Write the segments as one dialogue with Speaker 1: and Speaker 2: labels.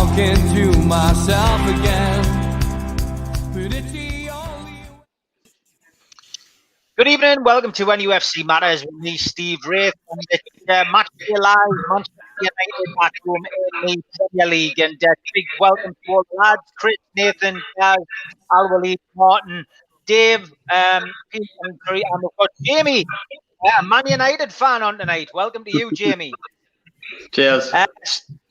Speaker 1: talking to myself again. But it's the only...
Speaker 2: Good evening, welcome to NUFC Matters with me, Steve Wraith. Match day live, Manchester United back home in the Premier League. And big welcome to all the lads, Chris, Nathan, Gaz, Al-Walid, Martin, Dave, Pete, and we've got Jamie, a Man United fan on tonight. Welcome to you, Jamie.
Speaker 3: Cheers.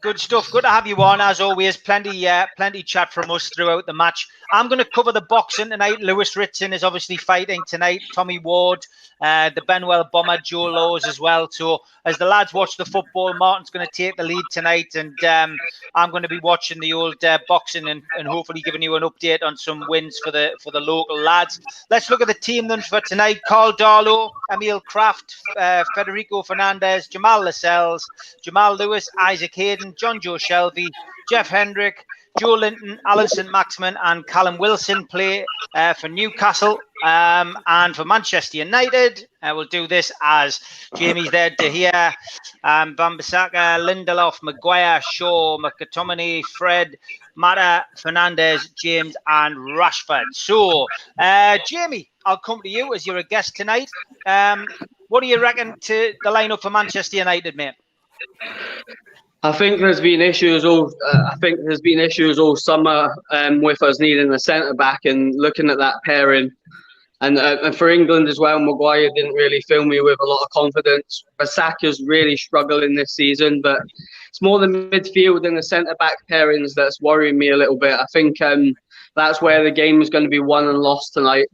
Speaker 2: Good stuff. Good to have you on, as always. Plenty chat from us throughout the match. I'm going to cover the boxing tonight. Lewis Ritson is obviously fighting tonight. Tommy Ward, the Benwell bomber, Joe Laws as well. So as the lads watch the football, Martin's going to take the lead tonight, and I'm going to be watching the old boxing and hopefully giving you an update on some wins for the local lads. Let's look at the team then for tonight. Carl Darlow, Emil Kraft, Federico Fernandez, Jamal Lascelles, Jamal Lewis, Isaac Hayden, John Joe Shelby, Jeff Hendrick, Joe Linton, Alan St. Maximin and Callum Wilson play for Newcastle, and for Manchester United. We'll do this as Jamie's there to hear. Wan-Bissaka, Lindelof, Maguire, Shaw, McTominay, Fred, Mata, Fernandez, James and Rashford. So, Jamie, I'll come to you as you're a guest tonight. What do you reckon to the lineup for Manchester United, mate?
Speaker 3: I think there's been issues all summer with us needing a centre back and looking at that pairing, and for England as well. Maguire didn't really fill me with a lot of confidence. Bissaka's really struggling this season, but it's more the midfield and the centre back pairings that's worrying me a little bit. I think that's where the game is going to be won and lost tonight.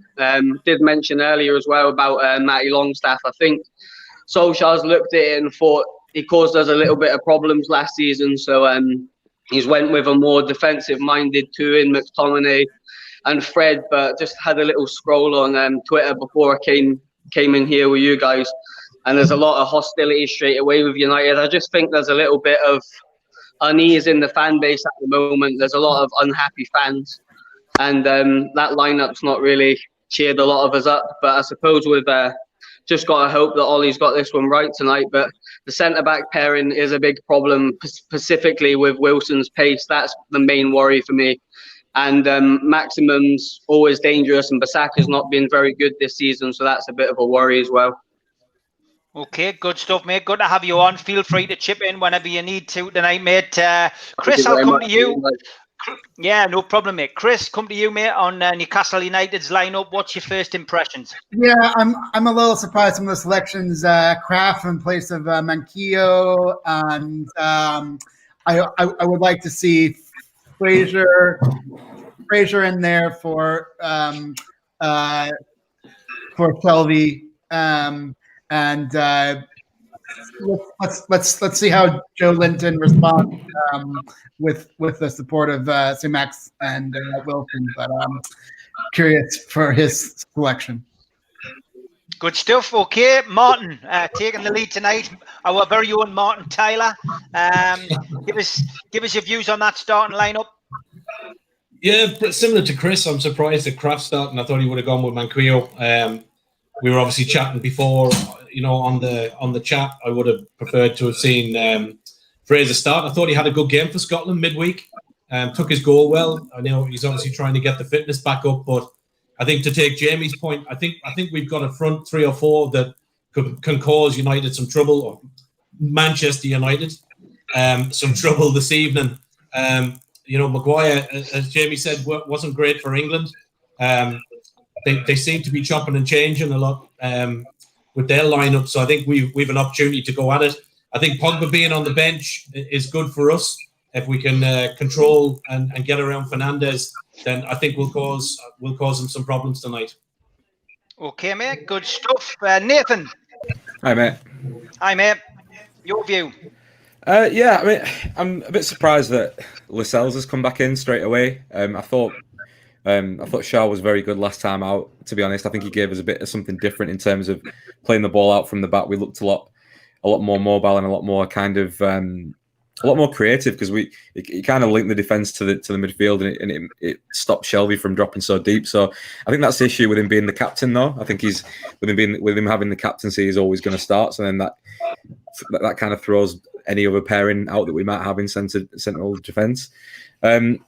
Speaker 3: Did mention earlier as well about Matty Longstaff. I think Solskjaer's looked at it and thought he caused us a little bit of problems last season, so he's went with a more defensive-minded two in McTominay and Fred. But just had a little scroll on Twitter before I came in here with you guys, and there's a lot of hostility straight away with United. I just think there's a little bit of unease in the fan base at the moment. There's a lot of unhappy fans, and that lineup's not really cheered a lot of us up. But I suppose we've just got to hope that Ollie's got this one right tonight. But the centre-back pairing is a big problem, specifically with Wilson's pace. That's the main worry for me. And Maximum's always dangerous, and Bissaka's not been very good this season, so that's a bit of a worry as well.
Speaker 2: Okay, good stuff, mate. Good to have you on. Feel free to chip in whenever you need to tonight, mate. Chris, I'll come to you. Yeah, no problem, mate. Chris, come to you, mate, on Newcastle United's lineup. What's your first impressions?
Speaker 4: Yeah, I'm a little surprised some of the selections. Kraft in place of Manquillo, and I would like to see Fraser in there for Shelby, and let's see how Joe Linton responds with the support of St. Max and Wilson. But I'm curious for his selection.
Speaker 2: Good stuff. Okay, Martin, taking the lead tonight. Our very own Martin Tyler. Give us your views on that starting lineup.
Speaker 5: Yeah, but similar to Chris, I'm surprised that Kraft starting. I thought he would have gone with Manquillo. We were obviously chatting before, on the chat. I would have preferred to have seen Fraser start. I thought he had a good game for Scotland midweek. Took his goal well. I know he's obviously trying to get the fitness back up, but I think to take Jamie's point, I think we've got a front three or four that can cause United some trouble, or Manchester United some trouble this evening. Maguire, as Jamie said, wasn't great for England. They seem to be chopping and changing a lot with their lineup, so I think we've an opportunity to go at it. I think Pogba being on the bench is good for us. If we can control and get around Fernandez, then I think we'll cause them some problems tonight. Okay, mate. Good stuff. Nathan.
Speaker 6: Hi, mate.
Speaker 2: Hi, mate. Your view?
Speaker 6: Yeah, I mean, I'm a bit surprised that Lascelles has come back in straight away. I thought Shaw was very good last time out, to be honest. I think he gave us a bit of something different in terms of playing the ball out from the back. We looked a lot more mobile and a lot more kind of a lot more creative because it kind of linked the defense to the midfield, and it stopped Shelby from dropping so deep. So I think that's the issue with him being the captain, though. I think with him having the captaincy, he's always going to start. So then that kind of throws any other pairing out that we might have in central defense. I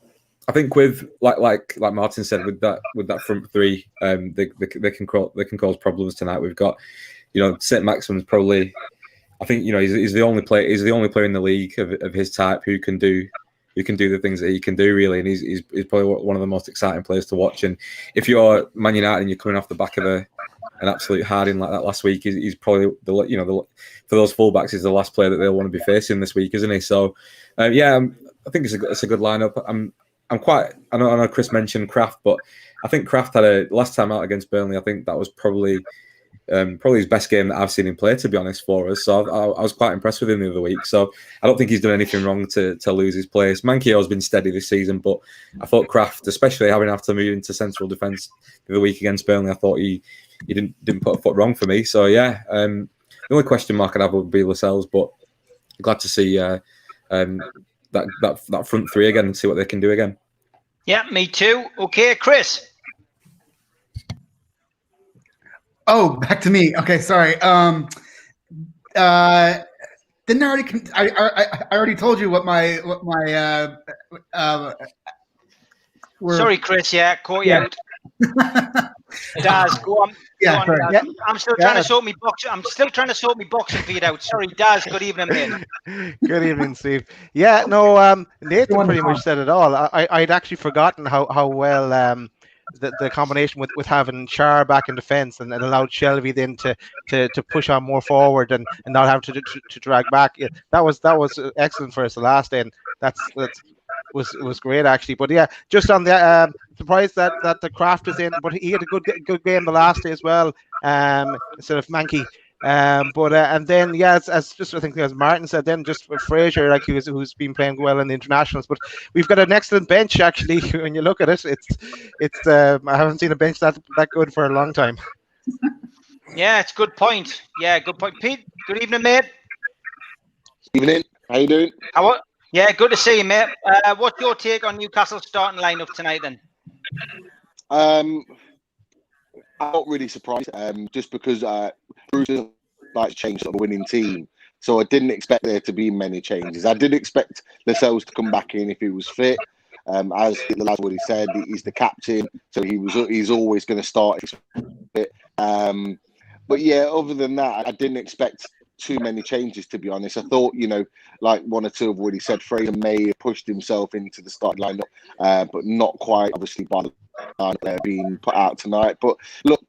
Speaker 6: think with like Martin said, with that front three, they can cause problems tonight. We've got, St. Maximin's probably, I think, he's the only player in the league of his type who can do the things that he can do, really, and he's probably one of the most exciting players to watch. And if you're Man United and you're coming off the back of an absolute harding like that last week, he's probably for those fullbacks, he's the last player that they'll want to be facing this week, isn't he? So I think it's a good lineup. I know Chris mentioned Kraft, but I think Kraft had a last time out against Burnley. I think that was probably his best game that I've seen him play, to be honest, for us. So I was quite impressed with him the other week. So I don't think he's done anything wrong to lose his place. Mankio's been steady this season, but I thought Kraft, especially having to move into central defence the other week against Burnley, I thought he didn't put a foot wrong for me. So yeah, the only question mark I'd have would be Lascelles, but glad to see that front three again and see what they can do again.
Speaker 2: Yeah, me too. Okay, Chris.
Speaker 4: Oh, back to me. Okay, sorry. Didn't I already told you what my
Speaker 2: Sorry, Chris. Yeah, caught you out. Daz, go on.
Speaker 4: Yeah,
Speaker 2: go on,
Speaker 4: yeah.
Speaker 2: I'm still trying to sort me box. I'm still trying to sort me boxing feed out. Sorry, Daz. Good evening, mate.
Speaker 7: Good evening, Steve. Yeah, no, Nathan pretty much said it all. I'd actually forgotten how well the combination with having Char back in defence and allowed Shelby then to push on more forward and not have to drag back. That was excellent for us the last day, and that was great actually. But yeah, just on the surprised that the Kraft is in, but he had a good game the last day as well, instead of Mankey. And then I think as Martin said, then just with Fraser, like who's been playing well in the internationals. But we've got an excellent bench actually. When you look at it, it's I haven't seen a bench that good for a long time.
Speaker 2: Yeah, it's a good point. Yeah, good point. Pete, good evening, mate.
Speaker 8: Evening. How you doing?
Speaker 2: Yeah, good to see you, mate. What's your take on Newcastle's starting lineup tonight then?
Speaker 8: I'm not really surprised, just because Bruce doesn't like to change sort of a winning team. So I didn't expect there to be many changes. I did expect Lascelles to come back in if he was fit. As the lad already said, he's the captain, so he's always going to start. But yeah, other than that, I didn't expect too many changes, to be honest. I thought, like one or two have already said, Fraser may have pushed himself into the starting lineup, but not quite, obviously, by the time being put out tonight. But look,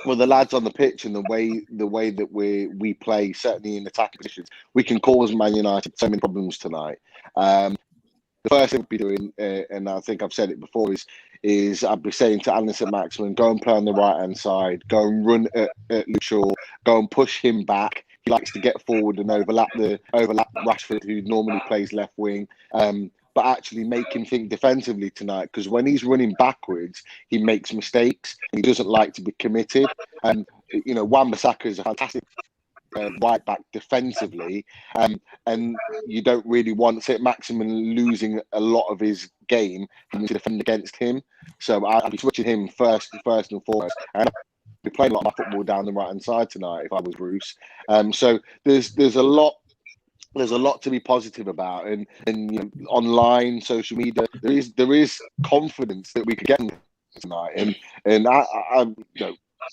Speaker 8: well, the lads on the pitch and the way that we play, certainly in attacking positions, we can cause Man United so many problems tonight. The first thing we'll be doing, and I think I've said it before, is I'd be saying to Alan St. Maximin, go and play on the right-hand side, go and run at Luke Shaw, go and push him back. He likes to get forward and overlap Rashford, who normally plays left wing, but actually make him think defensively tonight, because when he's running backwards, he makes mistakes. He doesn't like to be committed. And, Wan-Bissaka is a fantastic right back defensively, and you don't really want St. Maximin losing a lot of his game having to defend against him. So I'd be switching him first and foremost. And I'd be playing a lot of my football down the right hand side tonight if I was Bruce. So there's a lot to be positive about, and online, social media, there is confidence that we could get tonight, and I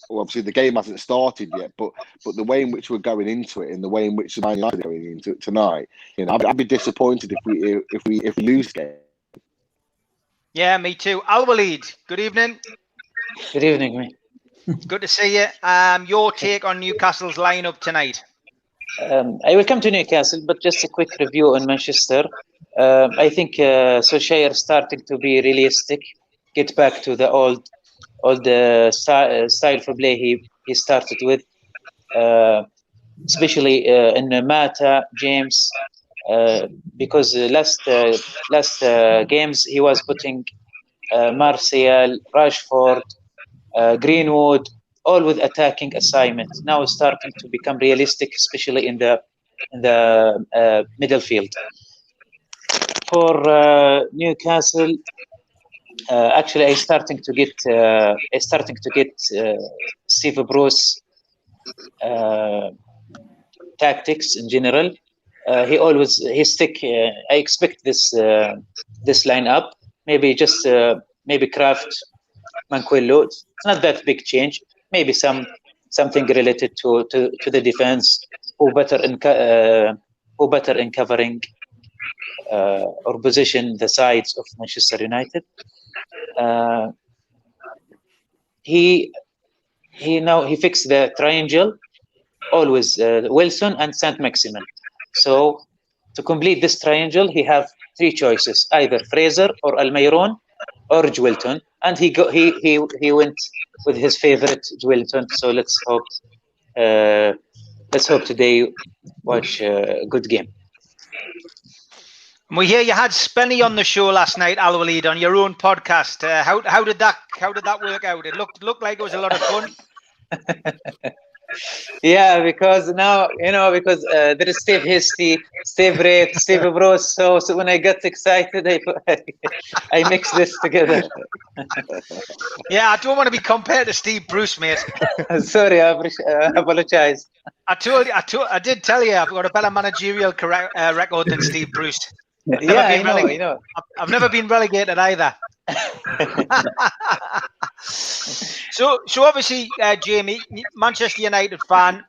Speaker 8: obviously the game hasn't started yet, but the way in which we're going into it and the way in which Man United are going into it tonight, I'd be disappointed if we lose the game.
Speaker 2: Yeah, me too. Al-Walid, good evening.
Speaker 9: Good evening, mate.
Speaker 2: Good to see you. Your take on Newcastle's lineup tonight?
Speaker 9: I will come to Newcastle, but just a quick review on Manchester. I think Solskjaer starting to be realistic, get back to the old style for play he started with, especially in Mata, James, because last games he was putting Martial, Rashford, Greenwood, all with attacking assignments. Now it's starting to become realistic, especially in the middle field. For Newcastle, actually, I starting to get Steve Bruce tactics in general. He stick. I expect this lineup. Maybe just maybe Kraft, Manquillo. It's not that big change. Maybe something related to the defense. Who better in covering or position the sides of Manchester United. He fixed the triangle. Always Wilson and Saint-Maximin. So to complete this triangle, he have three choices: either Fraser or Almiron or Jwilton, and he went with his favorite Jwilton. So let's hope today watch a good game.
Speaker 2: We hear you had Spenny on the show last night, Al Walid, on your own podcast. How did that work out? It looked like it was a lot of fun.
Speaker 9: Yeah, because now because there is Steve Histy, Steve Ray, Steve Bruce. So when I got excited, I mixed this together.
Speaker 2: Yeah, I don't want to be compared to Steve Bruce, mate.
Speaker 9: Sorry, I apologize.
Speaker 2: I did tell you I've got a better managerial record than Steve Bruce.
Speaker 9: I know.
Speaker 2: I've never been relegated either. So obviously, Jamie, Manchester United fan,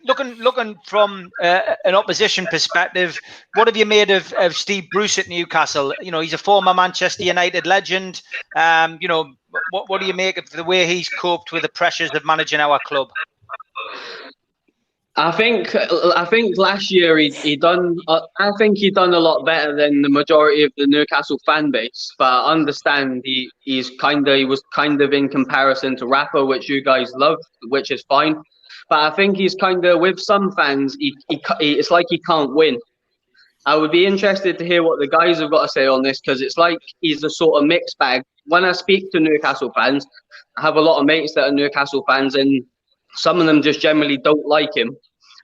Speaker 2: looking from an opposition perspective, what have you made of Steve Bruce at Newcastle? He's a former Manchester United legend. What do you make of the way he's coped with the pressures of managing our club?
Speaker 3: I think last year he done a lot better than the majority of the Newcastle fan base. But I understand he was kind of in comparison to Rafa, which you guys love, which is fine. But I think he's kind of, with some fans, it's like he can't win. I would be interested to hear what the guys have got to say on this, because it's like he's a sort of mixed bag. When I speak to Newcastle fans, I have a lot of mates that are Newcastle fans, and some of them just generally don't like him.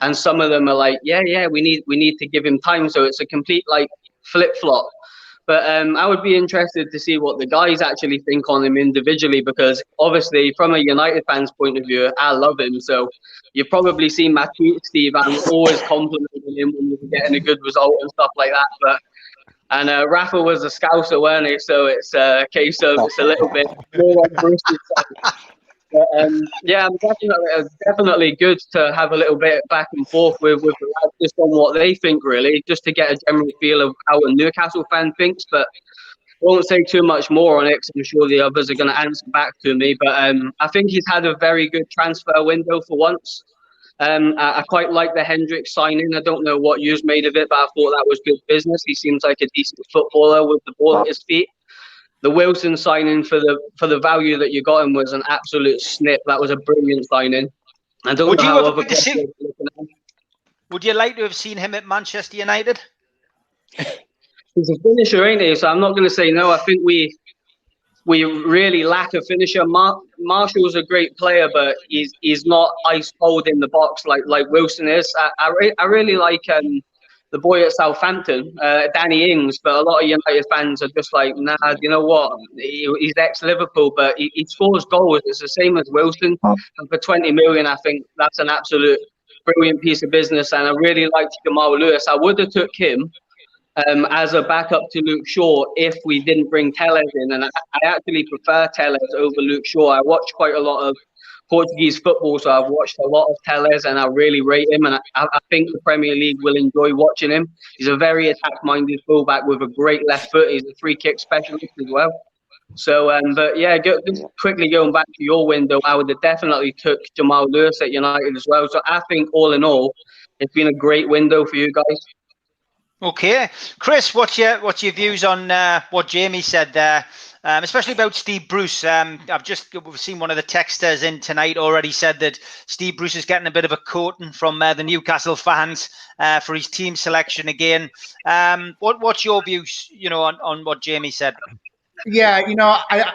Speaker 3: And some of them are like, yeah, we need to give him time. So it's a complete flip-flop. But I would be interested to see what the guys actually think on him individually, because obviously from a United fan's point of view, I love him. So you've probably seen my tweet, Steve. I'm always complimenting him when he's getting a good result and stuff like that. And Rafa was a Scouser, weren't he? So it's a case of it's a little bit more on Bruce's side. But, yeah, definitely good to have a little bit back and forth with the lads just on what they think, really, just to get a general feel of how a Newcastle fan thinks. But I won't say too much more on it, because I'm sure the others are going to answer back to me. But I think he's had a very good transfer window for once. I quite like the Hendricks signing. I don't know what you've made of it, but I thought that was good business. He seems like a decent footballer with the ball at his feet. The Wilson signing for the value that you got him was an absolute snip. That was a brilliant signing. I don't know how other clubs are looking at him.
Speaker 2: Would you like to have seen him at Manchester United?
Speaker 3: He's a finisher, ain't he? So I'm not going to say no. I think we really lack a finisher. Marshall's a great player, but he's not ice cold in the box like Wilson is. I really like the boy at Southampton, Danny Ings, but a lot of United fans are just like, nah, you know what? He's ex-Liverpool, but he scores goals. It's the same as Wilson. And for 20 million, I think that's an absolute brilliant piece of business. And I really liked Jamal Lewis. I would have took him as a backup to Luke Shaw if we didn't bring Telles in. And I actually prefer Telles over Luke Shaw. I watch quite a lot of Portuguese football, so I've watched a lot of Telles and I really rate him, and I think the Premier League will enjoy watching him. He's a very attack-minded fullback with a great left foot. He's a free kick specialist as well. So, but yeah, just quickly going back to your window, I would have definitely took Jamal Lewis at United as well. So I think all in all, it's been a great window for you guys.
Speaker 2: Okay, Chris, what's your views on what Jamie said there? Especially about Steve Bruce. We've seen one of the texters in tonight already said that Steve Bruce is getting a bit of a coating from the Newcastle fans for his team selection again. What's your views, on what Jamie said?
Speaker 4: Yeah,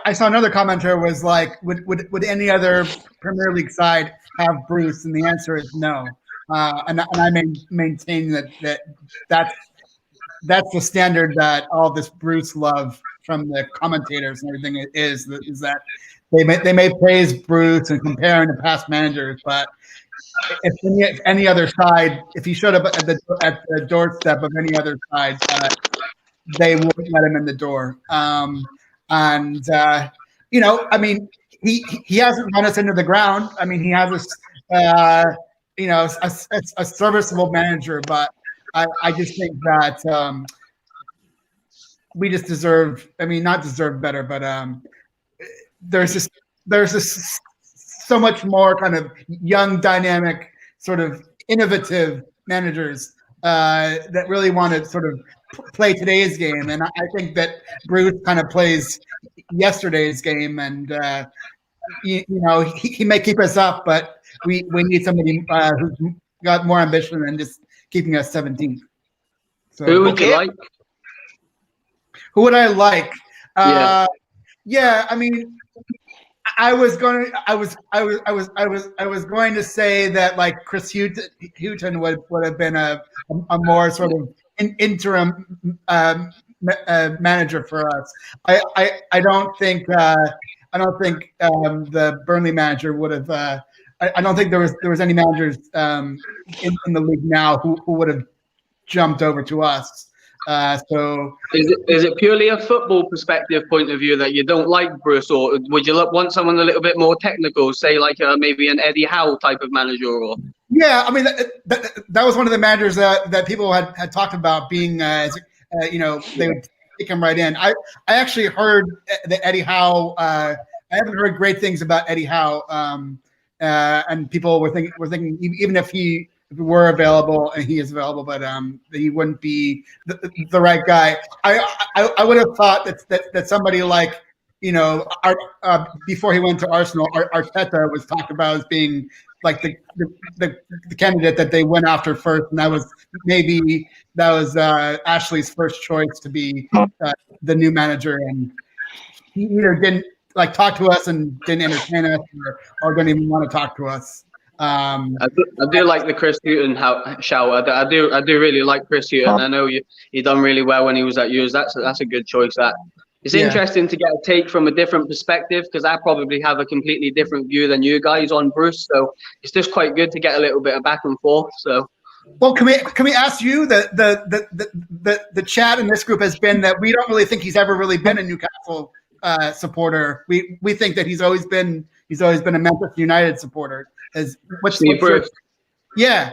Speaker 4: I saw another commenter was like, would any other Premier League side have Bruce? And the answer is no. And I maintain that's that's the standard that all this Bruce love from the commentators and everything is that they may praise Bruce and compare him to past managers, but if any other side, if he showed up at the doorstep of any other side, they wouldn't let him in the door. You know, I mean, he hasn't run us into the ground. I mean, he has us, you know, a serviceable manager, but I just think that we just deserve. I mean, not deserve better, but there's this so much more kind of young, dynamic, sort of innovative managers that really want to sort of play today's game. And I think that Bruce kind of plays yesterday's game, and you know, he may keep us up, but we need somebody who's got more ambition than just keeping us 17th. So,
Speaker 3: who would you like?
Speaker 4: Who would I like? Yeah, I mean, I was going to say that like Chris Hughton would have been a more sort of interim manager for us. I don't think the Burnley manager would have. I don't think there was any managers in the league now who would have jumped over to us. So
Speaker 3: is it purely a football perspective point of view that you don't like Bruce, or would you want someone a little bit more technical, say like maybe an Eddie Howe type of manager? Or
Speaker 4: yeah, I mean that was one of the managers that people had talked about being, you know, they would take him right in. I actually heard that Eddie Howe. I haven't heard great things about Eddie Howe, and people were thinking even if he were available, and he is available, but he wouldn't be the right guy. I would have thought that somebody like, you know, before he went to Arsenal, Arteta was talked about as being like the candidate that they went after first, and that was Ashley's first choice to be the new manager, and he either didn't like talk to us and didn't entertain us, or didn't even want to talk to us.
Speaker 3: I do like the Chris Hughton shout. I do really like Chris Hughton. I know he done really well when he was at Hughes. That's a good choice. That it's interesting to get a take from a different perspective, because I probably have a completely different view than you guys on Bruce. So it's just quite good to get a little bit of back and forth. So,
Speaker 4: well, can we ask you the chat in this group has been that we don't really think he's ever really been a Newcastle supporter. We think that he's always been a Manchester United supporter.
Speaker 3: Bruce?
Speaker 4: Yeah.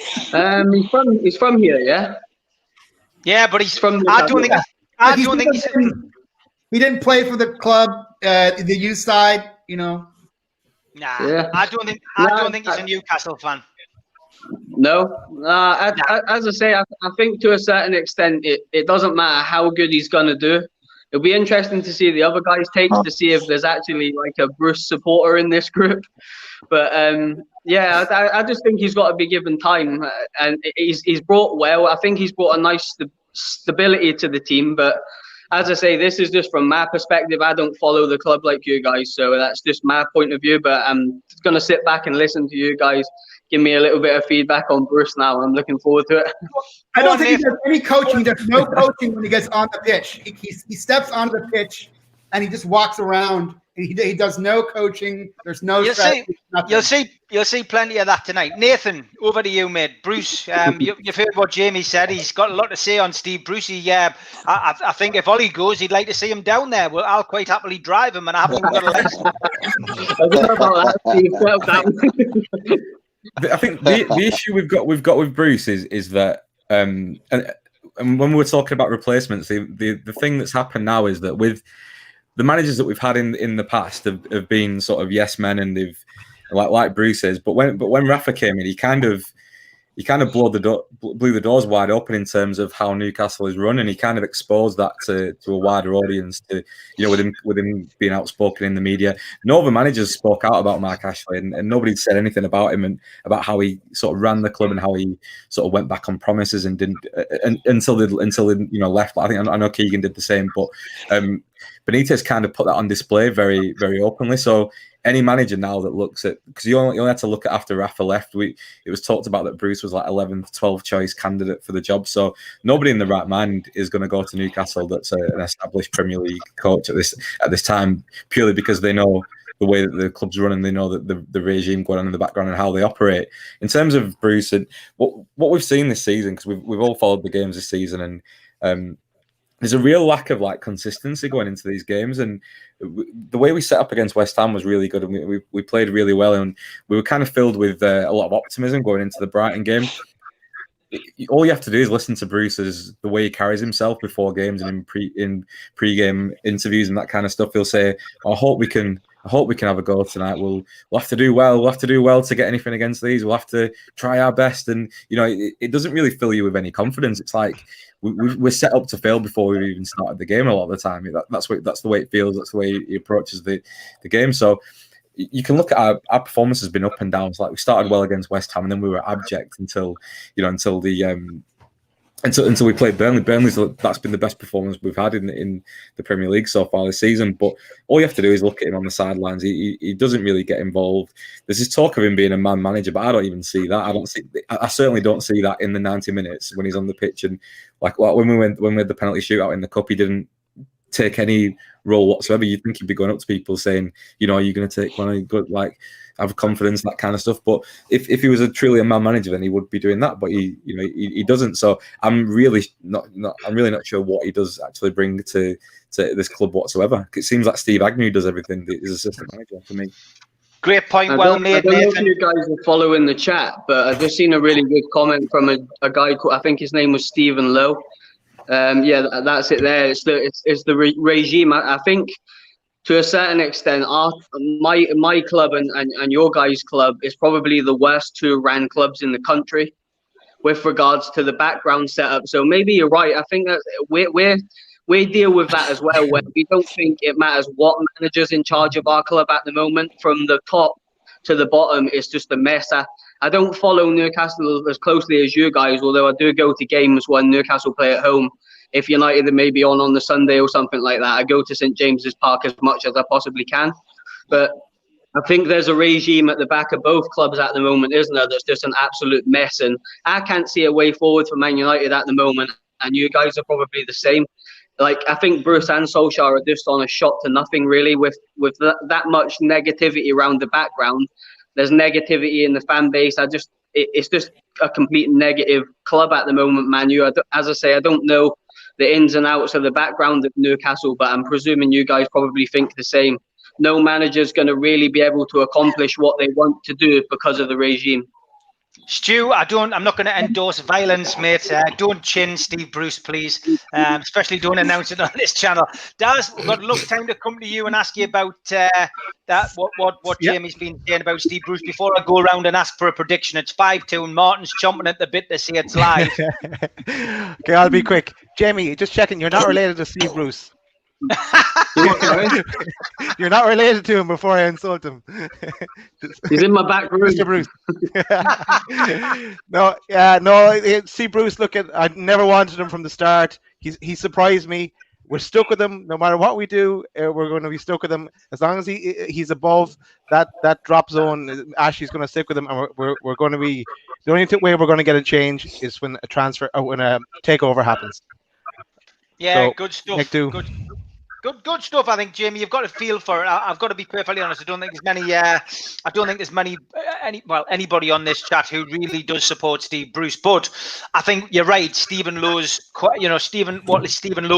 Speaker 3: He's from here, yeah.
Speaker 2: Yeah, but he's
Speaker 3: from.
Speaker 2: I don't think
Speaker 4: he didn't play for the club, the youth side, you know.
Speaker 2: Nah, yeah. I don't think he's a Newcastle fan.
Speaker 3: No, as I say, I think to a certain extent it doesn't matter how good he's gonna do. It'll be interesting to see the other guys' takes to see if there's actually like a Bruce supporter in this group. But yeah, I just think he's got to be given time, and he's brought well. I think he's brought a nice stability to the team. But as I say, this is just from my perspective. I don't follow the club like you guys, so that's just my point of view. But I'm going to sit back and listen to you guys give me a little bit of feedback on Bruce now. I'm looking forward to it.
Speaker 4: I don't think he does any coaching. There's no coaching when he gets on the pitch. He steps onto the pitch and he just walks around. He does no coaching. There's no strategy,
Speaker 2: you'll see plenty of that tonight. Nathan, over to you, mate. Bruce, you've heard what Jamie said. He's got a lot to say on Steve Bruce. I think if Ollie goes, he'd like to see him down there. Well, I'll quite happily drive him, and I haven't got a license.
Speaker 6: I think the issue we've got with Bruce is that and when we're talking about replacements, the thing that's happened now is that with the managers that we've had in the past have been sort of yes men, and they've like Bruce is. But when Rafa came in, he kind of blew the doors wide open in terms of how Newcastle is run, and he kind of exposed that to a wider audience. To with him being outspoken in the media, no other managers spoke out about Mark Ashley, and nobody said anything about him and about how he sort of ran the club and how he sort of went back on promises and didn't until they left. But I know Keegan did the same, but Benitez kind of put that on display very, very openly. So any manager now that looks at, because you only had to look at after Rafa left, it was talked about that Bruce was like 11th, 12th choice candidate for the job. So nobody in the right mind is going to go to Newcastle that's an established Premier League coach at this time, purely because they know the way that the club's run and they know that the regime going on in the background and how they operate. In terms of Bruce and what we've seen this season, because we've all followed the games this season, and there's a real lack of like consistency going into these games, and the way we set up against West Ham was really good, and we played really well, and we were kind of filled with a lot of optimism going into the Brighton game. All you have to do is listen to Bruce's the way he carries himself before games and in pre-game interviews and that kind of stuff. He'll say, "I hope we can have a go tonight. We'll have to do well. We'll have to do well to get anything against these. We'll have to try our best." And it doesn't really fill you with any confidence. It's like we're set up to fail before we've even started the game a lot of the time. That's the way it feels. That's the way he approaches the game. So you can look at our performance has been up and down. It's like we started well against West Ham, and then we were abject until we played Burnley. That's been the best performance we've had in the Premier League so far this season. But all you have to do is look at him on the sidelines. He doesn't really get involved. There's this talk of him being a man manager, but I don't even see that. I certainly don't see that in the 90 minutes when he's on the pitch. And like when we had the penalty shootout in the cup, he didn't take any role whatsoever. You'd think he'd be going up to people saying, are you going to take one? Are you good? Like, have confidence, that kind of stuff. But if he was truly a man manager, then he would be doing that. But he doesn't. So I'm really not sure what he does actually bring to this club whatsoever. It seems like Steve Agnew does everything as assistant manager for me.
Speaker 2: Great point. Well made,
Speaker 3: I don't know if
Speaker 2: Nathan.
Speaker 3: you guys are following the chat, but I've just seen a really good comment from a guy called, I think his name was Stephen Lowe. Yeah, that's it there. It's the regime. I think to a certain extent, my club and your guys' club is probably the worst two ran clubs in the country with regards to the background setup. So maybe you're right. I think that we deal with that as well, where we don't think it matters what manager's in charge of our club at the moment. From the top to the bottom, it's just a mess. I don't follow Newcastle as closely as you guys, although I do go to games when Newcastle play at home. If United are maybe on the Sunday or something like that, I go to St James's Park as much as I possibly can. But I think there's a regime at the back of both clubs at the moment, isn't there, that's just an absolute mess. And I can't see a way forward for Man United at the moment, and you guys are probably the same. Like, I think Bruce and Solskjaer are just on a shot to nothing, really, with that much negativity around the background. There's negativity in the fan base. It's just a complete negative club at the moment, Man U. As I say, I don't know the ins and outs of the background of Newcastle, but I'm presuming you guys probably think the same. No manager's going to really be able to accomplish what they want to do because of the regime.
Speaker 2: Stu, I'm not going to endorse violence, mate. Don't chin Steve Bruce, please. Especially don't announce it on this channel. Daz, we've got enough time to come to you and ask you about what Jamie's been saying about Steve Bruce before I go around and ask for a prediction. It's 5-2 and Martin's chomping at the bit to say it's live.
Speaker 7: Okay, I'll be quick. Jamie, just checking, you're not related to Steve Bruce. You're not related to him before I insult him.
Speaker 3: He's in my back room.
Speaker 7: Mr. Bruce. Steve Bruce, I never wanted him from the start. He surprised me. We're stuck with him no matter what we do. We're going to be stuck with him as long as he's above that drop zone. Ashley's going to stick with him, and we're going to be the only way we're going to get a change is when a takeover happens.
Speaker 2: Yeah,
Speaker 7: so,
Speaker 2: good stuff. Good stuff. I think, Jamie, you've got a feel for it. I've got to be perfectly honest. I don't think there's anybody on this chat who really does support Steve Bruce. But I think you're right. Stephen Lowe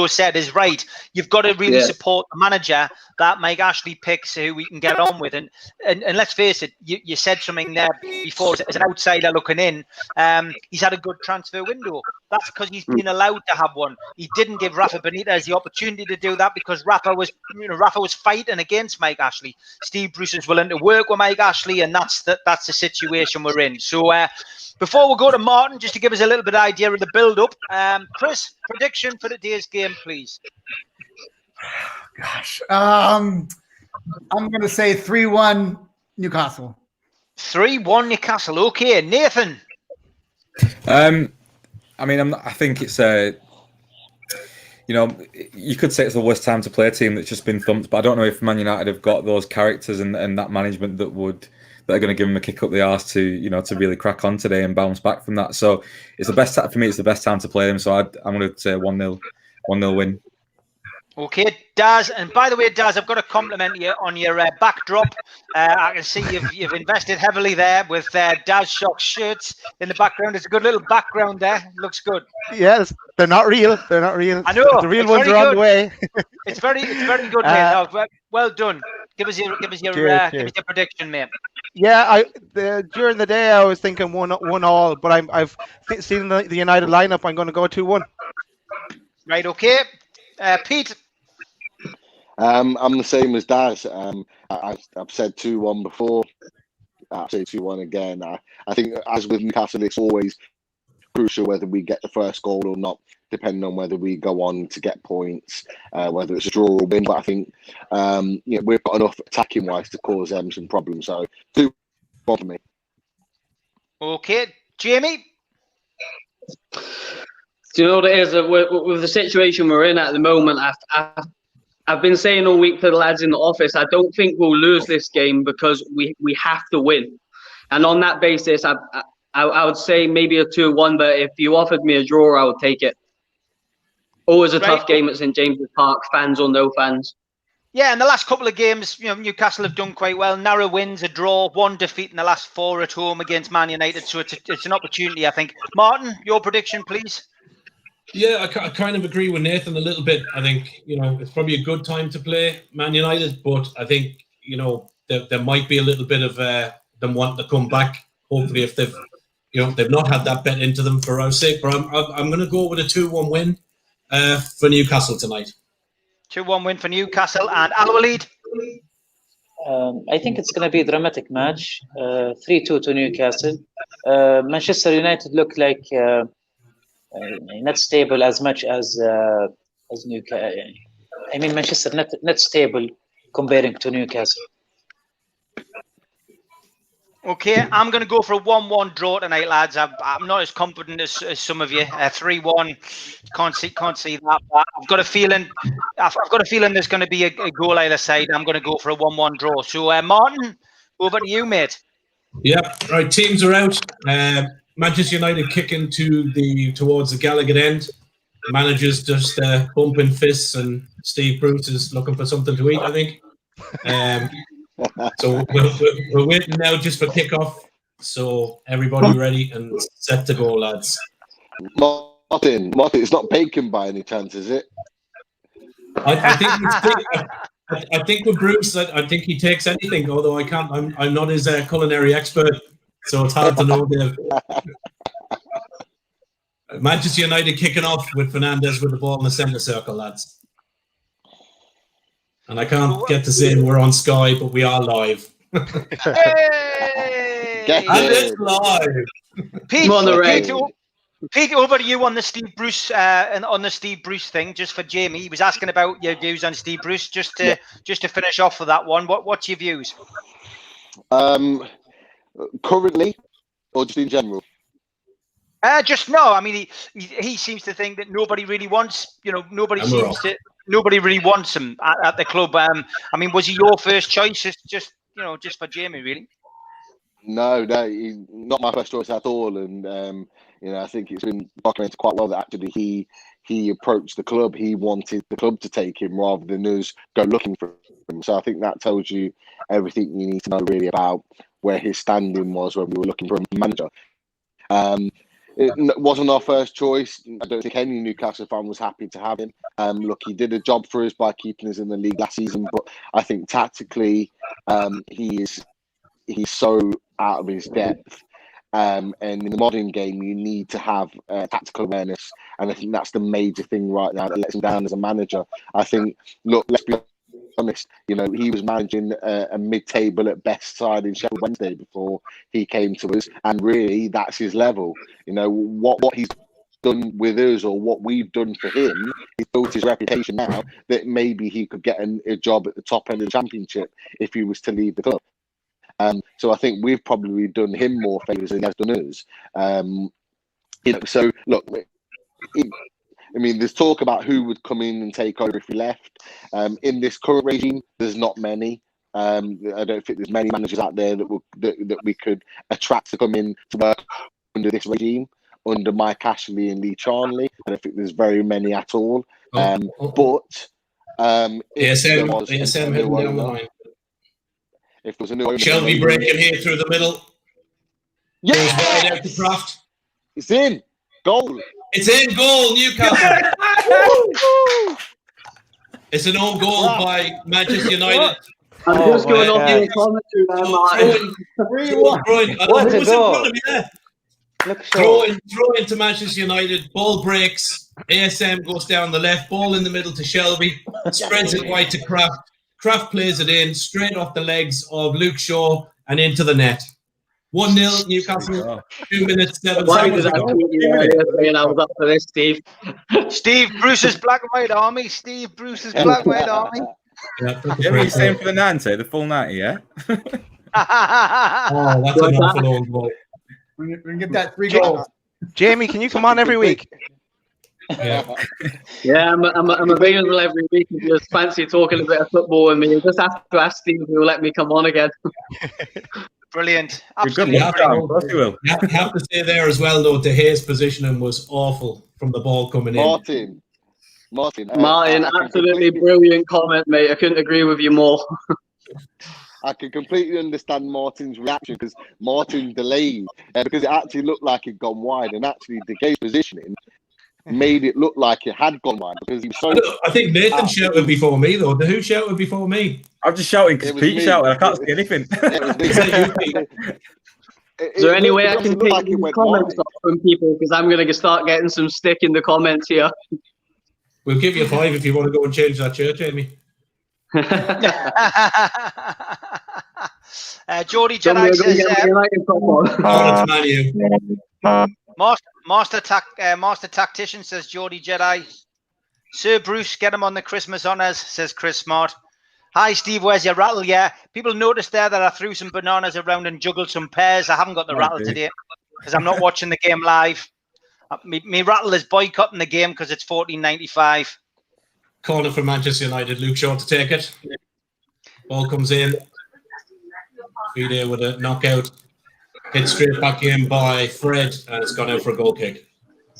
Speaker 2: said is right. You've got to really support the manager that Mike Ashley picks, who we can get on with. And let's face it, you said something there before as an outsider looking in. He's had a good transfer window. That's because he's been allowed to have one. He didn't give Rafa Benitez the opportunity to do that because Rafa was fighting against Mike Ashley. Steve Bruce is willing to work with Mike Ashley, and that's the situation we're in. So before we go to Martin, just to give us a little bit of idea of the build-up, Chris, prediction for today's game, please.
Speaker 4: Gosh, I'm going to say 3-1 Newcastle.
Speaker 2: 3-1 Newcastle. Okay, Nathan.
Speaker 6: I think it's you know, you could say it's the worst time to play a team that's just been thumped, but I don't know if Man United have got those characters and that management that are going to give them a kick up the arse to, you know, to really crack on today and bounce back from that. So it's the best for me. It's the best time to play them. So I'm going to say 1-0 win.
Speaker 2: Okay, Daz, and by the way, Daz, I've got to compliment you on your backdrop. I can see you've invested heavily there with Daz Shock's shirts in the background. It's a good little background there. Looks good.
Speaker 7: Yes, they're not real. They're not real.
Speaker 2: I know.
Speaker 7: The real ones are on the way.
Speaker 2: It's very good, mate. No, well done. Give us your prediction, mate.
Speaker 7: Yeah, during the day I was thinking 1-1 but I've seen the United lineup. I'm going to go 2-1.
Speaker 2: Right. Okay. Pete.
Speaker 8: I'm the same as Daz. I've said 2-1 before. I'll say 2-1 again. I think, as with Newcastle, it's always crucial whether we get the first goal or not, depending on whether we go on to get points, whether it's a draw or win. But I think we've got enough attacking wise to cause them some problems. So 2-1 for me.
Speaker 2: Okay, Jamie.
Speaker 3: Do you know what it is? With the situation we're in at the moment, I've been saying all week to the lads in the office, I don't think we'll lose this game because we have to win. And on that basis, I would say maybe a 2-1, but if you offered me a draw, I would take it. Always a tough game at St James's Park, fans or no fans.
Speaker 2: Yeah, in the last couple of games, Newcastle have done quite well. Narrow wins, a draw, 1 defeat in the last 4 at home against Man United. So it's an opportunity, I think. Martin, your prediction, please.
Speaker 5: Yeah, I kind of agree with Nathan a little bit. I think, it's probably a good time to play Man United, but I think, there might be a little bit of them wanting to come back. Hopefully, if they've not had that bet into them for our sake. But I'm going to go with a 2-1 win for Newcastle tonight.
Speaker 2: 2-1 win for Newcastle. And our lead?
Speaker 9: I think it's going to be a dramatic match. 3-2 to Newcastle. Manchester United look like not stable as much as Newcastle. I mean, Manchester not stable comparing to Newcastle.
Speaker 2: Okay, I'm going to go for a 1-1 draw tonight, lads. I'm not as confident as some of you. 3-1, can't see that. But I've got a feeling there's going to be a goal either side. I'm going to go for a 1-1 draw. So, Martin, over to you, mate.
Speaker 5: Yeah, right. Teams are out. Manchester United kicking towards the Gallagher end. Managers just bumping fists, and Steve Bruce is looking for something to eat, I think. So we're waiting now just for kickoff. So everybody ready and set to go, lads.
Speaker 8: Martin, it's not bacon by any chance, is it?
Speaker 5: I think with Bruce, I think he takes anything. Although I can't, I'm not his culinary expert, so it's hard to know. Manchester United kicking off with Fernandes with the ball in the centre circle, lads. And I can't get to say we're on Sky, but we are live.
Speaker 2: Hey!
Speaker 8: Get
Speaker 5: And it's live.
Speaker 2: Pete,
Speaker 3: on the
Speaker 2: Pete, over to you on the Steve Bruce and on the Steve Bruce thing. Just for Jamie, he was asking about your views on Steve Bruce. Just to finish off with that one, what's your views?
Speaker 8: Currently, or just in general?
Speaker 2: Just no. I mean, he seems to think that nobody really wants. Nobody really wants him at the club. I mean, was he your first choice? Just for Jamie, really?
Speaker 8: No, he's not my first choice at all. And I think it's been documented quite well that actually he approached the club. He wanted the club to take him rather than us go looking for him. So I think that tells you everything you need to know really about where his standing was when we were looking for a manager. It wasn't our first choice. I don't think any Newcastle fan was happy to have him. Look, he did a job for us by keeping us in the league last season, but I think tactically, he's so out of his depth. And in the modern game, you need to have tactical awareness, and I think that's the major thing right now that lets him down as a manager. I think, look, let's be honest, he was managing a mid-table at best side in Sheffield Wednesday before he came to us, and really that's his level. What he's done with us, or what we've done for him, he's built his reputation now that maybe he could get a job at the top end of the Championship if he was to leave the club. So I think we've probably done him more favours than he has done us. So look, I mean, there's talk about who would come in and take over if we left. In this current regime, there's not many. I don't think there's many managers out there that we could attract to come in to work under this regime, under Mike Ashley and Lee Charnley. I don't think there's very many at all. But if there was
Speaker 5: ASM
Speaker 8: a new
Speaker 5: heading down the
Speaker 8: owner,
Speaker 5: line.
Speaker 8: if there was a new owner,
Speaker 5: Shelby breaking here through the middle. Goes wide out to Kraft.
Speaker 8: It's in. Goal.
Speaker 5: It's in goal, Newcastle. It's an own goal by Manchester United.
Speaker 3: I'm just going off your commentary there, Martin.
Speaker 9: What a goal.
Speaker 5: Throw into Manchester United. Ball breaks. ASM goes down the left. Ball in the middle to Shelby. Spreads it wide to Kraft. Kraft plays it in straight off the legs of Luke Shaw and into the net. 1-0 Newcastle. 2 minutes 7 seconds.
Speaker 3: I was up for this, Steve.
Speaker 2: Steve Bruce's Black and White Army. Steve Bruce's Black and White Army.
Speaker 6: Yeah, what are you saying for the 90? The full 90, yeah?
Speaker 5: Oh, that's an awful old goal.
Speaker 4: We can get that 3 goals.
Speaker 7: Jamie, can you come on every week?
Speaker 5: Yeah,
Speaker 3: I'm available every week if you just fancy talking a bit of football with me. You just have to ask Steve who will let me come on again.
Speaker 2: Brilliant.
Speaker 6: Absolutely.
Speaker 5: You have to say there as well, though, De Gea's positioning was awful from the ball coming in.
Speaker 3: Martin, absolutely brilliant comment, mate. I couldn't agree with you more.
Speaker 8: I can completely understand Martin's reaction because Martin delayed because it actually looked like it'd gone wide, and actually De Gea's positioning made it look like it had gone wide because he was so.
Speaker 5: I think Nathan shouted before me, though. Who shouted before me?
Speaker 6: I'm just shouting because Pete shouted. I can't see anything.
Speaker 3: Is there any way I can take comments off from people? Because I'm going to start getting some stick in the comments here.
Speaker 5: We'll give you 5 if you want to go and change that shirt, Jamie.
Speaker 2: Geordie Jedi says, Master Tactician says Geordie Jedi. Sir Bruce, get him on the Christmas honours, says Chris Smart. Hi, Steve, where's your rattle? Yeah, people noticed there that I threw some bananas around and juggled some pears. I haven't got the rattle today because I'm not watching the game live. Me rattle is boycotting the game because it's $14.95.
Speaker 5: Corner for Manchester United. Luke Shaw to take it. Ball comes in. Fide with a knockout. Hit straight back in by Fred, and it's gone out for a goal kick.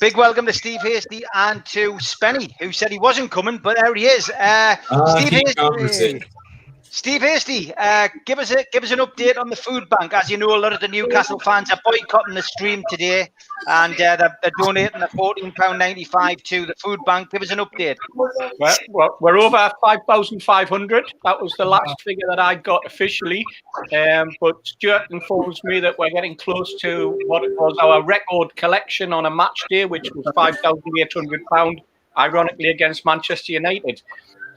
Speaker 2: Big welcome to Steve Hasty and to Spenny, who said he wasn't coming, but there he is. Steve Hasty, give us an update on the food bank. As you know, a lot of the Newcastle fans are boycotting the stream today, and they're donating the £14.95 to the food bank. Give us an update.
Speaker 10: Well, we're over 5,500. That was the last figure that I got officially. But Stuart informs me that we're getting close to what was our record collection on a match day, which was £5,800, ironically, against Manchester United.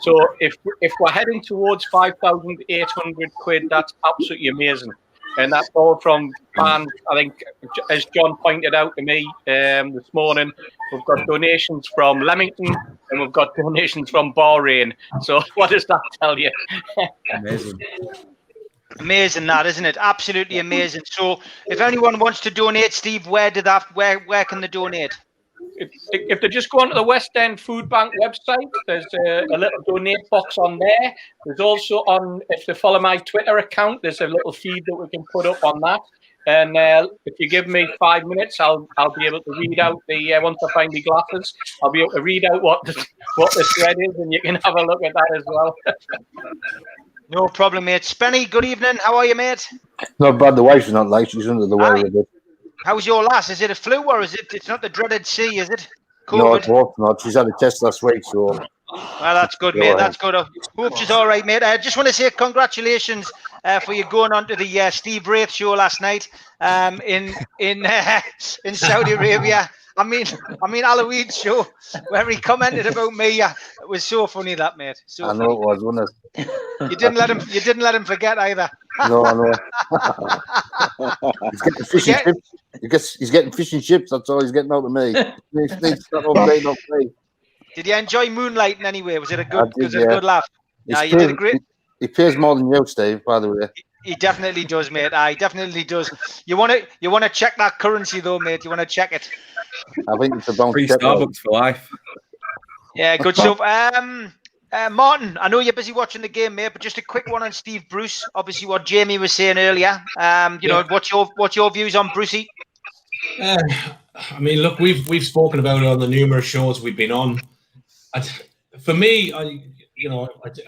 Speaker 10: So if we're heading towards 5,800 quid, that's absolutely amazing. And that's all from fans. I think, as John pointed out to me this morning, we've got donations from Leamington and we've got donations from Bahrain. So what does that tell you?
Speaker 6: Amazing.
Speaker 2: Amazing, that, isn't it? Absolutely amazing. So if anyone wants to donate, Steve, where can they donate?
Speaker 10: If they just go onto the West End Food Bank website, there's a little donate box on there. There's also if they follow my Twitter account, there's a little feed that we can put up on that. And if you give me 5 minutes, I'll be able to read out once I find the glasses, I'll be able to read out what the thread is, and you can have a look at that as well.
Speaker 2: No problem, mate. Spenny, good evening. How are you, mate?
Speaker 11: Not bad. The wife's not like she's under the weather a bit.
Speaker 2: How's your lass? Is it a flu or it's not the dreaded C, is it? COVID?
Speaker 11: No, it was not. She's had a test last week, so.
Speaker 2: Well, that's good, mate. That's good. Hope she's all right, mate. I just want to say congratulations for you going on to the Steve Wraith show last night in Saudi Arabia. I mean, Halloween show where he commented about me. It was so funny, that, mate. So
Speaker 11: I know it was, wasn't it?
Speaker 2: You didn't let him forget either.
Speaker 11: No, I know. He's getting fish and chips. He's getting fish and chips. That's all he's getting out of me.
Speaker 2: Did you enjoy moonlighting anyway? Was it a good laugh? You did a great.
Speaker 11: He pays more than you, Steve, by the way.
Speaker 2: He definitely does, mate. He definitely does. You want to check that currency though, mate. You want to check it.
Speaker 11: I think it's about
Speaker 6: free Starbucks for life.
Speaker 2: Yeah, good stuff. Martin, I know you're busy watching the game, mate, but just a quick one on Steve Bruce. Obviously, what Jamie was saying earlier. You know, what's your views on Brucey?
Speaker 5: I mean, look, we've spoken about it on the numerous shows we've been on. For me, I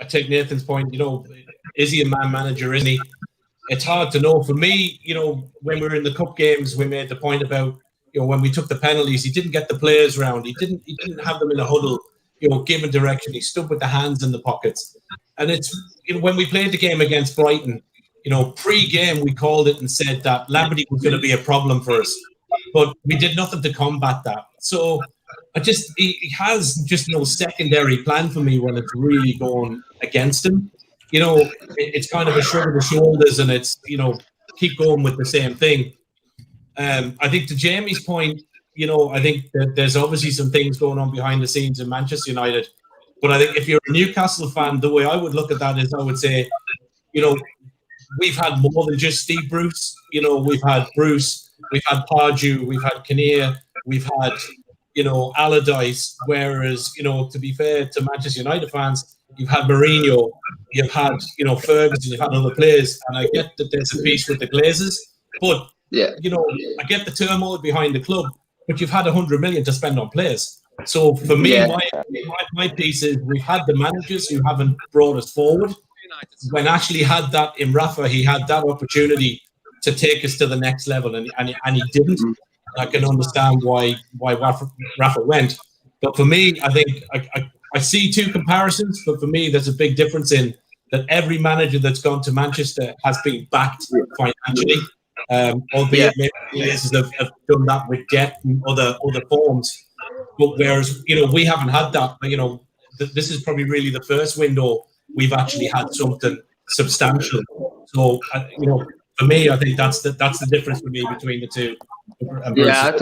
Speaker 5: take Nathan's point. You know, is he a man manager? Isn't he? It's hard to know. For me, you know, when we were in the cup games, we made the point about, you know, when we took the penalties, he didn't get the players round. He didn't have them in a huddle, you know, giving direction. He stood with the hands in the pockets. And it's, you know, when we played the game against Brighton, you know, pre-game we called it and said that Lamberty was going to be a problem for us, but we did nothing to combat that. So he has just no secondary plan for me when it's really going against him. You know, it's kind of a shrug of the shoulders, and it's, you know, keep going with the same thing. I think to Jamie's point, you know, I think that there's obviously some things going on behind the scenes in Manchester United. But I think if you're a Newcastle fan, the way I would look at that is I would say, you know, we've had more than just Steve Bruce. You know, we've had Bruce, we've had Pardew, we've had Kinnear, we've had, you know, Allardyce. Whereas, you know, to be fair to Manchester United fans, you've had Mourinho, you've had, you know, Ferguson, you've had other players. And I get that there's a piece with the Glazers. But, you know, I get the turmoil behind the club, but you've had 100 million to spend on players. So for me, my piece is we've had the managers who haven't brought us forward. When Ashley had that in Rafa, he had that opportunity to take us to the next level, and he didn't. And I can understand why Rafa went. But for me, I think I see two comparisons, but for me, there's a big difference in that every manager that's gone to Manchester has been backed financially. Albeit maybe places have done that with debt and other forms. But whereas, you know, we haven't had that. You know, this is probably really the first window we've actually had something substantial. So, you know, for me, I think that's the difference for me between the two.
Speaker 3: Yeah,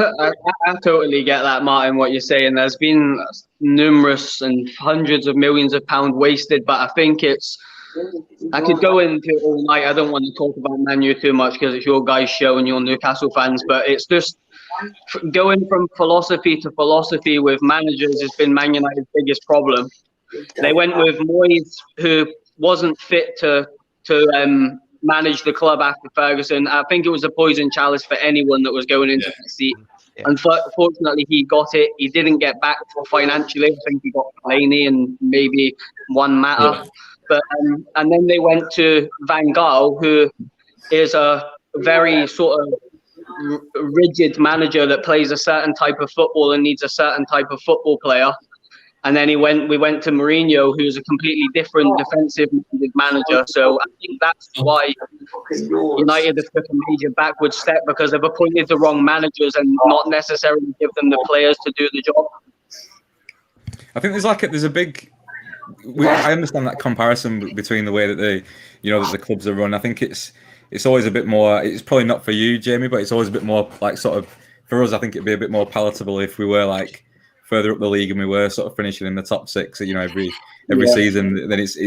Speaker 3: I totally get that, Martin, what you're saying. There's been numerous and hundreds of millions of pounds wasted, but I think I could go into it all night. I don't want to talk about Man U too much because it's your guys' show and you're Newcastle fans, but it's just going from philosophy to philosophy with managers has been Man United's biggest problem. They went with Moyes, who wasn't fit to manage the club after Ferguson. I think it was a poison chalice for anyone that was going into the seat. Unfortunately, he got it. He didn't get back financially. I think he got Fellaini and maybe one matter. But and then they went to Van Gaal, who is a very sort of rigid manager that plays a certain type of football and needs a certain type of football player. And then we went to Mourinho, who's a completely different defensive manager. So I think that's why United have took a major backward step, because they've appointed the wrong managers and not necessarily give them the players to do the job.
Speaker 6: I think there's a big. I understand that comparison between the way that the clubs are run. I think it's always a bit more. It's probably not for you, Jamie, but it's always a bit more like sort of for us. I think it'd be a bit more palatable if we were like further up the league and we were sort of finishing in the top six, you know, every season. Then it's.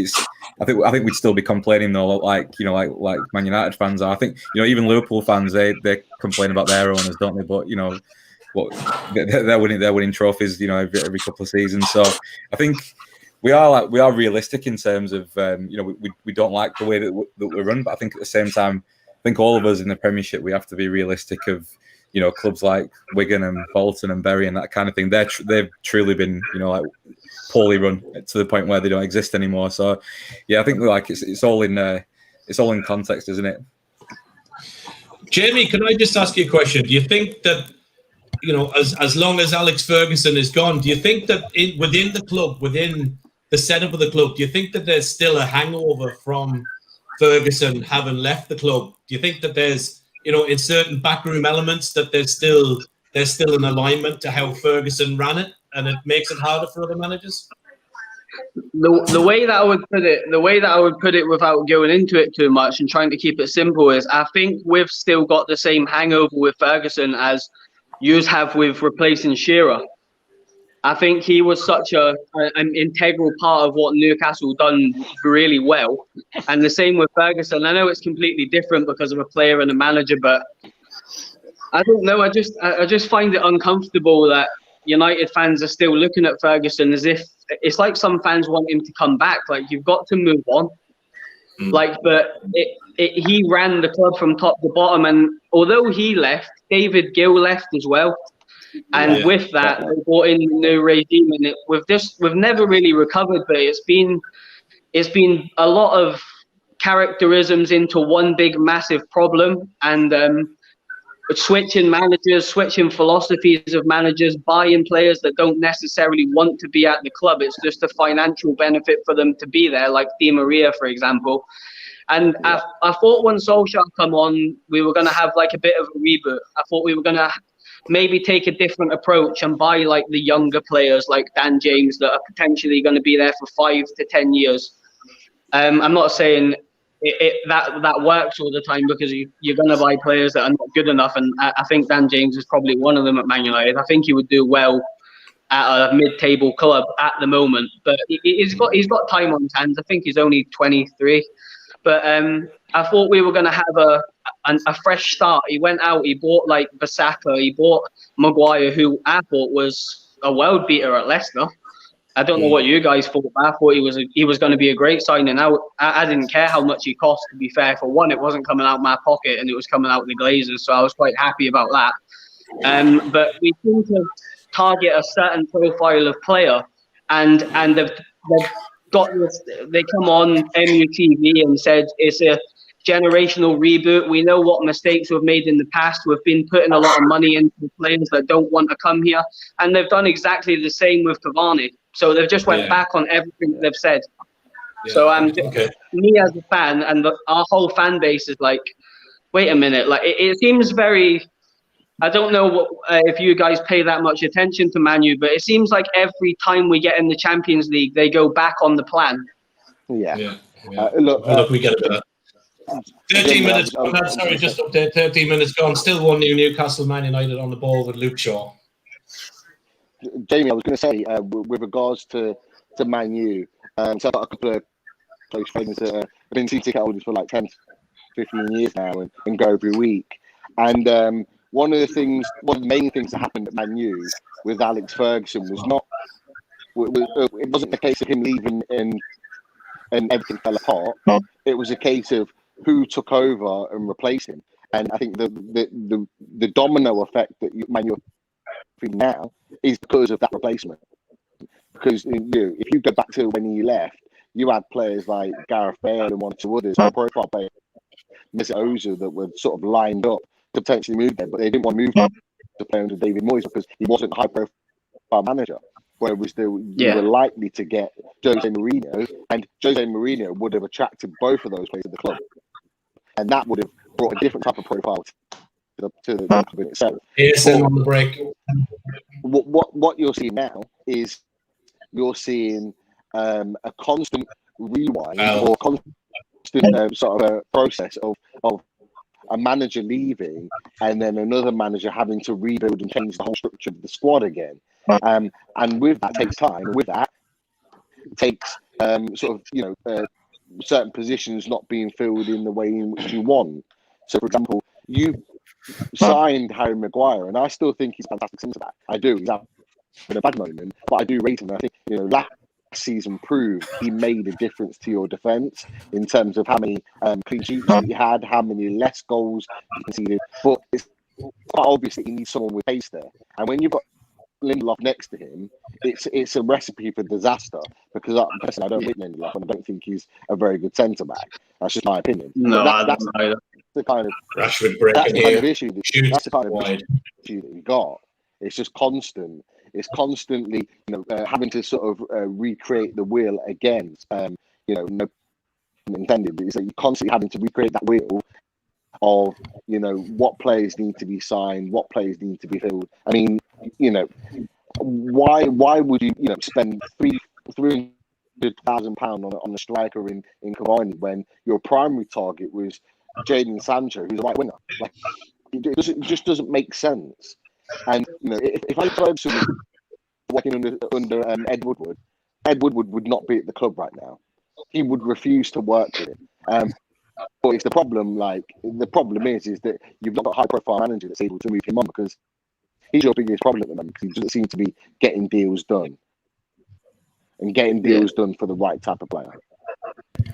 Speaker 6: I think we'd still be complaining though, like Man United fans are. I think, you know, even Liverpool fans they complain about their owners, don't they? But you know, they're winning trophies, you know, every couple of seasons. So I think. We are realistic in terms of you know, we don't like the way that we run, but I think at the same time, I think all of us in the Premiership, we have to be realistic of, you know, clubs like Wigan and Bolton and Bury and that kind of thing. They've truly been, you know, like poorly run to the point where they don't exist anymore. So yeah, I think like it's all in context, isn't it?
Speaker 5: Jamie, can I just ask you a question? Do you think that, you know, as long as Alex Ferguson is gone, do you think that within the club, within the setup of the club, do you think that there's still a hangover from Ferguson having left the club? Do you think that there's, you know, in certain backroom elements that there's still an alignment to how Ferguson ran it, and it makes it harder for other managers?
Speaker 3: The way that I would put it without going into it too much and trying to keep it simple is, I think we've still got the same hangover with Ferguson as you have with replacing Shearer. I think he was such an integral part of what Newcastle done really well. And the same with Ferguson. I know it's completely different because of a player and a manager, but I don't know. I just find it uncomfortable that United fans are still looking at Ferguson as if it's like some fans want him to come back. Like, you've got to move on. Like, but he ran the club from top to bottom, and although he left, David Gill left as well. And with that, they brought in a new regime, and we've never really recovered. But it's been a lot of characterisms into one big massive problem, and switching managers, switching philosophies of managers, buying players that don't necessarily want to be at the club. It's just a financial benefit for them to be there, like Di Maria, for example. And I thought when Solskjaer come on, we were going to have like a bit of a reboot. I thought we were going to maybe take a different approach and buy like the younger players like Dan James that are potentially going to be there for 5 to 10 years. I'm not saying that works all the time, because you're going to buy players that are not good enough, and I think Dan James is probably one of them at Man United. I think he would do well at a mid-table club at the moment, but he's got time on his hands. I think he's only 23, but I thought we were going to have a fresh start. He went out, he bought like Bissaka, he bought Maguire, who I thought was a world beater at Leicester. I don't know what you guys thought, but I thought he was going to be a great signing. I didn't care how much he cost, to be fair. For one, it wasn't coming out of my pocket, and it was coming out of the Glazers, so I was quite happy about that. But we seem to target a certain profile of player, and they've got this. They come on MUTV and said it's a generational reboot. We know what mistakes we've made in the past. We've been putting a lot of money into players that don't want to come here, and they've done exactly the same with Cavani. So they've just went back on everything that they've said. So me as a fan and our whole fan base is like, wait a minute. Like it seems very. I don't know if you guys pay that much attention to Man U, but it seems like every time we get in the Champions League, they go back on the plan.
Speaker 5: Look, we get it. 13 minutes. Sorry, just up there. 13 minutes gone. Still 1-0 Newcastle. Man United on the ball with Luke Shaw.
Speaker 8: Jamie, I was going to say, with regards to Man U, so I've got a couple of close friends that have been season ticket holders for like 10, 15 years now and go every week. And one of the main things that happened at Man U with Alex Ferguson it wasn't the case of him leaving and everything fell apart. It was a case of who took over and replaced him. And I think the domino effect that Man U now is because of that replacement. Because if you go back to when he left, you had players like Gareth Bale and one or two others, high-profile players, Mesut Ozil, that were sort of lined up to potentially move there, but they didn't want to move to play under David Moyes because he wasn't a high-profile manager. Whereas you were likely to get Jose Mourinho, and Jose Mourinho would have attracted both of those players to the club, and that would have brought a different type of profile to the club in itself.
Speaker 5: On the break.
Speaker 8: What you're seeing now is you're seeing a constant rewind or constant sort of a process of a manager leaving and then another manager having to rebuild and change the whole structure of the squad again. And with that takes time. And with that takes certain positions not being filled in the way in which you want. So, for example, you signed Harry Maguire, and I still think he's a fantastic centre back. I do. He's having a bad moment, but I do rate him. I think last season proved he made a difference to your defence in terms of how many clean sheets that you had, how many less goals you conceded. But it's quite obvious that you need someone with pace there. And when you've got Lindelof next to him, it's a recipe for disaster. Because I don't rate Lindelof, and I don't think he's a very good centre back. That's just my opinion.
Speaker 3: No, that's
Speaker 8: the kind of
Speaker 5: Rashford breaking here.
Speaker 8: Issue that you got. It's just constant. It's constantly, having to sort of recreate the wheel again. No pun intended. It's like you're constantly having to recreate that wheel of, what players need to be signed, what players need to be filled. I mean, why would you, spend £300,000 on a striker in Cavani when your primary target was Jadon Sancho, who's a right winger? Like, it just doesn't make sense. And if I was working under Ed Woodward would not be at the club right now. He would refuse to work with him. But it's the problem. Like, the problem is that you've not got a high-profile manager that's able to move him on, because He's your biggest problem at the moment. He doesn't seem to be getting deals done, and getting deals done for the right type of player.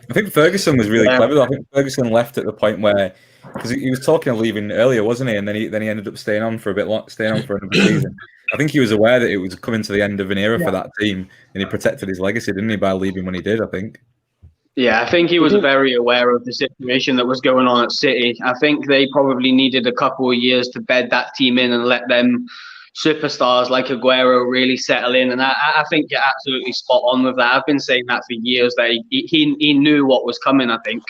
Speaker 6: I think Ferguson was really clever, though. I think Ferguson left at the point where, because he was talking of leaving earlier, wasn't he? And then he ended up staying on for a bit long, staying on for another season. I think he was aware that it was coming to the end of an era for that team, and he protected his legacy, didn't he, by leaving when he did, I think.
Speaker 3: Yeah, I think he was very aware of the situation that was going on at City. I think they probably needed a couple of years to bed that team in and let them superstars like Aguero really settle in. And I think you're absolutely spot on with that. I've been saying that for years, that he knew what was coming, I think.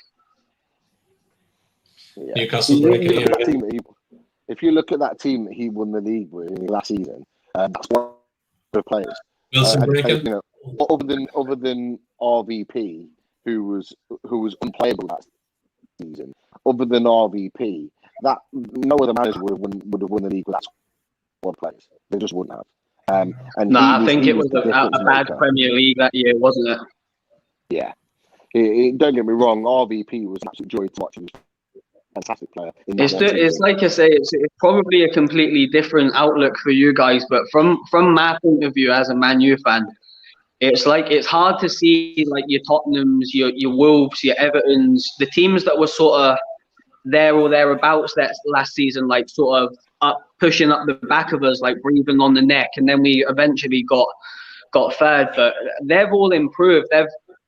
Speaker 8: Yeah.
Speaker 5: Newcastle breaking
Speaker 8: even. If you look at that team that he won the league with last season, that's one of the players.
Speaker 5: Wilson breaking.
Speaker 8: You know, other than RVP, who was unplayable that season. Other than RVP, that no other manager would have won the league with that squad of players. They just wouldn't have. And
Speaker 3: I think it was a bad Premier League that year, wasn't it?
Speaker 8: Yeah. Don't get me wrong, RVP was an absolute joy to watch. He was a fantastic player.
Speaker 3: It's like I say, it's probably a completely different outlook for you guys, but from my point of view as a Man U fan, it's like it's hard to see like your Tottenhams, your Wolves, your Evertons, the teams that were sort of there or thereabouts that last season, like sort of pushing up the back of us, like breathing on the neck, and then we eventually got third. But they've all improved.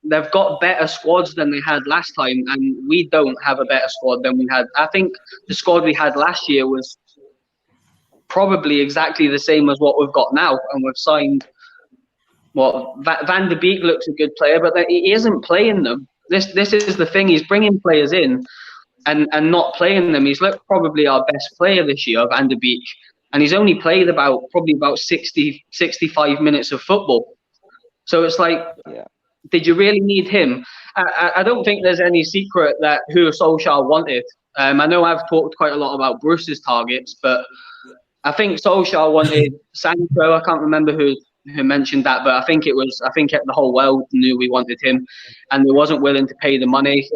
Speaker 3: They've got better squads than they had last time, and we don't have a better squad than we had. I think the squad we had last year was probably exactly the same as what we've got now, and we've signed. Well, Van de Beek looks a good player, but he isn't playing them. This is the thing. He's bringing players in and not playing them. He's looked probably our best player this year, Van de Beek, and he's only played probably about 60, 65 minutes of football. So it's like, did you really need him? I don't think there's any secret that who Solskjaer wanted. I know I've talked quite a lot about Bruce's targets, but I think Solskjaer wanted Sancho. I can't remember who mentioned that, but I think the whole world knew we wanted him, and they wasn't willing to pay the money.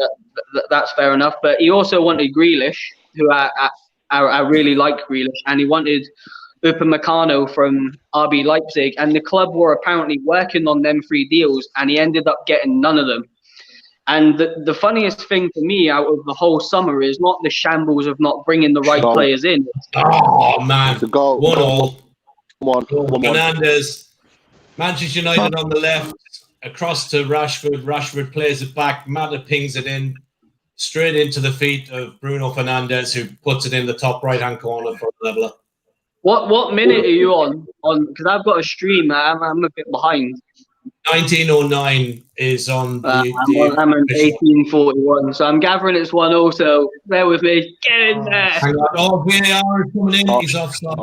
Speaker 3: That's fair enough. But he also wanted Grealish, who I really like Grealish, and he wanted Upamecano from RB Leipzig, and the club were apparently working on them 3 deals, and he ended up getting none of them. And the funniest thing for me out of the whole summer is not the shambles of not bringing the right players in.
Speaker 5: Oh man,
Speaker 8: the goal.
Speaker 5: 1-1. Fernandes. Manchester United on the left, across to Rashford. Rashford plays it back. Mata pings it in, straight into the feet of Bruno Fernandes, who puts it in the top right-hand corner for the leveller.
Speaker 3: What minute are you on? Because I've got a stream. I'm a bit behind.
Speaker 5: 1909 is on the.
Speaker 3: I'm on 1841, so I'm gathering it's 1-0. So bear with me. Get in there.
Speaker 5: Hang on. Oh, VAR is coming in. He's offside.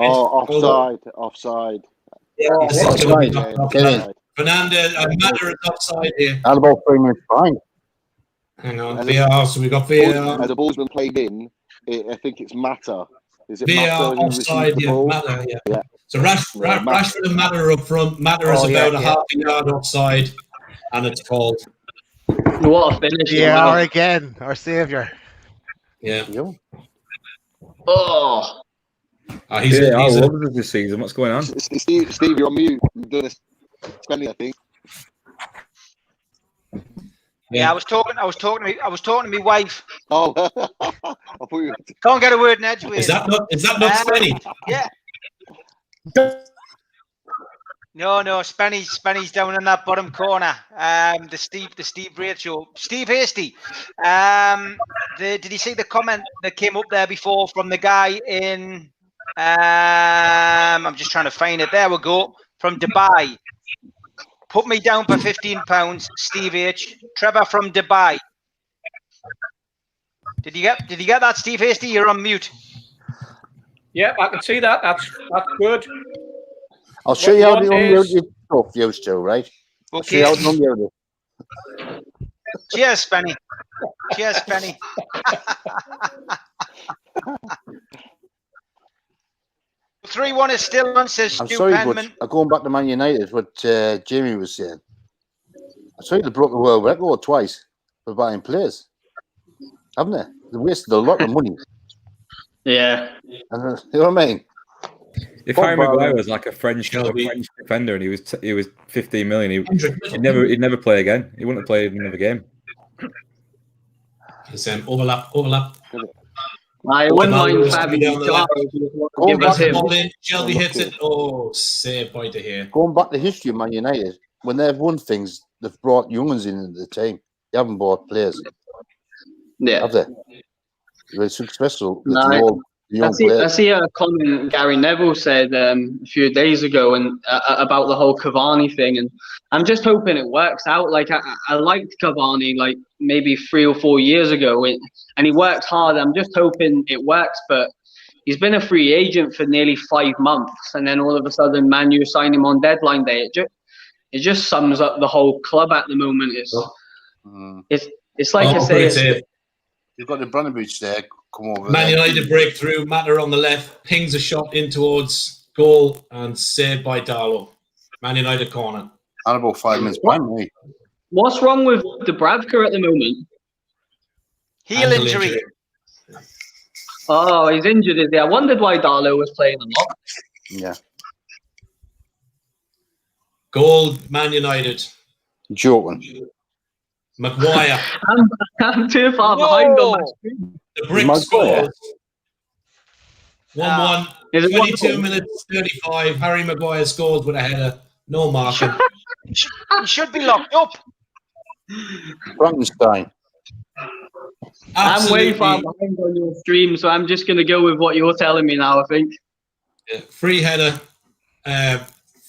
Speaker 8: Offside.
Speaker 5: Yeah,
Speaker 11: Fernandes,
Speaker 5: Mata is offside here.
Speaker 11: and about 3 minutes behind.
Speaker 5: Hang on, VAR. So we got VAR.
Speaker 8: The ball's been played in. I think it's Mata. Is it
Speaker 5: VAR
Speaker 8: Mata
Speaker 5: offside? Mata. Yeah. So Rashford and Mata are up front. Mata is about a half a yard offside, and it's called.
Speaker 7: What a finish! VAR again, our saviour.
Speaker 5: Yeah.
Speaker 3: Oh.
Speaker 6: He's all over this season. What's going on?
Speaker 8: Steve, you're on mute. You've done a spending, I think.
Speaker 2: Yeah, I was talking to my wife.
Speaker 8: Oh, I thought you
Speaker 2: Can't get a word in edgeways.
Speaker 5: Is that not Spenny?
Speaker 2: Yeah. No, Spenny's down in that bottom corner. The Steve ratio. Steve Hasty. Did he see the comment that came up there before from the guy in? I'm just trying to find it. There we go. From Dubai. Put me down for £15, Steve H. Trevor from Dubai. Did you get that, Steve Hasty? You're on mute.
Speaker 10: Yeah, I can see that. That's good.
Speaker 11: I'll show you how to unmute your stuff, you two, right?
Speaker 2: Okay.
Speaker 11: I'll show you how to unmute it.
Speaker 2: Cheers, Penny. Cheers, Penny. 3-1 is still on, says
Speaker 11: I'm
Speaker 2: Stu
Speaker 11: sorry,
Speaker 2: Penman.
Speaker 11: but going back to Man United, what Jamie was saying. I saw they broke the world record twice for buying players, haven't they? They wasted a lot of money.
Speaker 3: Yeah.
Speaker 11: You know what I mean?
Speaker 6: If Harry Maguire was like a French defender and he was 15 million, he'd never play again. He wouldn't have played another game.
Speaker 5: It's overlap.
Speaker 3: I wouldn't mind Fabi
Speaker 11: Going back
Speaker 5: him. Shelby hits it. Oh, save point to here.
Speaker 11: Going back to history of Man United, when they've won things, they've brought young ones into the team. They haven't brought players.
Speaker 3: Yeah.
Speaker 11: Have they? They're successful with
Speaker 3: No,
Speaker 11: the young players.
Speaker 3: I see a comment Gary Neville said a few days ago and about the whole Cavani thing, and I'm just hoping it works out. Like I liked Cavani like maybe 3 or 4 years ago, and he worked hard. I'm just hoping it works, but he's been a free agent for nearly 5 months, and then all of a sudden, Man U sign him on deadline day. It just sums up the whole club at the moment. It's like I say.
Speaker 11: You've got the Branovich there. Come over.
Speaker 5: Man United breakthrough. Matter on the left. Pings a shot in towards goal and saved by Darlow. Man United corner.
Speaker 11: And about 5 minutes behind me.
Speaker 3: What's wrong with Dubravka at the moment?
Speaker 2: Heel injury.
Speaker 3: Oh, he's injured, is he? I wondered why Darlow was playing a lot.
Speaker 11: Yeah.
Speaker 5: Goal, Man United.
Speaker 11: Joking.
Speaker 5: Maguire.
Speaker 3: I'm too far behind on my screen.
Speaker 5: The brick scores. 1-1. 22 minutes 35. Harry Maguire scores with a header. No marking.
Speaker 2: He should be locked up.
Speaker 11: Frankenstein.
Speaker 3: I'm way far behind on your stream, so I'm just going to go with what you're telling me now, I think.
Speaker 5: Yeah, free header.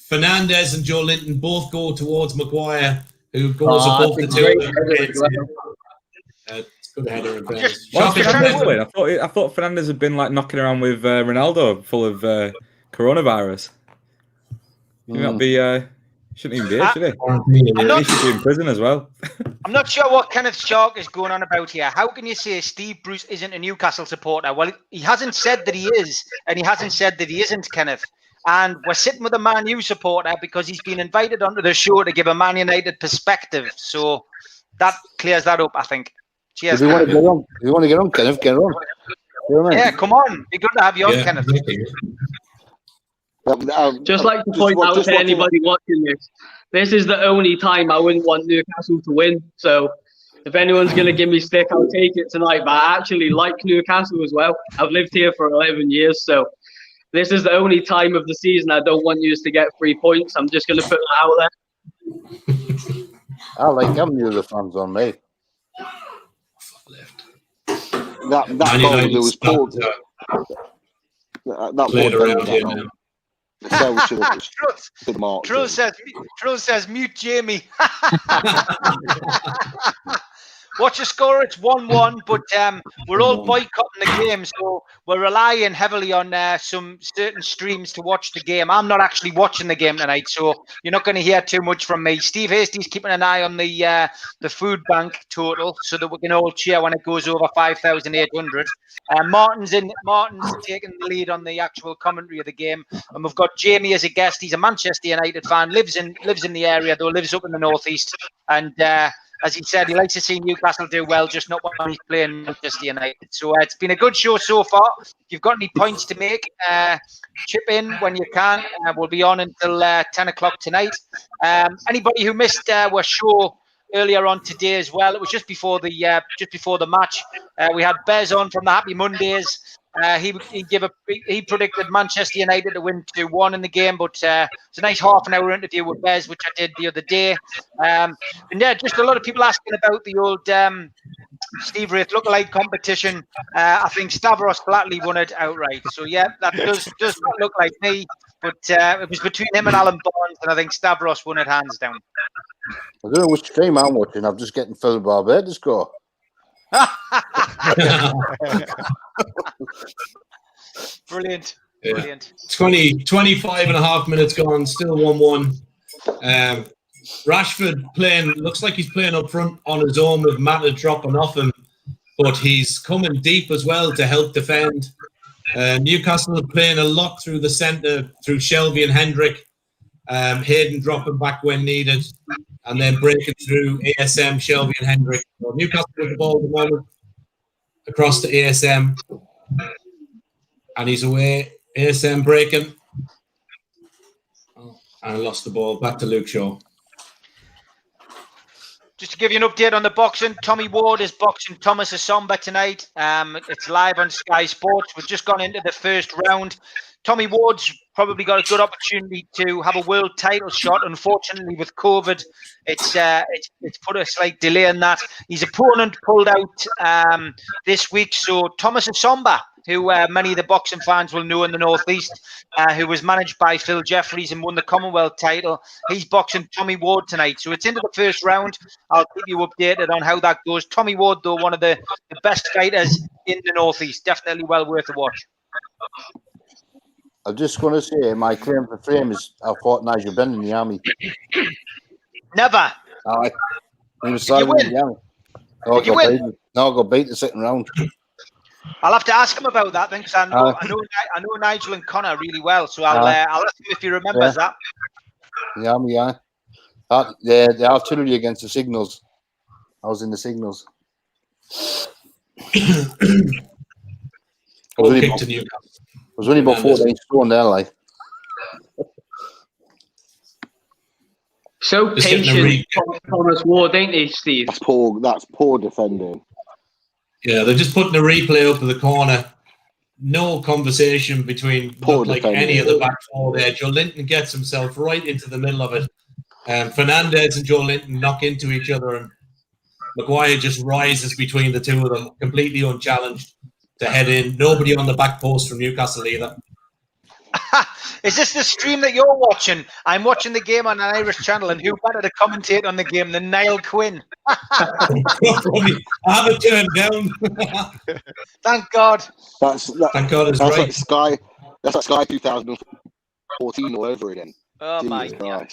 Speaker 5: Fernandez and Joe Linton both go towards Maguire, who goes above the two. It's good header in fairness.
Speaker 6: I thought Fernandez had been like knocking around with Ronaldo, full of coronavirus. Shouldn't even be here, should he? He should be in prison as well.
Speaker 2: I'm not sure what Kenneth Shark is going on about here. How can you say Steve Bruce isn't a Newcastle supporter? Well, he hasn't said that he is, and he hasn't said that he isn't, Kenneth. And we're sitting with a Man U supporter because he's been invited onto the show to give a Man United perspective. So that clears that up, I think. Cheers.
Speaker 11: If you want to get on, Kenneth, get on. You know what I mean?
Speaker 2: Yeah, come on. Be good to have you on, Kenneth.
Speaker 3: Just like to point out to anybody watching this is the only time I wouldn't want Newcastle to win. So if anyone's going to give me stick, I'll take it tonight. But I actually like Newcastle as well. I've lived here for 11 years. So this is the only time of the season I don't want you to get 3 points. I'm just going to put that out there.
Speaker 11: I like having the other fans on me.
Speaker 8: That goal that was pulled. That
Speaker 5: played around here now.
Speaker 2: Trull says mute Jamie. What's your score? It's 1-1, but we're all boycotting the game, so we're relying heavily on some certain streams to watch the game. I'm not actually watching the game tonight, so you're not going to hear too much from me. Steve Hasty's keeping an eye on the food bank total so that we can all cheer when it goes over 5,800. Martin's taking the lead on the actual commentary of the game, and we've got Jamie as a guest. He's a Manchester United fan, lives in the area though, lives up in the northeast, and as he said, he likes to see Newcastle do well, just not when he's playing Manchester United. So it's been a good show so far. If you've got any points to make, chip in when you can. We'll be on until 10 o'clock tonight. Anybody who missed our show earlier on today as well, it was just before the match. We had Bez on from the Happy Mondays. He predicted Manchester United to win 2-1 in the game, but it's a nice half-an-hour interview with Bez, which I did the other day. And yeah, just a lot of people asking about the old Steve Wraith lookalike competition. I think Stavros flatly won it outright. So yeah, that does not look like me, but it was between him and Alan Barnes, and I think Stavros won it hands down.
Speaker 11: I don't know which stream I'm watching. I'm just getting Phil Barber to score.
Speaker 2: Brilliant.
Speaker 5: 25 and a half minutes gone, still 1-1. Rashford looks like he's playing up front on his own with Mata dropping off him, but he's coming deep as well to help defend. Newcastle are playing a lot through the centre, through Shelby and Hendrick. Hayden dropping back when needed, and then breaking through ASM, Shelby and Hendrick. So Newcastle with the ball at the moment, across to ASM, and he's away. ASM breaking, And lost the ball. Back to Luke Shaw.
Speaker 2: Just to give you an update on the boxing, Tommy Ward is boxing Thomas Asomba tonight. It's live on Sky Sports. We've just gone into the first round. Tommy Ward's probably got a good opportunity to have a world title shot. Unfortunately, with COVID, it's put a slight delay in that. His opponent pulled out this week. So Thomas Asomba, who many of the boxing fans will know in the Northeast, who was managed by Phil Jeffries and won the Commonwealth title, he's boxing Tommy Ward tonight. So it's into the first round. I'll keep you updated on how that goes. Tommy Ward, though, one of the best fighters in the Northeast. Definitely well worth a watch.
Speaker 11: I'm just going to say my claim for fame is I fought Nigel Benn in the army.
Speaker 2: Never.
Speaker 11: Aye. He was silent in the army.
Speaker 2: Did you win?
Speaker 11: No, I got beat the second round.
Speaker 2: I'll have to ask him about that then, because I know Nigel and Connor really well. So I'll ask him if he remembers that.
Speaker 11: In the army, yeah. The artillery against the signals. I was in the signals. I was only about 14 stone there, like.
Speaker 3: So patient, Thomas Ward, ain't he, Steve?
Speaker 8: That's poor defending.
Speaker 5: Yeah, they're just putting a replay up in the corner. No conversation between any of the back four there. Joe Linton gets himself right into the middle of it. Fernandez and Joe Linton knock into each other, and Maguire just rises between the two of them, completely unchallenged to head in. Nobody on the back post from Newcastle either.
Speaker 2: Is this the stream that you're watching? I'm watching the game on an Irish channel, and who better to commentate on the game than Niall Quinn?
Speaker 5: I have it turned down.
Speaker 2: Thank God.
Speaker 5: Thank God it's right.
Speaker 8: Like Sky. That's like Sky 2014 all over again.
Speaker 2: Oh
Speaker 8: Jesus
Speaker 2: my
Speaker 8: Christ.
Speaker 2: God.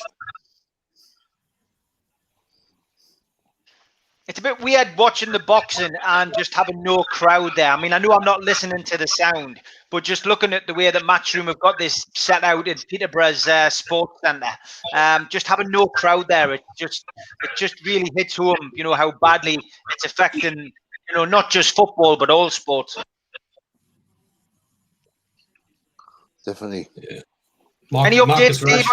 Speaker 2: It's a bit weird watching the boxing and just having no crowd there. I mean, I know I'm not listening to the sound, but just looking at the way that Matchroom have got this set out in Peterborough's sports centre, just having no crowd there, it just really hits home, you know, how badly it's affecting, you know, not just football, but all sports.
Speaker 11: Definitely.
Speaker 5: Yeah.
Speaker 2: Any updates, Steve?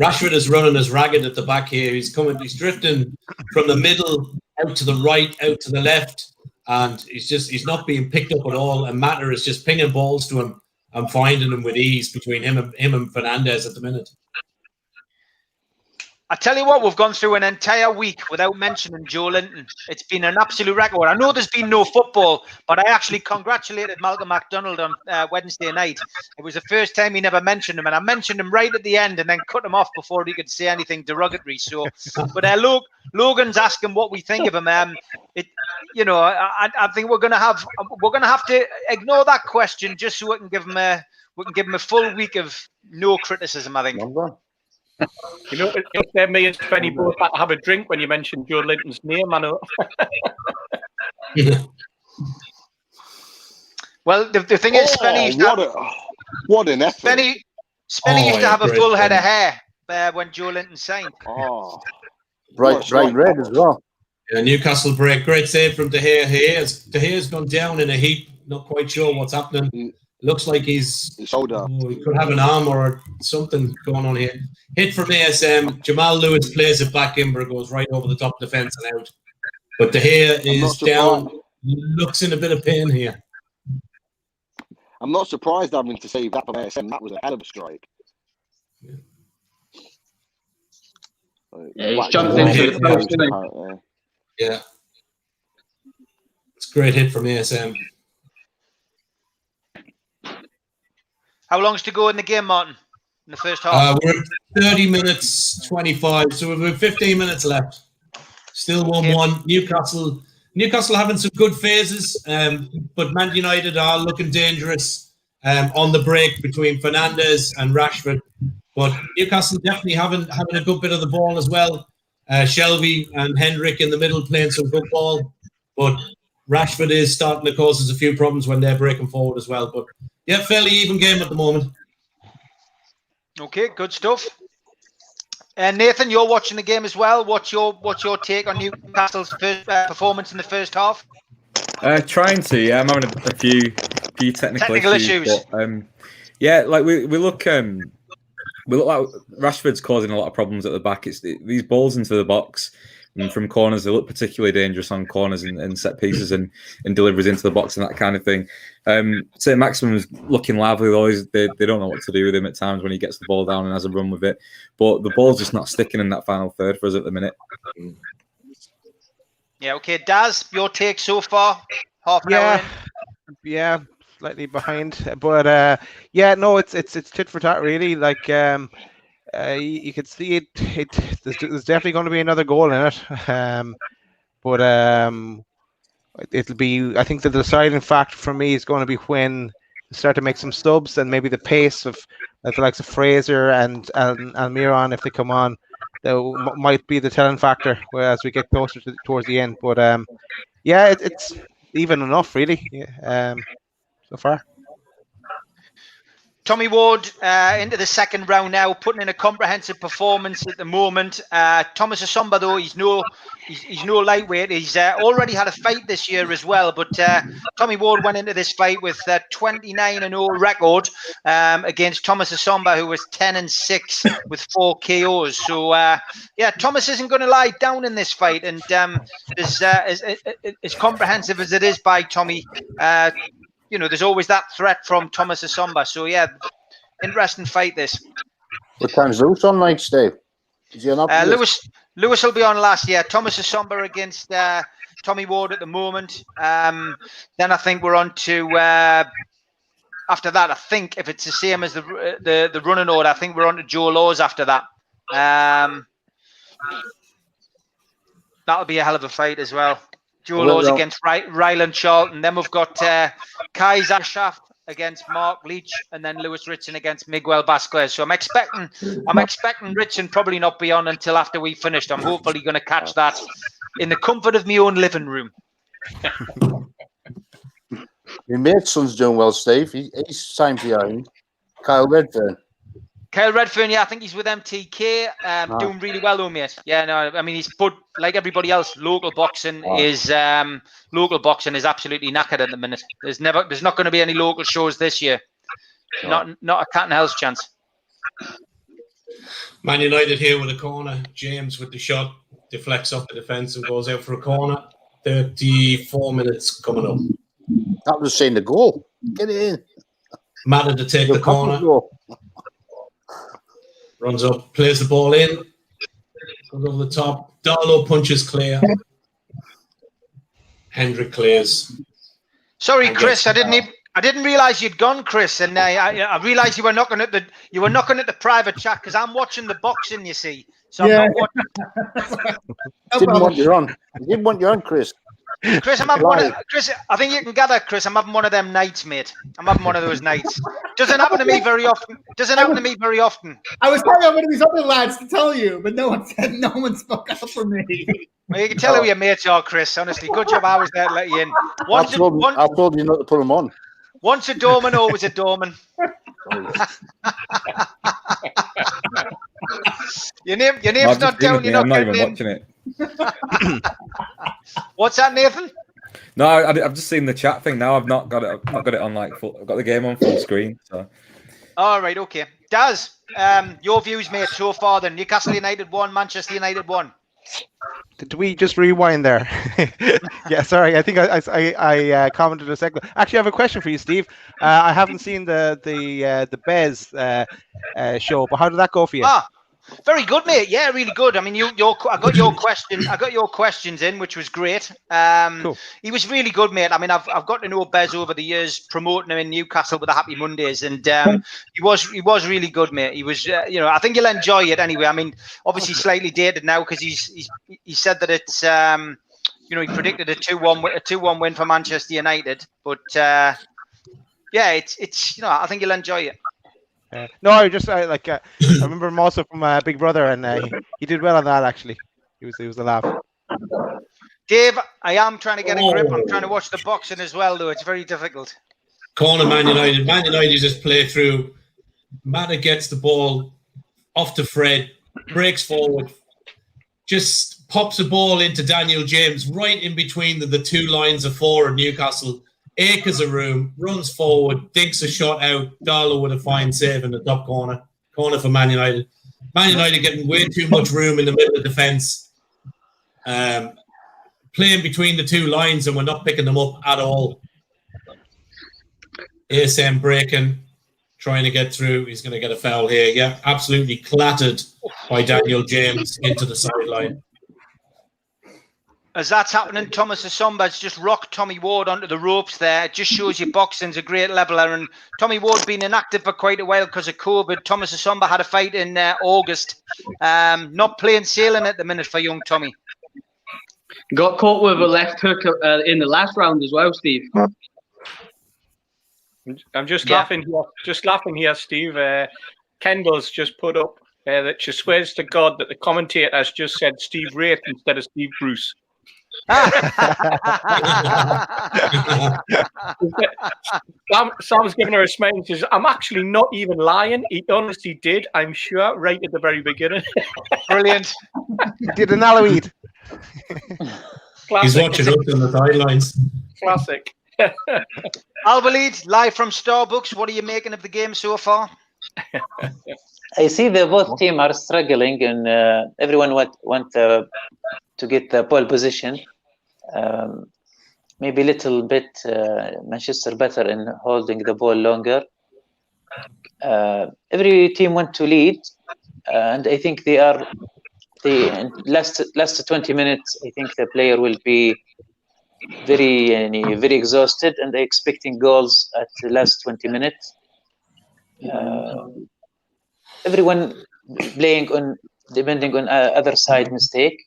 Speaker 5: Rashford is running as ragged at the back here. He's drifting from the middle out to the right, out to the left, and he's not being picked up at all. And Matter is just pinging balls to him and finding him with ease between him and Fernandez at the minute.
Speaker 2: I tell you what, we've gone through an entire week without mentioning Joe Linton. It's been an absolute record. I know there's been no football, but I actually congratulated Malcolm MacDonald on Wednesday night. It was the first time he never mentioned him, and I mentioned him right at the end and then cut him off before he could say anything derogatory. So, but Logan's asking what we think of him. I think we're gonna have to ignore that question just so we can give him a full week of no criticism, I think.
Speaker 10: You know, if me and Spenny both had to have a drink when you mentioned Joe Linton's name, I know.
Speaker 2: Well, the thing is, Spenny,
Speaker 8: what an effort.
Speaker 2: Spenny used to have a full head of hair when Joe Linton signed.
Speaker 11: Oh, bright red as well.
Speaker 5: Yeah, Newcastle break. Great save from De Gea. De Gea's gone down in a heap. Not quite sure what's happening. Looks like he could have an arm or something going on here. Hit from ASM. Jamal Lewis plays it back in, but it goes right over the top of the fence and out. But De Gea is down. Looks in a bit of pain here.
Speaker 8: I'm not surprised having to save that from ASM. That was a hell of a strike.
Speaker 3: Yeah, he's jumped into the post.
Speaker 5: Yeah. It's a great hit from ASM.
Speaker 2: How long's to go in the game, Martin? In the first half?
Speaker 5: We're at 30 minutes 25, so we've 15 minutes left. Still 1-1. Newcastle having some good phases, but Man United are looking dangerous on the break between Fernandez and Rashford. But Newcastle definitely having a good bit of the ball as well. Shelby and Hendrick in the middle playing some good ball, but Rashford is starting to cause us a few problems when they're breaking forward as well. But yeah, fairly even game at the moment.
Speaker 2: Okay, good stuff. And Nathan, you're watching the game as well. What's your take on Newcastle's first performance in the first half?
Speaker 6: Trying to, yeah. I'm having a few technical issues. But, yeah, like we look we look like Rashford's causing a lot of problems at the back. It's these balls into the box and from corners. They look particularly dangerous on corners and set pieces and deliveries into the box and that kind of thing. St. Maximin's looking lively though. They don't know what to do with him at times when he gets the ball down and has a run with it. But the ball's just not sticking in that final third for us at the minute.
Speaker 2: Yeah, okay. Daz, your take so far? Half an hour in?
Speaker 7: Yeah, slightly behind. But no, it's tit for tat really. Like you could see it. There's definitely going to be another goal in it. But it'll be. I think the deciding factor for me is going to be when they start to make some subs and maybe the pace of like the likes of Fraser and Miron if they come on. That might be the telling factor as we get closer towards the end. But it's even enough really. So far.
Speaker 2: Tommy Ward into the second round now, putting in a comprehensive performance at the moment. Thomas Asomba, though, he's no lightweight. He's already had a fight this year as well. But Tommy Ward went into this fight with 29-0 record against Thomas Asomba, who was 10-6 with 4 KOs. So Thomas isn't going to lie down in this fight. And as comprehensive as it is by Tommy, there's always that threat from Thomas Asomba. So, interesting fight this.
Speaker 11: What time's Lewis on night, Steve? Is he on
Speaker 2: Lewis will be on last year. Thomas Asomba against Tommy Ward at the moment. Then I think we're on to, after that, I think if it's the same as the running order, I think we're on to Joe Laws after that. That'll be a hell of a fight as well. Joe Laws against Ryland Charlton. Then we've got Kai Zashaf against Mark Leach, and then Lewis Ritson against Miguel Vasquez. So I'm expecting Ritson probably not be on until after we finished. I'm hopefully going to catch that in the comfort of my own living room.
Speaker 11: My mate's son's doing well, Steve. He's signed behind Kyle Redfern.
Speaker 2: Kyle Redfern, I think he's with MTK, doing really well though, mate. Yeah, no, I mean he's put like everybody else. Local boxing is absolutely knackered at the minute. There's not going to be any local shows this year. Not a cat and hell's chance.
Speaker 5: Man United here with a corner. James with the shot deflects off the defence and goes out for a corner. 34 minutes coming up.
Speaker 11: That was saying the goal. Get it in.
Speaker 5: Matter to take the corner. Runs up, plays the ball in, goes over the top. Darlow punches clear. Hendrick clears.
Speaker 2: Sorry, Chris, I didn't realise you'd gone, Chris, and I realised you were knocking at the private chat because I'm watching the boxing. You see, so I'm not watching.
Speaker 11: Didn't want you on. Didn't want you on, Chris.
Speaker 2: Chris, Chris, I think you can gather, Chris, I'm having one of them nights, mate. I'm having one of those nights. Doesn't happen to me very often.
Speaker 4: I was telling one of these other lads to tell you, but no one spoke up for me.
Speaker 2: Well, you can tell who your mates are, Chris. Honestly, good job I was there to let you in.
Speaker 11: I told you not to put them on.
Speaker 2: Once a doorman, always a doorman. Your name's not down. You're not
Speaker 6: even watching it.
Speaker 2: What's that, Nathan?
Speaker 6: No, I've just seen the chat thing now. I've not got it. I've not got it on I've got the game on full screen. So. All
Speaker 2: right, okay. Daz, your views, mate, so far. Then Newcastle United 1, Manchester United 1.
Speaker 7: Did we just rewind there? Yeah, sorry. I think I commented a second. Actually, I have a question for you, Steve. I haven't seen the Bez show, but how did that go for you?
Speaker 2: Very good, mate. Yeah, really good. I mean, I got your questions in, which was great. Cool. He was really good, mate. I mean, I've got to know Bez over the years, promoting him in Newcastle with the Happy Mondays, and he was really good, mate. He was, I think you'll enjoy it anyway. I mean, obviously slightly dated now because he said that it's, he predicted a 2-1 win for Manchester United, but it's I think you'll enjoy it.
Speaker 7: No, I remember him also from Big Brother, and he did well on that. Actually, he was a laugh.
Speaker 2: Dave, I am trying to get a grip. I'm trying to watch the boxing as well, though. It's very difficult.
Speaker 5: Corner Man United. Man United just play through. Matta gets the ball off to Fred, breaks forward, just pops the ball into Daniel James right in between the two lines of 4 of Newcastle. Acres of room, runs forward, dinks a shot out. Darlow with a fine save in the top corner. Corner for Man United. Man United getting way too much room in the middle of defence. Playing between the two lines, and we're not picking them up at all. ASM breaking, trying to get through. He's going to get a foul here. Yeah, absolutely clattered by Daniel James into the sideline.
Speaker 2: As that's happening, Thomas Assomba's just rocked Tommy Ward onto the ropes there. It just shows you boxing's a great leveler. And Tommy Ward's been inactive for quite a while because of COVID. Thomas Assomba had a fight in August. Not plain sailing at the minute for young Tommy.
Speaker 3: Got caught with a left hook in the last round as well, Steve.
Speaker 10: I'm just laughing here, Steve. Kendall's just put up that she swears to God that the commentator has just said Steve Wraith instead of Steve Bruce. Sam's giving her a smile and says, I'm actually not even lying. He honestly did, I'm sure, right at the very beginning.
Speaker 2: Brilliant.
Speaker 7: He did an Halloween.
Speaker 5: He's watching us on the sidelines.
Speaker 10: Classic.
Speaker 2: Alvalid, live from Starbucks. What are you making of the game so far?
Speaker 9: I see the both team are struggling, and everyone want to get the pole position. Maybe a little bit Manchester better in holding the ball longer. Every team want to lead, and I think the last 20 minutes. I think the player will be very exhausted, and they're expecting goals at the last 20 minutes. Everyone playing on depending on other side mistake.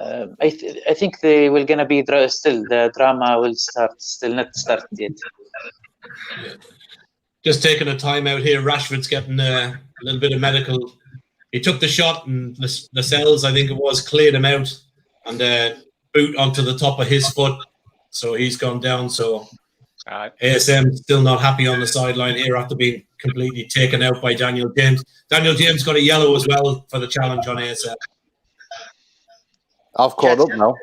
Speaker 9: I think they will gonna be still the drama will still not start yet.
Speaker 5: Just taking a time out here. Rashford's getting a little bit of medical. He took the shot and the cells, I think it was, cleared him out, and boot onto the top of his foot. So he's gone down. So ASM still not happy on the sideline here after being completely taken out by Daniel James. Daniel James got a yellow as well for the challenge on ASM.
Speaker 11: I've caught up now.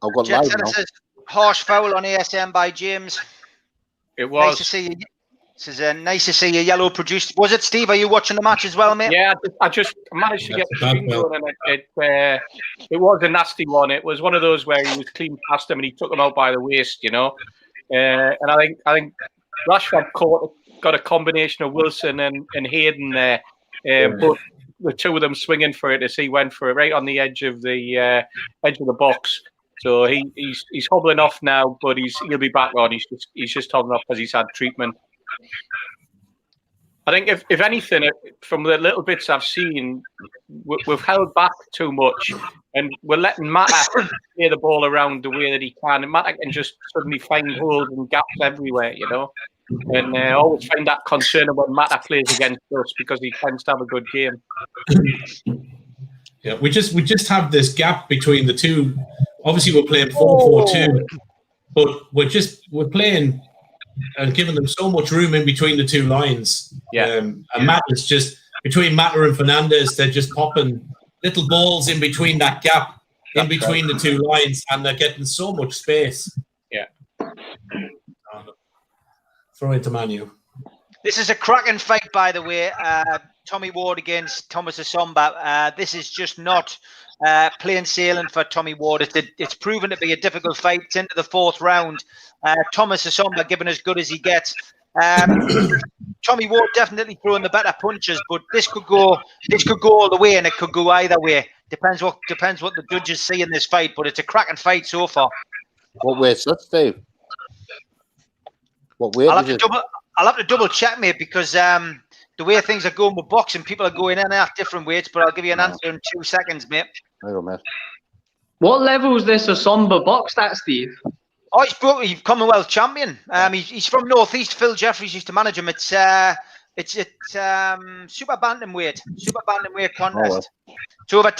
Speaker 11: I've got live now.
Speaker 2: Harsh foul on ASM by James.
Speaker 10: It was.
Speaker 2: Nice to see you. This is nice to see your yellow produced. Was it, Steve? Are you watching the match as well, mate?
Speaker 10: Yeah, I just managed to get the screen going, and it was a nasty one. It was one of those where he was clean past him and he took him out by the waist, you know. And I think Rashford got a combination of Wilson and Hayden there, but the two of them swinging for it as he went for it right on the edge of the box. So he's hobbling off now, but he'll be back on. He's just hobbling off because he's had treatment. I think if anything, from the little bits I've seen, we've held back too much, and we're letting Mata play the ball around the way that he can. And Mata can just suddenly find holes and gaps everywhere, you know. And I always find that concerning when Mata plays against us because he tends to have a good game.
Speaker 5: Yeah, we just have this gap between the two. Obviously, we're playing 4-4-2, but we're playing and giving them so much room in between the two lines.
Speaker 10: Yeah,
Speaker 5: and Mata's just between Mata and Fernandez, they're just popping little balls in between that gap, in between the two lines, and they're getting so much space.
Speaker 10: Yeah.
Speaker 5: Throw into Manu.
Speaker 2: This is a cracking fight, by the way. Tommy Ward against Thomas Assomba. This is just not plain sailing for Tommy Ward. It's proven to be a difficult fight. It's into the fourth round. Thomas Assomba giving as good as he gets. Tommy Ward definitely throwing the better punches, but this could go all the way, and it could go either way. Depends what the judges see in this fight, but it's a cracking fight so far.
Speaker 11: What weight's that, Steve? What weight?
Speaker 2: I'll have to double check, mate, because the way things are going with boxing, people are going in and out different weights, but I'll give you an answer in 2 seconds, mate.
Speaker 11: I don't know.
Speaker 3: What level is this Assomba boxed at, Steve?
Speaker 2: Oh, he's Commonwealth champion. He's from North East. Phil Jeffries used to manage him. It's super bantamweight contest. It's over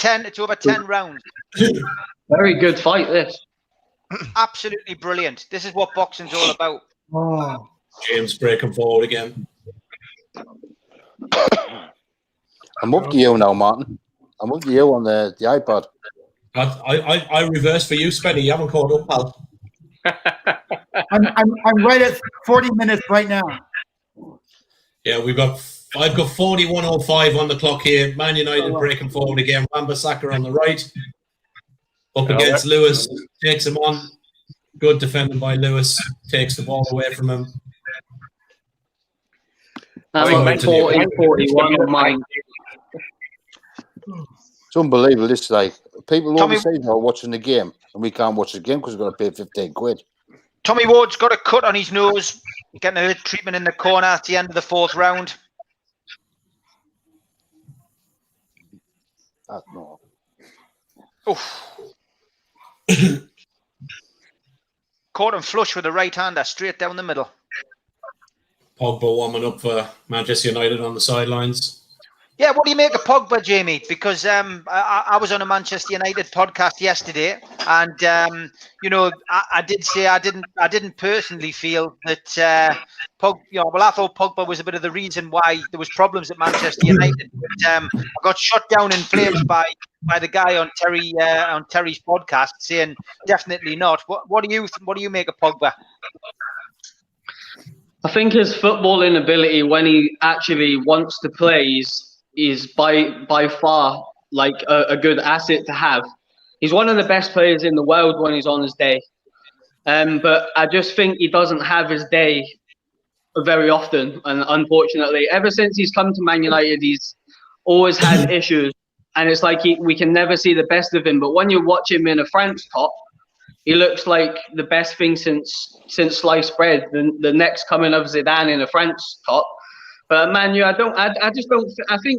Speaker 2: 10 rounds.
Speaker 3: Very good fight, this.
Speaker 2: Absolutely brilliant. This is what boxing's all about.
Speaker 4: Oh.
Speaker 5: James breaking forward again.
Speaker 11: I'm up to you now, Martin. I'm up to you on the iPad.
Speaker 5: I reverse for you, Spenny. You haven't caught up, pal.
Speaker 4: I'm right at 40 minutes right now.
Speaker 5: Yeah, we've got I've got 41.05 on the clock here. Man United breaking forward again. Wan-Bissaka on the right. Up against Lewis. Takes him on. Good defending by Lewis. Takes the ball away from him.
Speaker 3: I'm at 40-41 on mine.
Speaker 11: It's unbelievable. This like people
Speaker 2: Tommy-
Speaker 11: always say they're watching the game, and we can't watch the game because we've got to pay 15 quid.
Speaker 2: Tommy Ward's got a cut on his nose, getting a little treatment in the corner at the end of the 4th round.
Speaker 11: That's not.
Speaker 2: Oof. Caught him flush with the right-hander, straight down the middle.
Speaker 5: Pogba warming up for Manchester United on the sidelines.
Speaker 2: Yeah, what do you make of Pogba, Jamie? Because I was on a Manchester United podcast yesterday, and you know, I did say I didn't personally feel that I thought Pogba was a bit of the reason why there was problems at Manchester United. But, I got shot down in flames by the guy on Terry's podcast, saying definitely not. What do you make of Pogba?
Speaker 3: I think his footballing ability, when he actually wants to play, is by far like a good asset to have. He's one of the best players in the world when he's on his day. But I just think he doesn't have his day very often. And unfortunately, ever since he's come to Man United, he's always had issues. And it's like we can never see the best of him. But when you watch him in a France top, he looks like the best thing since sliced bread. The next coming of Zidane in a France top. But Man U, I think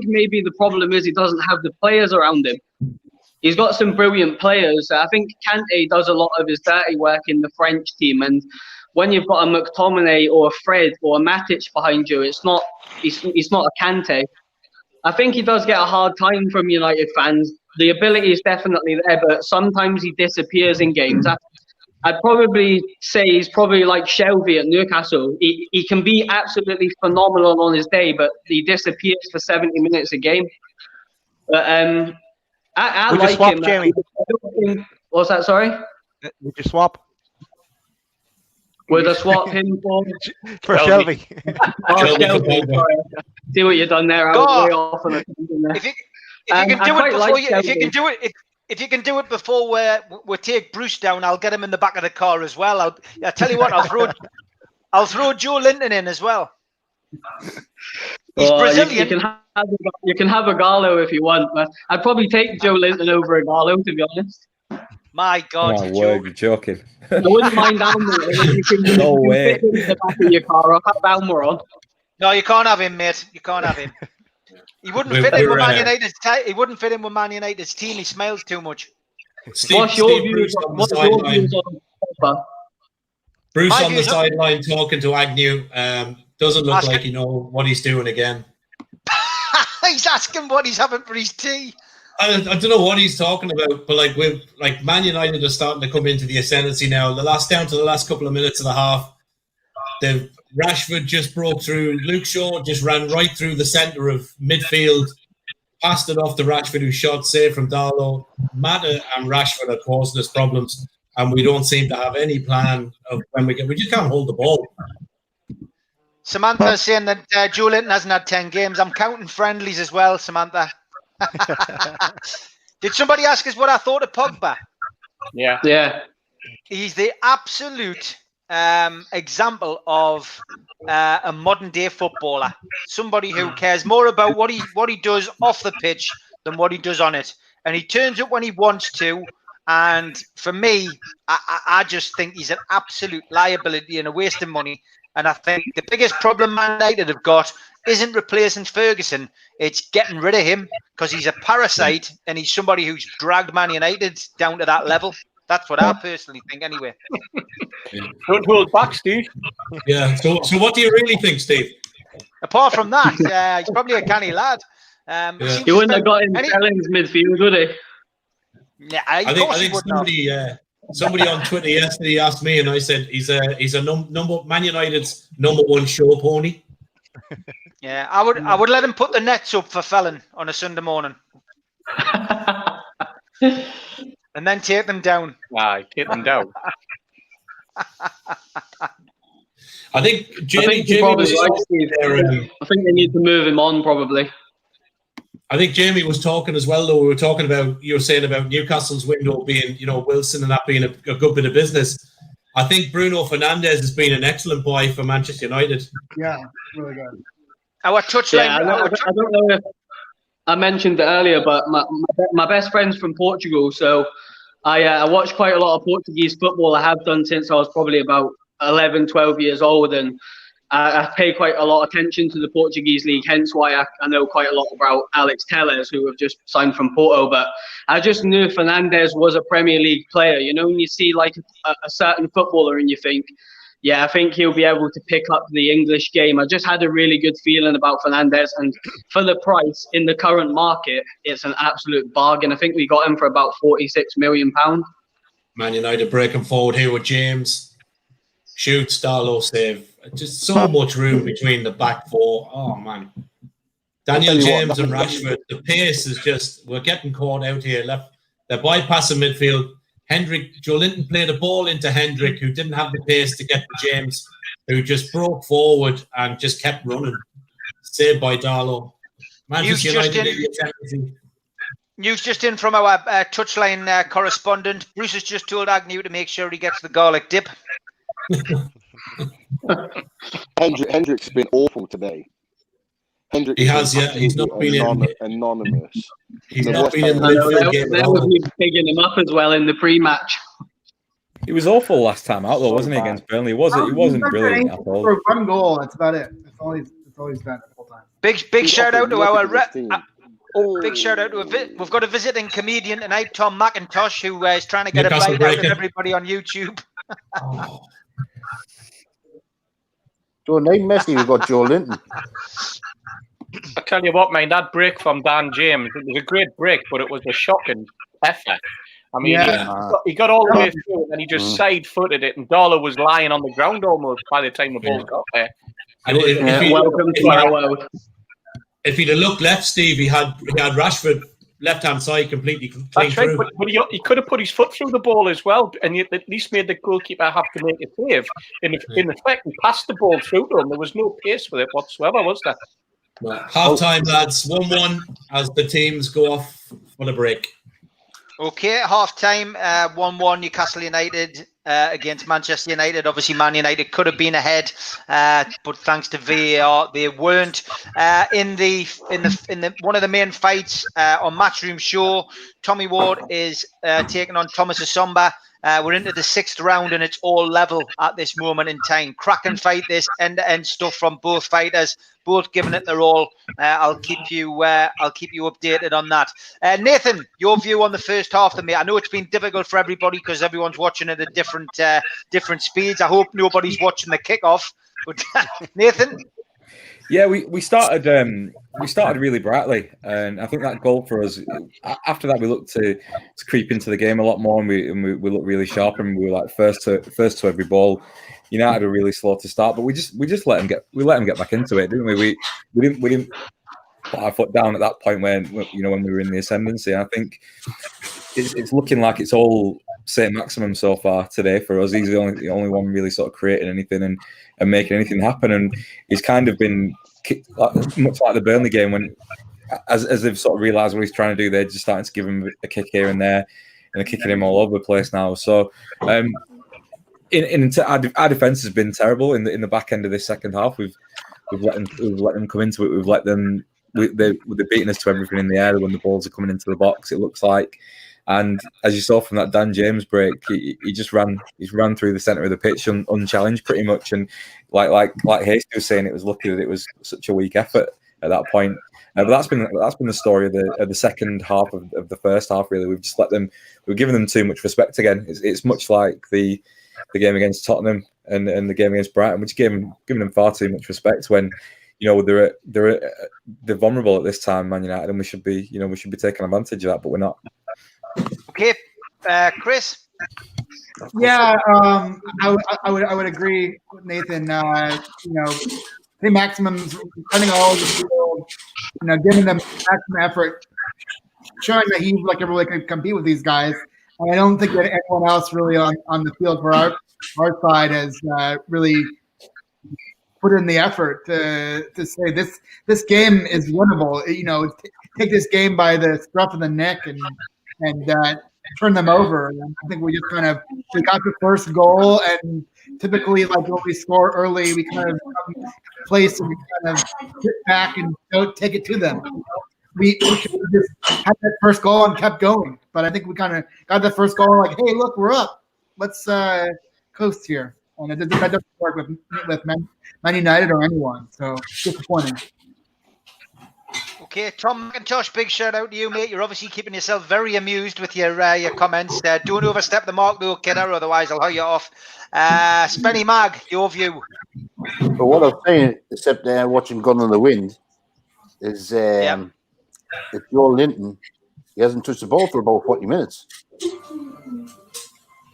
Speaker 3: maybe the problem is he doesn't have the players around him. He's got some brilliant players. I think Kante does a lot of his dirty work in the French team. And when you've got a McTominay or a Fred or a Matic behind you, it's not a Kante. I think he does get a hard time from United fans. The ability is definitely there, but sometimes he disappears in games. I'd probably say he's probably like Shelby at Newcastle. He can be absolutely phenomenal on his day, but he disappears for 70 minutes a game. But I
Speaker 7: Would
Speaker 3: like
Speaker 7: you swap,
Speaker 3: him.
Speaker 7: Jamie?
Speaker 3: What's that? Sorry.
Speaker 7: Would you swap
Speaker 3: Would I swap him
Speaker 7: for Shelby?
Speaker 3: Shelby. Sorry. See what you've done there. I was way off on it.
Speaker 2: If you can do it before we take Bruce down, I'll get him in the back of the car as well. I'll tell you what, I'll throw Joe Linton in as well. He's Brazilian.
Speaker 3: You can have a Gallo if you want, but I'd probably take Joe Linton over a Gallo, to be honest.
Speaker 2: My God,
Speaker 6: you're joking.
Speaker 3: I wouldn't mind Almer.
Speaker 6: No way.
Speaker 3: Fit him in the back of your car. I'll have Almer on.
Speaker 2: No, you can't have him, mate. You can't have him. He wouldn't fit in with Man United's he wouldn't fit in with Man United's team. He smiles too much.
Speaker 3: What's your views on Pogba?
Speaker 5: Bruce on the sideline talking to Agnew. Doesn't look like he knows what he's doing again.
Speaker 2: He's asking what he's having for his tea.
Speaker 5: I don't know what he's talking about, but like Man United are starting to come into the ascendancy now. Down to the last couple of minutes of the half, Rashford just broke through. Luke Shaw just ran right through the centre of midfield, passed it off to Rashford, who shot safe from Darlow. Mata and Rashford are causing us problems, and we don't seem to have any plan of when we just can't hold the ball.
Speaker 2: Samantha's saying that Joe Linton hasn't had 10 games. I'm counting friendlies as well, Samantha. Did somebody ask us what I thought of Pogba?
Speaker 3: Yeah.
Speaker 2: He's the absolute example of a modern day footballer. Somebody who cares more about what he does off the pitch than what he does on it. And he turns up when he wants to. And for me, I just think he's an absolute liability and a waste of money. And I think the biggest problem Man United have got isn't replacing Ferguson. It's getting rid of him because he's a parasite and he's somebody who's dragged Man United down to that level. That's what I personally think anyway.
Speaker 10: Don't hold back, Steve.
Speaker 5: Yeah. So what do you really think, Steve?
Speaker 2: Apart from that, he's probably a canny lad.
Speaker 3: He wouldn't have got in Stelling's midfield, would he?
Speaker 2: Yeah,
Speaker 5: I think somebody on Twitter yesterday asked me, and I said he's a number Man United's number one show pony.
Speaker 2: Yeah, I would let him put the nets up for Felon on a Sunday morning, and then take them down.
Speaker 10: Aye, take them down.
Speaker 5: I think Jamie
Speaker 3: you're probably
Speaker 5: was
Speaker 3: right, Steve. I think they need to move him on, probably.
Speaker 5: I think Jamie was talking as well, though. We were talking about, you were saying about Newcastle's window being, Wilson and that being a good bit of business. I think Bruno Fernandes has been an excellent buy for Manchester United.
Speaker 4: Yeah, really good.
Speaker 2: Our touchline.
Speaker 3: I don't know if I mentioned it earlier, but my best friend's from Portugal, so I watch quite a lot of Portuguese football. I have done since I was probably about 11, 12 years old, and I pay quite a lot of attention to the Portuguese league, hence why I know quite a lot about Alex Telles, who have just signed from Porto. But I just knew Fernandes was a Premier League player. When you see like a certain footballer and you think, yeah, I think he'll be able to pick up the English game. I just had a really good feeling about Fernandes, and for the price in the current market, it's an absolute bargain. I think we got him for about £46 million.
Speaker 5: Man United breaking forward here with James. Shoot, Darlow save. Just so much room between the back four. Oh, man. Daniel James and Rashford, the pace is just, we're getting caught out here. They're bypassing midfield. Joe Linton played a ball into Hendrick, who didn't have the pace to get to James, who just broke forward and just kept running. Saved by Darlow. Manchester United.
Speaker 2: News just in from our touchline correspondent. Bruce has just told Agnew to make sure he gets the garlic dip.
Speaker 8: Hendrick's been awful today.
Speaker 5: He has, yeah. He's not been
Speaker 8: anonymous.
Speaker 5: He's not been in the midfield game at all.
Speaker 3: He was picking him up as well in the pre-match.
Speaker 6: He was awful last time out, though, wasn't he, against Burnley? He wasn't brilliant at all.
Speaker 4: For one goal, that's about it. That's all he's done the whole time.
Speaker 2: Big shout out to our big shout out to we've got a visiting comedian tonight, Tom McIntosh, who is trying to get a bite out of everybody on YouTube.
Speaker 11: Don't name Messi, we've got Joe Linton.
Speaker 10: I tell you what, man, that break from Dan James, it was a great break, but it was a shocking effort. I mean, he got all the way through and then he just side-footed it, and Darlow was lying on the ground almost by the time the ball got there.
Speaker 5: If he'd have looked left, Steve, he had Rashford left-hand side completely clean
Speaker 10: That's right,
Speaker 5: through.
Speaker 10: but he could have put his foot through the ball as well, and he at least made the goalkeeper have to make a save. In effect, he passed the ball through to him. There was no pace with it whatsoever, was there?
Speaker 5: Half-time, lads. 1-1 as the teams go off for the break.
Speaker 2: Okay, half-time, 1-1 Newcastle United against Manchester United. Obviously, Man United could have been ahead, but thanks to VAR, they weren't. In the one of the main fights on Matchroom Show, Tommy Ward is taking on Thomas Asomba. We're into the 6th round and it's all level at this moment in time. Cracking fight, this end-to-end stuff from both fighters, both giving it their all. I'll keep you updated on that. Nathan, your view on the first half of me. I know it's been difficult for everybody because everyone's watching it at different speeds. I hope nobody's watching the kickoff. But Nathan.
Speaker 6: Yeah, we started really brightly, and I think that goal for us. After that, we looked to creep into the game a lot more, and we looked really sharp, and we were like first to every ball. United were really slow to start, but we just let them get back into it, didn't we? We didn't put our foot down at that point when we were in the ascendancy. I think it's looking like it's all St. Maximum so far today for us. He's the only one really sort of creating anything and making anything happen, and he's kind of been much like the Burnley game when, as they've sort of realised what he's trying to do, they're just starting to give him a kick here and there, and they're kicking him all over the place now. So, our defence has been terrible in the back end of this second half. We've let them come into it. We've let them. They're beating us to everything in the air when the balls are coming into the box. It looks like. And as you saw from that Dan James break, he just ran through the centre of the pitch unchallenged pretty much. And like Hasty was saying, it was lucky that it was such a weak effort at that point. But that's been the story of the second half of the first half. Really, we've just we've given them too much respect again. It's much like the game against Tottenham and the game against Brighton. We're just giving them far too much respect when they're vulnerable at this time, Man United, and we should be taking advantage of that, but we're not.
Speaker 2: Okay, Chris.
Speaker 4: Yeah, I would agree with Nathan. I think Maximum's running all over the field, giving them maximum effort, showing that he really could compete with these guys. And I don't think that anyone else really on the field for our side has really put in the effort to say this game is winnable. Take this game by the scruff of the neck and turn them over. And I think we got the first goal, and typically, like when we score early, we kind of come place and we kind of sit back and don't take it to them. We should have just had that first goal and kept going. But I think we kind of got the first goal like, hey, look, we're up. Let's coast here. And that doesn't work with Man United or anyone. So disappointing.
Speaker 2: Okay, Tom McIntosh, big shout out to you, mate. You're obviously keeping yourself very amused with your comments. Don't overstep the mark, though, kidder, otherwise I'll hire you off. Spenny Mag, your view.
Speaker 11: But what I'm saying, except watching Gone in the Wind, is if Joe Linton, he hasn't touched the ball for about 40 minutes.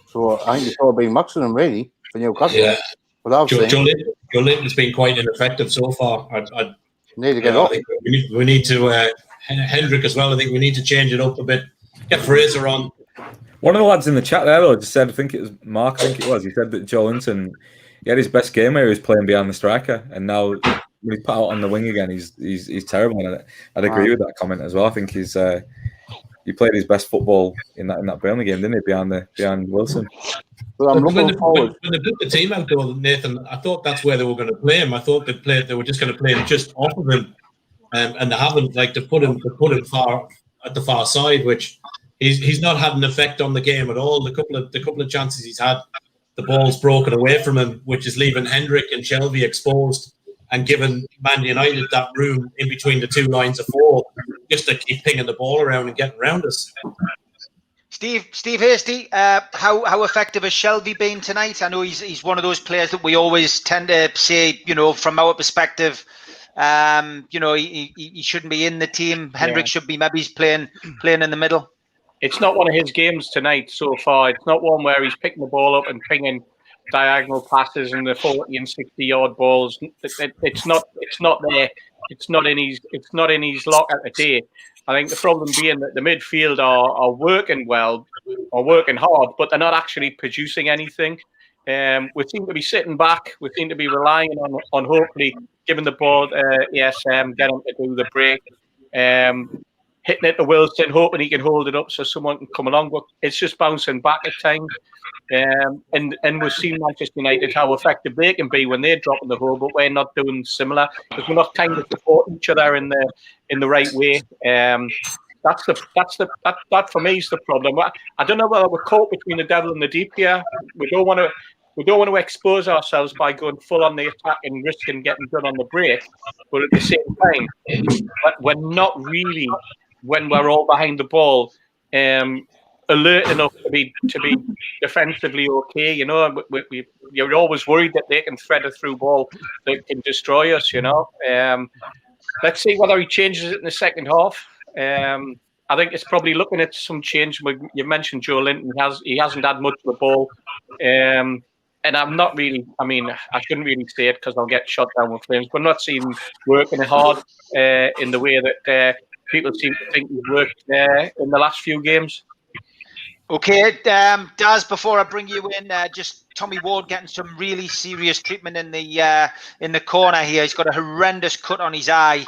Speaker 11: So I think it's probably been maximum ready for Newcastle. Yeah. But
Speaker 5: Joe Linton's been quite ineffective so far. I
Speaker 11: need to get off.
Speaker 5: I think we need to Hendrick as well. I think we need to change it up a bit. Get Fraser on.
Speaker 6: One of the lads in the chat there though just said, I think it was Mark. He said that Joe Linton, he had his best game where he was playing behind the striker, and now when he's put out on the wing again, he's terrible. And I'd agree with that comment as well. I think he played his best football in that Burnley game, didn't he? Behind Wilson.
Speaker 11: Well,
Speaker 5: when they put the team out though, Nathan, I thought that's where they were going to play him. I thought they were just going to play him just off of him, and they haven't to put him far at the far side, which he's not had an effect on the game at all. The couple of chances he's had, the ball's broken away from him, which is leaving Hendrick and Shelvey exposed and giving Man United that room in between the two lines of four just to keep pinging the ball around and getting around us.
Speaker 2: Steve Hasty, how effective has Shelvey been tonight? I know he's one of those players that we always tend to say, from our perspective, he shouldn't be in the team. Hendrick should be, maybe he's playing in the middle.
Speaker 10: It's not one of his games tonight so far. It's not one where he's picking the ball up and pinging diagonal passes and the 40 and 60-yard balls. It's not there. It's not in his locker today. I think the problem being that the midfield are working well, or working hard, but they're not actually producing anything. We seem to be sitting back. We seem to be relying on hopefully giving the ball ESM, get him to do the break, hitting it to Wilson, hoping he can hold it up so someone can come along. But it's just bouncing back at times. And we've seen Manchester United how effective they can be when they're dropping the hole, but we're not doing similar because we're not kind of supporting each other in the right way. That for me is the problem. I don't know whether we're caught between the devil and the deep here. We don't want to expose ourselves by going full on the attack and risking getting done on the break, but at the same time, we're not really, when we're all behind the ball, alert enough to be defensively okay. You're always worried that they can thread a through ball that can destroy us. Let's see whether he changes it in the second half. I think it's probably looking at some change. You mentioned Joe Linton. He hasn't had much of the ball. And I'm not really, I shouldn't really say it because I'll get shot down with flames, but I'm not seeing him working hard in the way that people seem to think he's worked in the last few games.
Speaker 2: Okay, Daz, before I bring you in, just Tommy Ward getting some really serious treatment in the corner here. He's got a horrendous cut on his eye.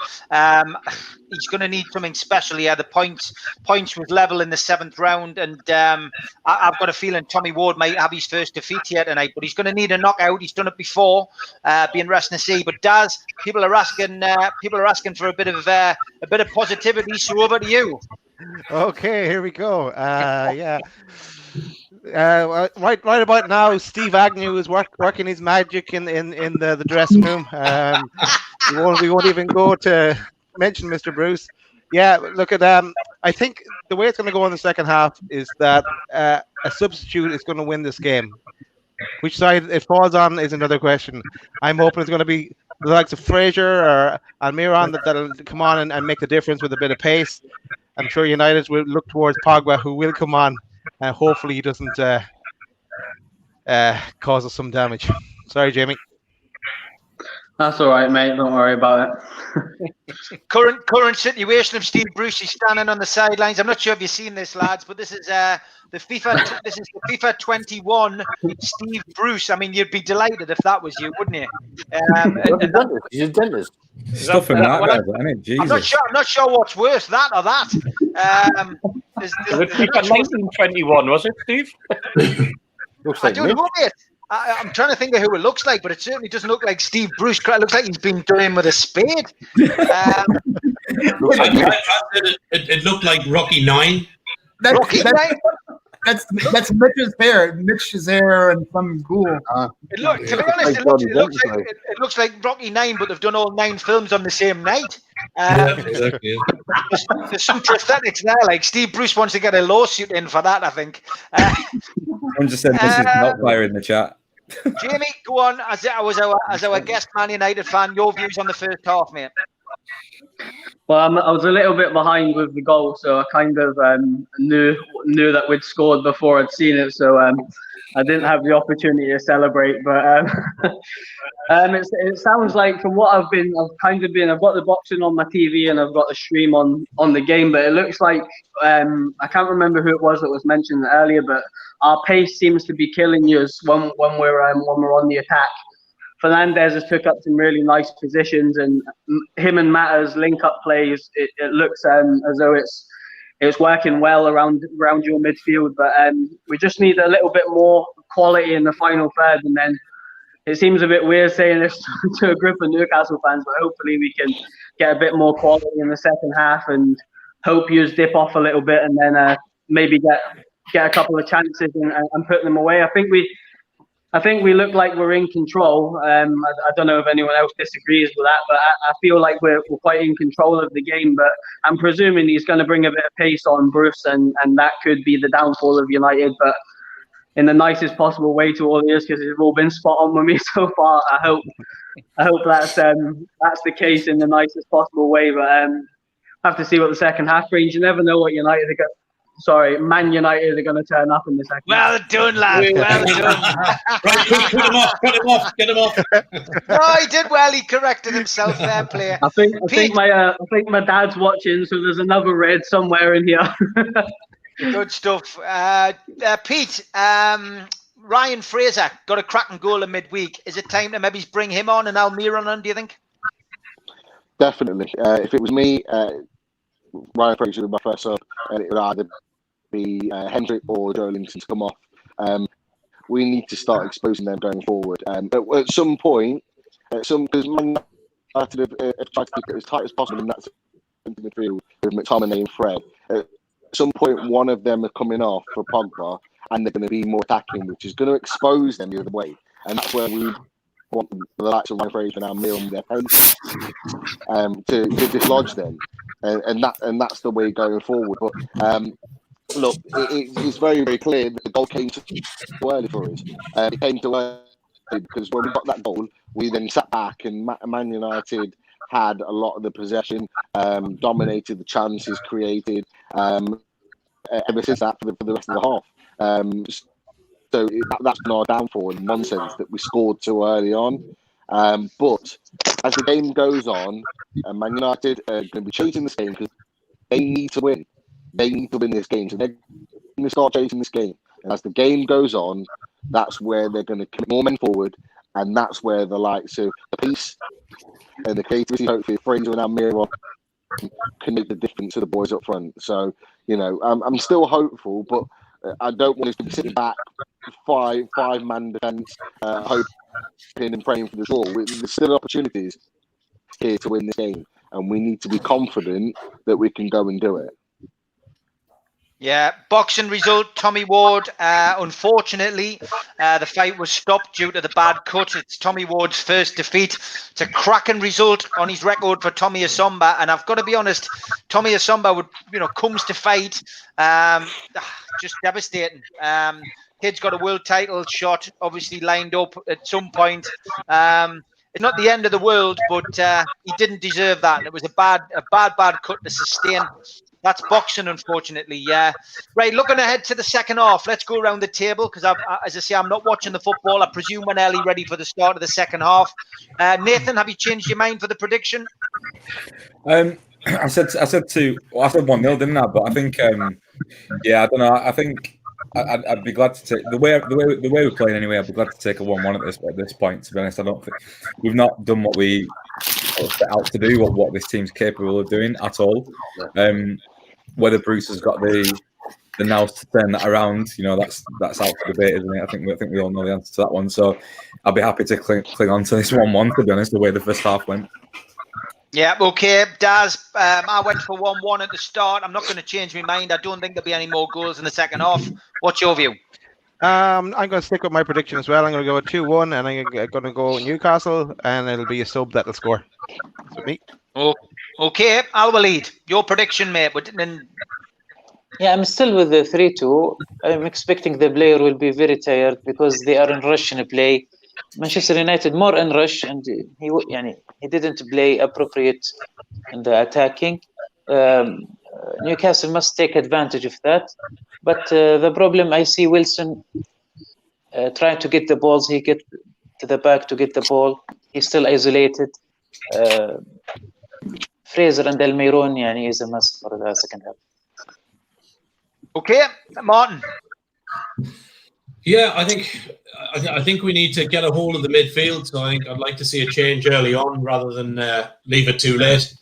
Speaker 2: He's going to need something special here. The points was level in the 7th round, and I've got a feeling Tommy Ward might have his first defeat here tonight. But he's going to need a knockout. He's done it before. Be interesting to see. But Daz, people are asking for a bit of positivity. So over to you.
Speaker 7: Okay, here we go. Right about now, Steve Agnew is working his magic in the dressing room. We won't even go to mention Mr. Bruce. Yeah, look at I think the way it's going to go in the second half is that a substitute is going to win this game. Which side it falls on is another question. I'm hoping it's going to be the likes of Fraser or Almiron that'll come on and make the difference with a bit of pace. I'm sure United will look towards Pogba, who will come on, and hopefully he doesn't cause us some damage. Sorry, Jamie.
Speaker 3: That's all right, mate. Don't worry about it.
Speaker 2: Current situation of Steve Bruce. He's standing on the sidelines. I'm not sure if you've seen this, lads, but this is the FIFA 21 Steve Bruce. I mean, you'd be delighted if that was you, wouldn't you?
Speaker 11: He's a dentist.
Speaker 6: Stuff in that, isn't it? Jesus.
Speaker 2: I'm not sure what's worse, that or that.
Speaker 10: Was it FIFA 1921? Was it, Steve?
Speaker 11: Looks
Speaker 2: I
Speaker 11: like
Speaker 2: don't
Speaker 11: me.
Speaker 2: know, mate. I'm trying to think of who it looks like, but it certainly doesn't look like Steve Bruce. It looks like he's been done in with a spade.
Speaker 11: Looks like me.
Speaker 5: It looked like Rocky 9.
Speaker 4: That's Mitch's hair. Mitch's hair and some ghoul.
Speaker 2: To be honest, it looks like Rocky 9, but they've done all 9 films on the same night.
Speaker 5: Exactly.
Speaker 2: There's some prosthetics there. Like Steve Bruce wants to get a lawsuit in for that, I think.
Speaker 6: I'm just saying this is not fire in the chat.
Speaker 2: Jamie, go on. As our guest Man United fan, your views on the first half, mate.
Speaker 3: Well, I was a little bit behind with the goal, so I kind of knew that we'd scored before I'd seen it, so I didn't have the opportunity to celebrate. But it sounds like from what I've got the boxing on my TV and I've got the stream on the game, but it looks like I can't remember who it was that was mentioned earlier, but our pace seems to be killing us when we're on the attack. Fernandez has took up some really nice positions, and him and Matta's link-up plays. It looks as though it's working well around your midfield, but we just need a little bit more quality in the final third. And then it seems a bit weird saying this to a group of Newcastle fans, but hopefully we can get a bit more quality in the second half and hope you dip off a little bit, and then maybe get a couple of chances and put them away. I think we look like we're in control. I don't know if anyone else disagrees with that, but I feel like we're quite in control of the game. But I'm presuming he's going to bring a bit of pace on Bruce, and that could be the downfall of United. But in the nicest possible way to all of us, because it's all been spot on with me so far. I hope that's the case in the nicest possible way. But have to see what the second half brings. You never know what Man United are going to turn up in the second.
Speaker 2: Well done, lad. Well done.
Speaker 5: Right, cut him off. Get him off.
Speaker 2: No, he did well. He corrected himself. Fair play.
Speaker 3: I think my dad's watching, so there's another red somewhere in here.
Speaker 2: Good stuff. Pete, Ryan Fraser got a cracking goal in midweek. Is it time to maybe bring him on and Almiron on, do you think?
Speaker 8: Definitely. If it was me, Ryan Fraser would be my first sub, and it would either be Hendrick or Joe Linton to come off. We need to start exposing them going forward. At some point, because Man United have tried to keep it as tight as possible in that midfield with McTominay and Fred. At some point, one of them are coming off for Pogba, and they're going to be more attacking, which is going to expose them the other way. And that's where we want the likes of Ryan Fraser and Almiron their pace to dislodge them. And that's the way going forward. But look, it's very, very clear that the goal came too early for us. It came too early because when we got that goal, we then sat back, and Man United had a lot of the possession, dominated the chances created. Ever since that, for the rest of the half. So that's been our downfall in one sense, that we scored too early on. But as the game goes on, Man United are going to be chasing this game because they need to win. They need to win this game. So they're going to start chasing this game. And as the game goes on, that's where they're going to commit more men forward. And that's where the likes of the pace and the creativity, hopefully, Fraser and Almiron can make the difference to the boys up front. So, I'm still hopeful, but I don't want us to be sitting back, five-man defence, hoping and praying for the draw. There's still opportunities here to win this game, and we need to be confident that we can go and do it.
Speaker 2: Yeah, boxing result, Tommy Ward. Unfortunately, the fight was stopped due to the bad cut. It's Tommy Ward's first defeat. It's a cracking result on his record for Tommy Asomba. And I've got to be honest, Tommy Asomba comes to fight, just devastating. Kid's got a world title shot, obviously lined up at some point. It's not the end of the world, but he didn't deserve that. And it was a bad cut to sustain. That's boxing, unfortunately. Yeah. Right, looking ahead to the second half. Let's go around the table because, as I say, I'm not watching the football. I presume we're nearly ready for the start of the second half. Nathan, have you changed your mind for the prediction?
Speaker 6: I said 1-0, didn't I? But I think, I don't know. I think I'd be glad to take the way we're playing anyway. I'd be glad to take a 1-1 at this point. To be honest, I don't think we've not done what we set out to do, what this team's capable of doing at all. Whether Bruce has got the nous to turn that around, that's out for debate, isn't it? I think we all know the answer to that one. So I'll be happy to cling on to this 1-1. To be honest, the way the first half went.
Speaker 2: Yeah, okay. Daz, I went for 1-1 at the start. I'm not going to change my mind. I don't think there'll be any more goals in the second half. What's your view?
Speaker 7: I'm going to stick with my prediction as well. I'm going to go with 2-1, and I'm going to go Newcastle, and it'll be a sub that'll score. That's me.
Speaker 2: Okay, I'll lead. Your prediction, mate. But then...
Speaker 9: Yeah, I'm still with the 3-2. I'm expecting the player will be very tired because they are in rush in play. Manchester United more in rush, and he didn't play appropriate in the attacking. Newcastle must take advantage of that. But the problem, I see Wilson trying to get the balls. He get to the back to get the ball. He's still isolated. Fraser and Almiron is a must for the second half.
Speaker 2: Okay, Martin.
Speaker 5: Yeah, I think we need to get a hold of the midfield. So I think I'd like to see a change early on rather than leave it too late.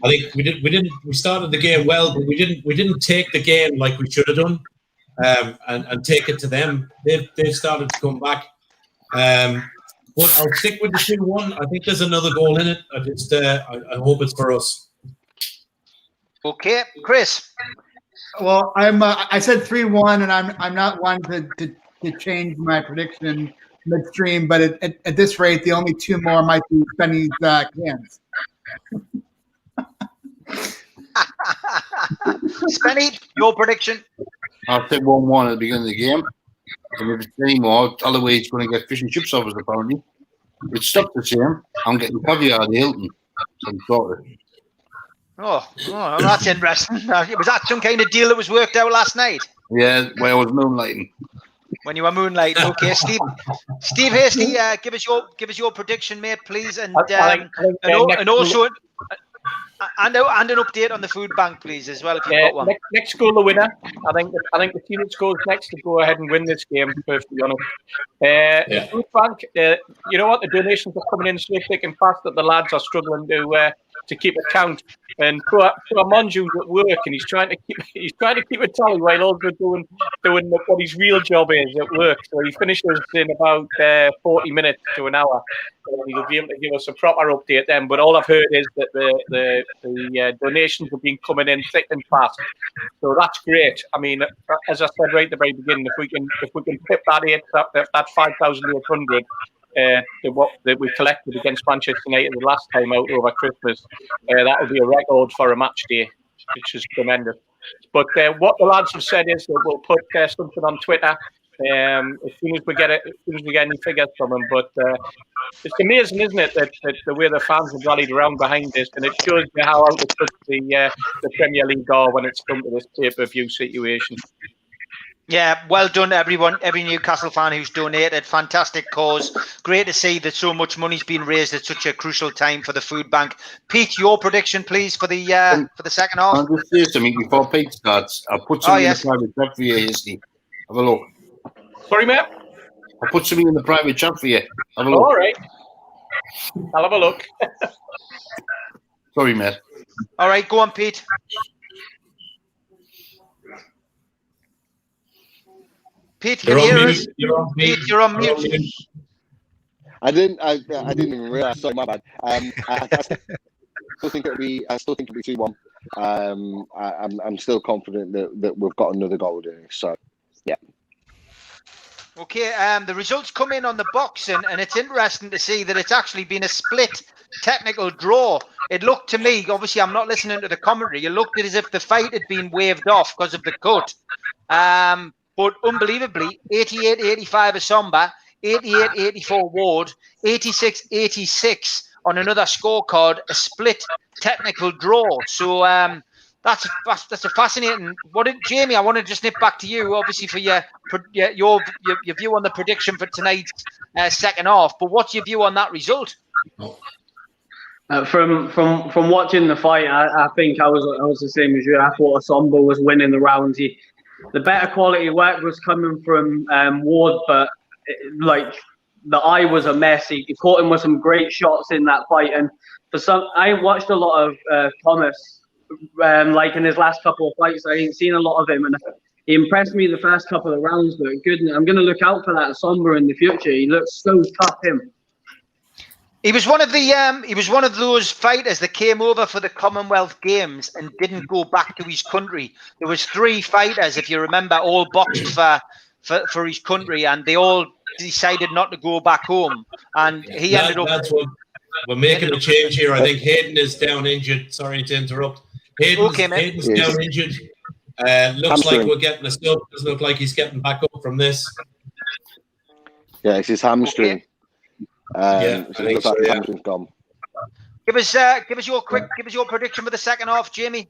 Speaker 5: I think we started the game well, but we didn't take the game like we should have done, and take it to them. They've started to come back. But I'll stick with the 2-1. I think there's another goal in it. I hope it's for us.
Speaker 2: Okay, Chris.
Speaker 4: Well, I said 3-1, and I'm not one to change my prediction midstream. But at this rate, the only two more might be Spenny's cans.
Speaker 2: Spenny, your prediction?
Speaker 11: I'll take 1-1 at the beginning of the game. And if it's any more, Holloway's going to get fish and chips offers apparently. It's stuck the same. I'm getting caviar at the Hilton. Some sort of.
Speaker 2: Oh, that's interesting. Was that some kind of deal that was worked out last night?
Speaker 11: Yeah, where I was moonlighting.
Speaker 2: When you were moonlighting, okay, Steve Hasty, give us your prediction, mate, please, and also an update on the food bank, please, as well, if you've got one.
Speaker 10: Next goal, the winner. I think the team that scores next to go ahead and win this game. Perfectly honest. The food bank. You know what? The donations are coming in so thick and fast that the lads are struggling to keep a count. And poor Monju's at work, and he's trying to keep a tally while also doing what his real job is at work. So he finishes in about 40 minutes to an hour. So he'll be able to give us a proper update then. But all I've heard is that the donations have been coming in thick and fast. So that's great. I mean, as I said right at the very beginning, if we can tip that 5,800. That we collected against Manchester United the last time out over Christmas, that would be a record for a match day, which is tremendous. But what the lads have said is that we'll put something on Twitter as soon as we get any figures from them. But it's amazing, isn't it, that the way the fans have rallied around behind this, and it shows you how out of touch the Premier League are when it's come to this pay-per-view situation.
Speaker 2: Yeah, well done, everyone. Every Newcastle fan who's donated. Fantastic cause. Great to see that so much money's been raised at such a crucial time for the food bank. Pete, your prediction, please, for the second half.
Speaker 11: I'll just say something before Pete starts. I'll put something in the private chat for you, Hasty. Have a look.
Speaker 10: Sorry, mate?
Speaker 11: I'll put something in the private chat for you. Have a look.
Speaker 10: All right. I'll have a look.
Speaker 11: Sorry, mate.
Speaker 2: All right, go on, Pete. Pete, can you hear us? Pete, you're on mute.
Speaker 8: I didn't even realize. Sorry, my bad. I still think it'll be 2-1. I'm still confident that we've got another goal there. So, yeah.
Speaker 2: Okay. The results come in on the box, and it's interesting to see that it's actually been a split technical draw. It looked to me, obviously, I'm not listening to the commentary. It looked as if the fight had been waved off because of the cut. But unbelievably, 88-85 Asomba, 88-84 Ward, 86-86 on another scorecard, a split technical draw. So That's a fascinating. Jamie? I want to just nip back to you, obviously for your view on the prediction for tonight's second half. But what's your view on that result?
Speaker 3: From watching the fight, I think I was the same as you. I thought Asombo was winning the rounds. The better quality work was coming from Ward, but the eye was a mess. He caught him with some great shots in that fight, and I watched a lot of Thomas, in his last couple of fights. I ain't seen a lot of him, and he impressed me the first couple of rounds. But goodness, I'm going to look out for that Asombo in the future. He looks so tough, him.
Speaker 2: He was one of those fighters that came over for the Commonwealth Games and didn't go back to his country. There was 3 fighters, if you remember, all boxed for his country, and they all decided not to go back home. And he ended up.
Speaker 5: That's what we're making a change here. I think Hayden is down injured. Sorry to interrupt. Hayden's down injured. Looks like we're getting a sub. Doesn't look like he's getting back up from this.
Speaker 8: Yeah, it's his hamstring.
Speaker 2: Okay.
Speaker 5: I think so, yeah.
Speaker 8: Gone.
Speaker 2: Give us your prediction for the second half, Jamie.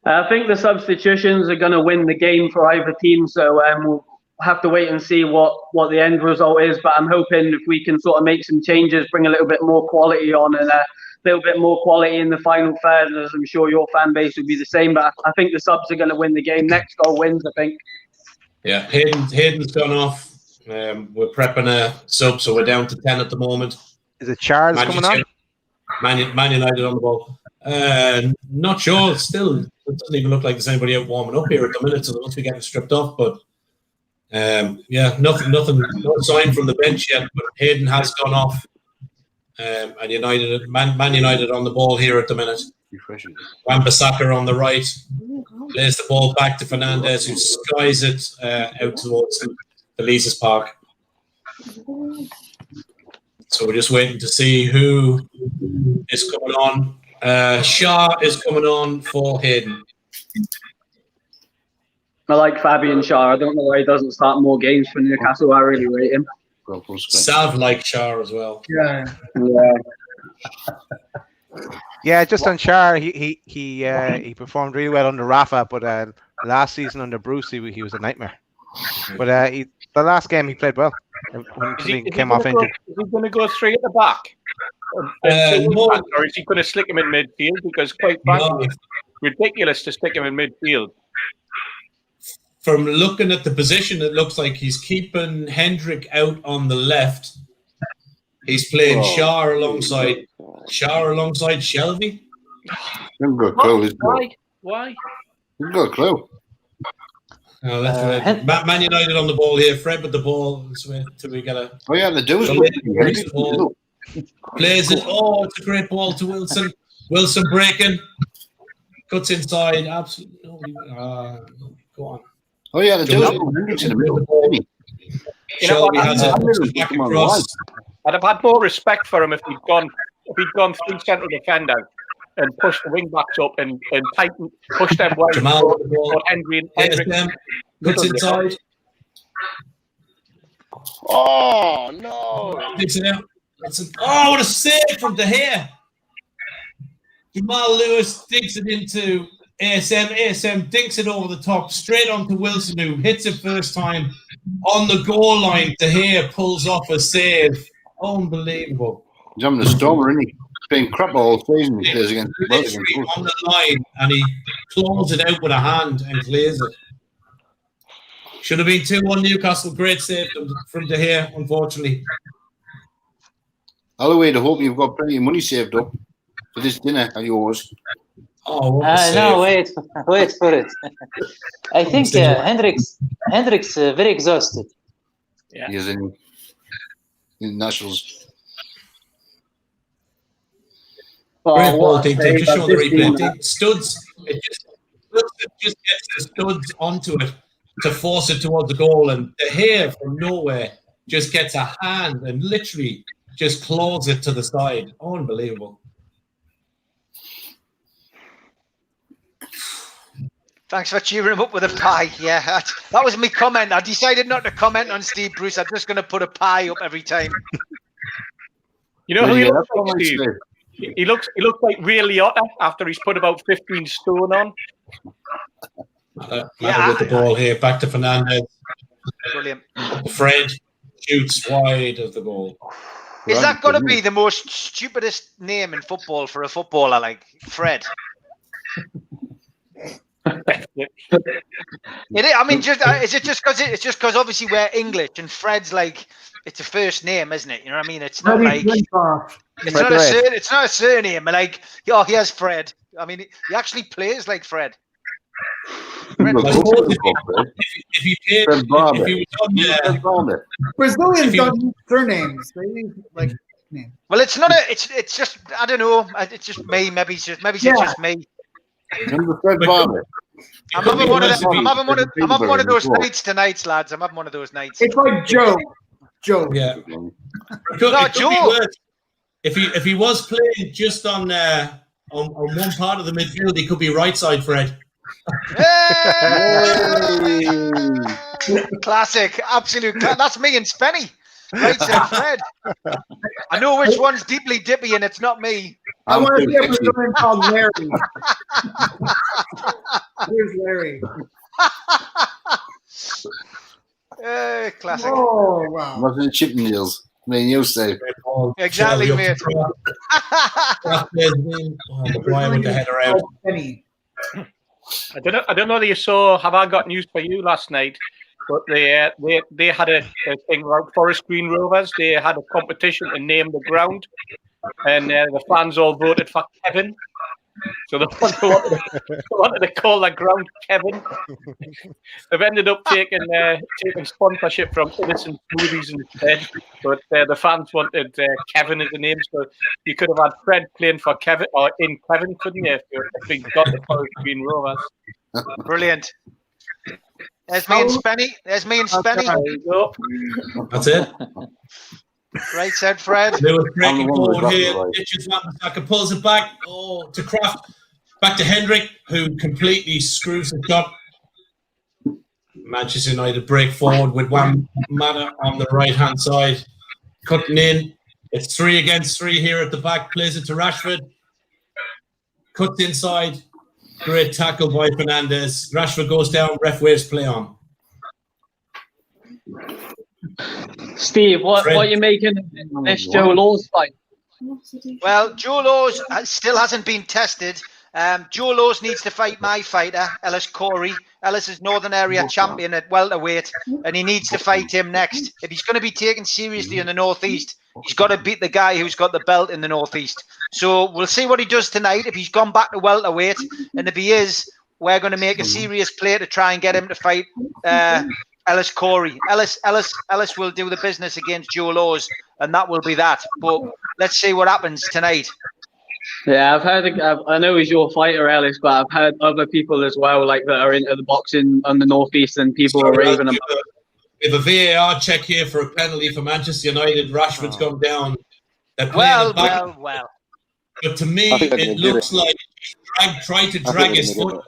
Speaker 3: I think the substitutions are going to win the game for either team. So we'll have to wait and see what the end result is. But I'm hoping if we can sort of make some changes, bring a little bit more quality on, and a little bit more quality in the final third, as I'm sure your fan base would be the same. But I think the subs are going to win the game. Next goal wins, I think.
Speaker 5: Yeah, Hayden's gone off. We're prepping a sub, so we're down to 10 at the moment.
Speaker 7: Is it Charles coming on?
Speaker 5: Man United on the ball. Not sure. Still, it doesn't even look like there's anybody out warming up here at the minute, so they must be getting stripped off. But nothing, no sign from the bench yet. But Hayden has gone off, and Man United on the ball here at the minute. Wan-Bissaka on the right, plays the ball back to Fernandez, who skies it out towards the Leases Park. So we're just waiting to see who is coming on. Shah is coming on for Hayden.
Speaker 3: I like Fabian Shah. I don't know why he doesn't start more games for Newcastle. I really rate him.
Speaker 5: Sav like Shah as well.
Speaker 7: Yeah, just on Shah, he performed really well under Rafa, but last season under Bruce, he was a nightmare. But the last game he played well when he came off injured.
Speaker 10: Is he going to go straight at the back? Or is he going to stick him in midfield? Because quite frankly, it's ridiculous to stick him in midfield.
Speaker 5: From looking at the position, it looks like he's keeping Hendrick out on the left. He's playing Shah alongside Shelby.
Speaker 10: Why?
Speaker 11: You've got a clue.
Speaker 5: Man United on the ball here. Fred with the ball. Till we get a.
Speaker 11: Oh yeah, the dudes.
Speaker 5: Plays it. Oh, it's a great ball to Wilson. Wilson breaking. Cuts inside. Absolutely. Go on.
Speaker 11: Oh yeah, the dudes in the middle.
Speaker 5: Shelby has it back across.
Speaker 10: I'd have had more respect for him if he'd gone 3 central defenders and pushed the wing backs up and tighten, push them wide.
Speaker 5: Jamal,
Speaker 10: Henry and Hendrick.
Speaker 5: Cuts inside.
Speaker 8: Oh no!
Speaker 5: Takes it out. Oh, what a save from De Gea! Jamal Lewis dinks it into ASM. ASM dinks it over the top, straight onto Wilson, who hits it first time on the goal line. De Gea pulls off a save. Unbelievable.
Speaker 11: He's having a stormer, isn't he? He's been crap all season. He plays against
Speaker 5: literally on the line, and he claws it out with a hand and clears it. Should have been 2-1 Newcastle. Great save from De Gea, unfortunately.
Speaker 11: Holloway, I hope you've got plenty of money saved up for this dinner of yours.
Speaker 9: Oh, no, wait for it. I think Hendrick's very exhausted.
Speaker 10: Yeah.
Speaker 11: He is in Nationals.
Speaker 5: Great ball, Dink. Just show the replay. Studs. It just gets the studs onto it to force it towards the goal, and De Gea from nowhere just gets a hand and literally just claws it to the side. Unbelievable.
Speaker 2: Thanks for cheering him up with a pie. Yeah, that was my comment. I decided not to comment on Steve Bruce. I'm just going to put a pie up every time.
Speaker 10: You know who he looks like, Steve? He looks like Ray Liotta after he's put about 15 stone on.
Speaker 5: With the ball here, back to Fernandez.
Speaker 2: Brilliant.
Speaker 5: Fred shoots wide of the ball.
Speaker 2: Is that got to be the most stupidest name in football for a footballer, like Fred? I mean, is it just because obviously we're English and Fred's like it's a first name, isn't it? You know what I mean? It's not like it's not a surname. Like, oh, here's Fred. I mean, he actually plays like Fred.
Speaker 4: Brazilians don't use surnames. They use like names.
Speaker 2: Well, it's not a. It's just I don't know. It's just me. Maybe it's just me. I'm having one of those nights tonight, lads. I'm having one of those nights.
Speaker 4: It's like Joe.
Speaker 5: Yeah.
Speaker 2: Joe.
Speaker 5: If he was playing just on one part of the midfield, he could be right side Fred.
Speaker 2: Classic, absolute. That's me and Spenny. Right side Fred. I know which one's deeply dippy, and it's not me.
Speaker 4: I want to see a Brazilian called Larry. Here's Larry.
Speaker 2: Classic.
Speaker 4: Oh, wow.
Speaker 11: Wasn't it chipping deals? I mean, you say.
Speaker 2: Exactly, mate.
Speaker 5: Why would the header out?
Speaker 10: I don't know that you saw. Have I got news for you last night? But they had a thing like Forest Green Rovers. They had a competition to name the ground, and the fans all voted for Kevin. So the fans wanted to call that ground Kevin. They've ended up taking sponsorship from Innocent Movies instead, but the fans wanted Kevin as a name. So you could have had Fred playing for Kevin or in Kevin, couldn't you? If we got the Forest Green Rovers.
Speaker 2: Brilliant. There's me and Spenny.
Speaker 10: There you go.
Speaker 5: That's it.
Speaker 2: Right side Fred.
Speaker 5: They were breaking forward here. Wan-Bissaka pulls it back. Oh, to Kraft. Back to Hendrick, who completely screws the shot. Manchester United break forward with Wan-Bissaka on the right-hand side. Cutting in. It's 3 against 3 here at the back. Plays it to Rashford. Cuts inside. Great tackle by Fernandez. Rashford goes down. Ref waves play on.
Speaker 3: Steve, what are you making of this Joe Laws fight?
Speaker 2: Well, Joe Laws still hasn't been tested. Joe Laws needs to fight my fighter, Ellis Corey. Ellis is Northern Area champion at welterweight, and he needs to fight him next. If he's going to be taken seriously in the Northeast, he's got to beat the guy who's got the belt in the Northeast. So we'll see what he does tonight. If he's gone back to welterweight, and if he is, we're going to make a serious play to try and get him to fight Ellis Corey. Ellis will do the business against Joe Laws, and that will be that. But let's see what happens tonight.
Speaker 3: Yeah, I know he's your fighter, Ellis, but I've heard other people as well, like that are into the boxing on the Northeast, and people are raving about it.
Speaker 5: We have a VAR check here for a penalty for Manchester United. Rashford's gone down.
Speaker 2: Well.
Speaker 5: But to me, it looks like he tried to drag his foot off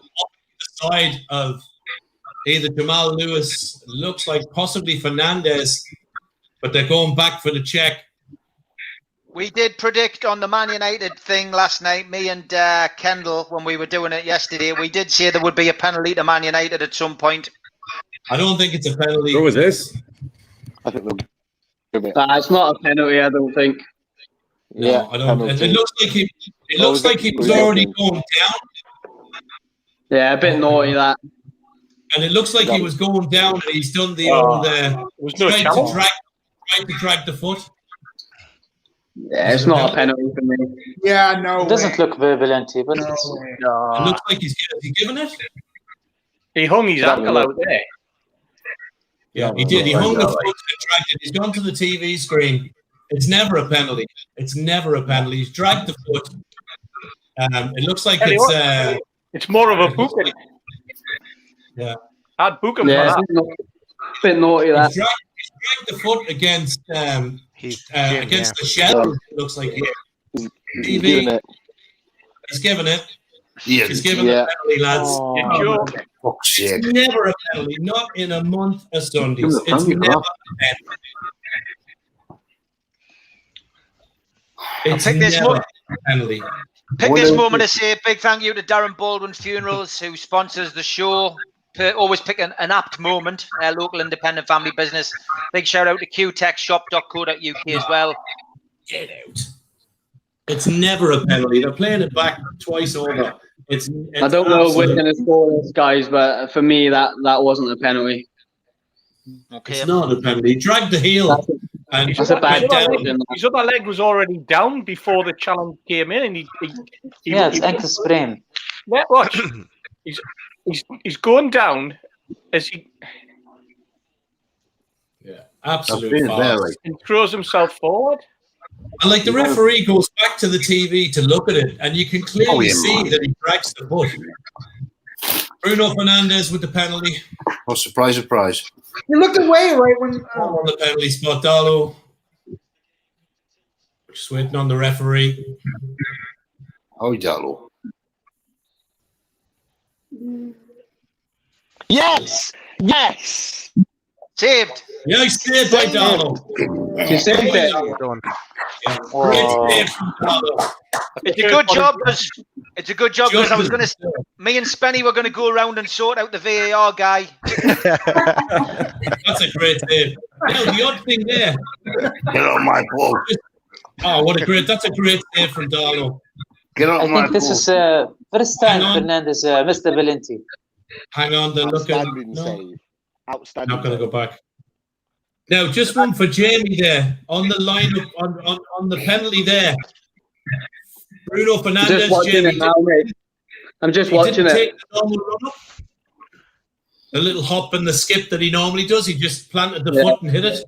Speaker 5: the side of either Jamal Lewis, looks like possibly Fernandez, but they're going back for the check.
Speaker 2: We did predict on the Man United thing last night, me and Kendall, when we were doing it yesterday, we did say there would be a penalty to Man United at some point.
Speaker 5: I don't think it's a penalty.
Speaker 6: Who was this?
Speaker 8: I think
Speaker 3: it's not a penalty, I don't think.
Speaker 5: No, I don't. It looks like he was already going down.
Speaker 3: Yeah, a bit naughty that.
Speaker 5: And it looks like he was going down, and he's done the old tried to drag the foot.
Speaker 3: Yeah, it's not a penalty for me.
Speaker 4: Yeah, no.
Speaker 9: It doesn't look violent, but
Speaker 5: It looks like he's given it.
Speaker 10: He hung his ankle out there.
Speaker 5: Yeah, he did. He hung the foot and dragged it. He's gone to the TV screen. It's never a penalty. It's never a penalty. He's dragged the foot. It looks like
Speaker 10: it's more of a booking.
Speaker 5: Yeah.
Speaker 10: I'd book him for that.
Speaker 3: A bit naughty that.
Speaker 5: He's dragged the foot against the shell. It looks like here.
Speaker 8: He's giving it.
Speaker 5: He's given it.
Speaker 11: Yeah.
Speaker 5: He's given the penalty, lads.
Speaker 10: It's
Speaker 5: never a penalty. Not in a month of Sundays. It's never a penalty. It's
Speaker 2: pick this
Speaker 5: never
Speaker 2: one.
Speaker 5: a penalty.
Speaker 2: Pick this moment to say a big thank you to Darren Baldwin Funerals, who sponsors the show. Always pick an apt moment, local independent family business. Big shout out to qtechshop.co.uk as well.
Speaker 5: Get out. It's never a penalty. They're playing it back twice over. It's
Speaker 3: I don't know if we're
Speaker 5: absolute-
Speaker 3: going to score this, guys, but for me, that wasn't a penalty.
Speaker 2: Okay.
Speaker 5: It's not a penalty. He dragged the heel. And
Speaker 3: That's a bad down.
Speaker 10: His other leg was already down before the challenge came in, and he
Speaker 9: it's ankle sprain.
Speaker 10: Yeah, watch. he's going down as he
Speaker 5: absolute farce.
Speaker 10: and throws himself forward.
Speaker 5: And like the referee goes back to the TV to look at it, and you can clearly see that he drags the foot. Bruno Fernandes with the penalty.
Speaker 11: Oh, surprise, surprise.
Speaker 4: You looked away right when.
Speaker 5: On the penalty spot, Darlow. Just waiting on the referee.
Speaker 11: Oh, Darlow.
Speaker 8: Yes! Yes!
Speaker 2: Saved.
Speaker 5: Yeah, he saved by Darlow.
Speaker 3: You saved it.
Speaker 5: Great save from Darlow.
Speaker 2: It's a good job because I was going to. Me and Spenny were going to go around and sort out the VAR guy.
Speaker 5: That's a great save. Now, the odd thing there.
Speaker 11: Get on my ball.
Speaker 5: Oh, that's a great save from Darlow.
Speaker 11: Get on
Speaker 9: I
Speaker 11: my
Speaker 9: think this
Speaker 11: ball.
Speaker 9: is first time Fernandes missed the penalty.
Speaker 5: Hang on, they're looking.
Speaker 8: Outstanding save. Outstanding.
Speaker 5: Not going to go back. Now, just one for Jamie there on the line on the penalty there. Bruno Fernandes.
Speaker 3: Just watching
Speaker 5: Jamie,
Speaker 3: it now, mate. I'm just
Speaker 5: he
Speaker 3: watching
Speaker 5: didn't
Speaker 3: it.
Speaker 5: take the normal run up. The little hop and the skip that he normally does. He just planted the foot and hit it.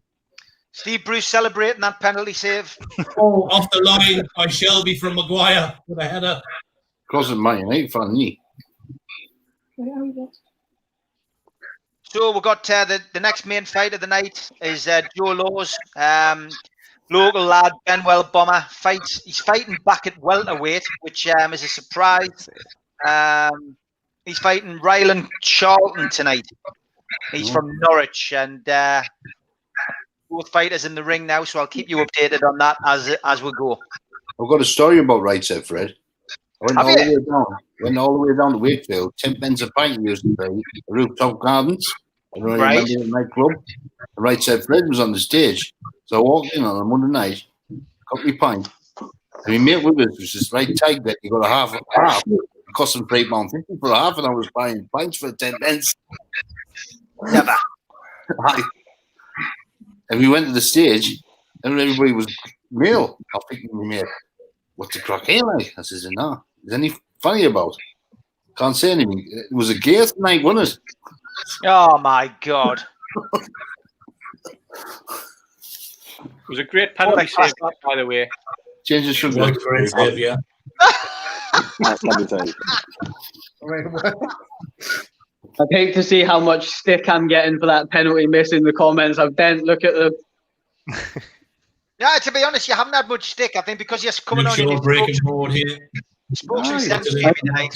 Speaker 2: Steve Bruce celebrating that penalty save.
Speaker 5: Oh, off the line by Shelby from Maguire with a header.
Speaker 11: Crossing Man United fan, me.
Speaker 2: So we've got the next main fight of the night is Joe Laws, local lad, Benwell bomber. He's fighting back at welterweight, which is a surprise. He's fighting Ryland Charlton tonight. He's from Norwich, and both fighters in the ring now, so I'll keep you updated on that as we go.
Speaker 11: I've got a story about right side, Fred. I went all the way down to Wakefield, 10 pence a pint used to pay, Rooftop Gardens. I don't remember the nightclub. The right side Fred was on the stage. So I walked in on a Monday night, got me pint. And my mate with us was just right tight that you got a half. It cost him £3.50 for a half, and I was buying pints for 10 pence.
Speaker 2: Never.
Speaker 11: And we went to the stage, and everybody was male. I was thinking to my mate, what's the crack here like? I says, no. Is any funny about it? Can't say anything. It was a gay night, wasn't it?
Speaker 2: Oh my God.
Speaker 10: It was a great penalty save, by the way.
Speaker 11: Change the sugar.
Speaker 5: Great save, yeah.
Speaker 3: I'd hate to see how much stick I'm getting for that penalty miss in the comments. I've then look at them.
Speaker 2: Yeah, to be honest, you haven't had much stick. I think because you're coming on
Speaker 5: Sure,
Speaker 2: and
Speaker 5: breaking forward here.
Speaker 2: spoke some sense to me tonight.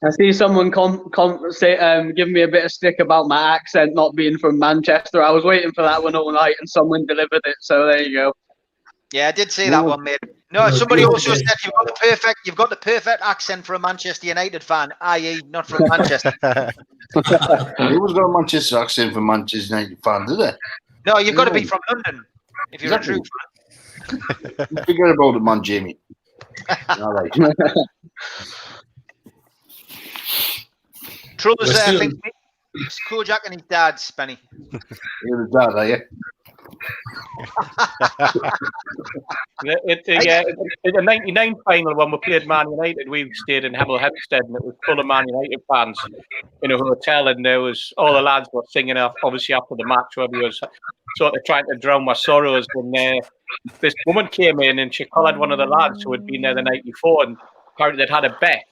Speaker 3: I see someone giving me a bit of stick about my accent not being from Manchester. I was waiting for that one all night, and someone delivered it. So there you go.
Speaker 2: Yeah, I did see that one, mate. No, somebody also said you've got the perfect accent for a Manchester United fan, i.e., not from Manchester.
Speaker 11: Who's got a Manchester accent for Manchester United fan, did they?
Speaker 2: No, you've got to be from London if you're a true fan.
Speaker 11: Forget about it, man, Jamie. All right.
Speaker 2: Trull's there, I think. It's Kojak and his dad, Spenny.
Speaker 11: You're the dad, are you?
Speaker 10: In the 99 final, when we played Man United, we stayed in Hemel Hempstead, and it was full of Man United fans in a hotel, and there was all the lads were singing off, obviously after the match, where we was sort of trying to drown my sorrows. And this woman came in, and she collared one of the lads who had been there the night before, and apparently they'd had a bet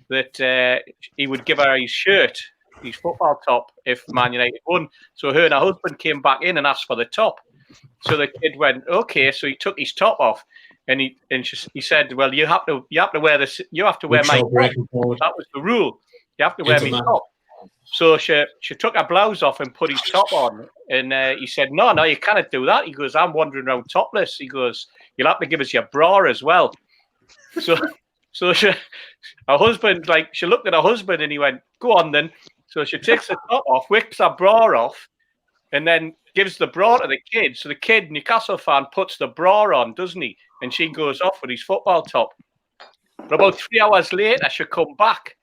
Speaker 10: that he would give her his shirt, his football top, if Man United won. So her and her husband came back in and asked for the top. So the kid went, okay. So he took his top off, and he said, well, you have to wear this. You have to wear my top. That was the rule. You have to wear my top. So she took her blouse off and put his top on. And he said, no, you cannot do that. He goes, I'm wandering around topless. He goes, you'll have to give us your bra as well. So her husband, she looked at her husband and he went, go on then. So she takes the top off, whips her bra off, and then gives the bra to the kid. So the kid, Newcastle fan, puts the bra on, doesn't he? And she goes off with his football top. But about 3 hours later, she come back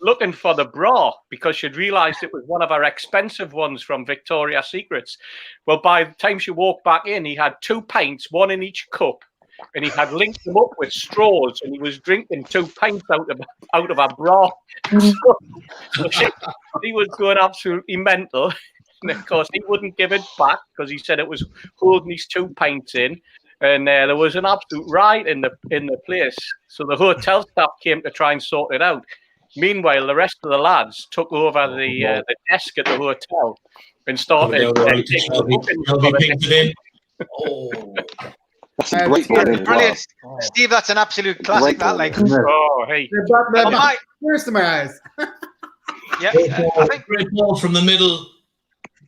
Speaker 10: looking for the bra because she'd realised it was one of her expensive ones from Victoria's Secrets. Well, by the time she walked back in, he had 2 pints, one in each cup, and he had linked them up with straws, and he was drinking 2 pints out of her bra. So he was going absolutely mental. And of course, he wouldn't give it back because he said it was holding his 2 pints in. And there was an absolute riot in the place. So the hotel staff came to try and sort it out. Meanwhile, the rest of the lads took over the desk at the hotel and started taking the bookings for the next.
Speaker 8: That's a great
Speaker 2: brilliant. Steve, that's an absolute classic. That
Speaker 10: oh, hey.
Speaker 4: Tears to my eyes.
Speaker 2: Yeah,
Speaker 5: I think great ball from the middle,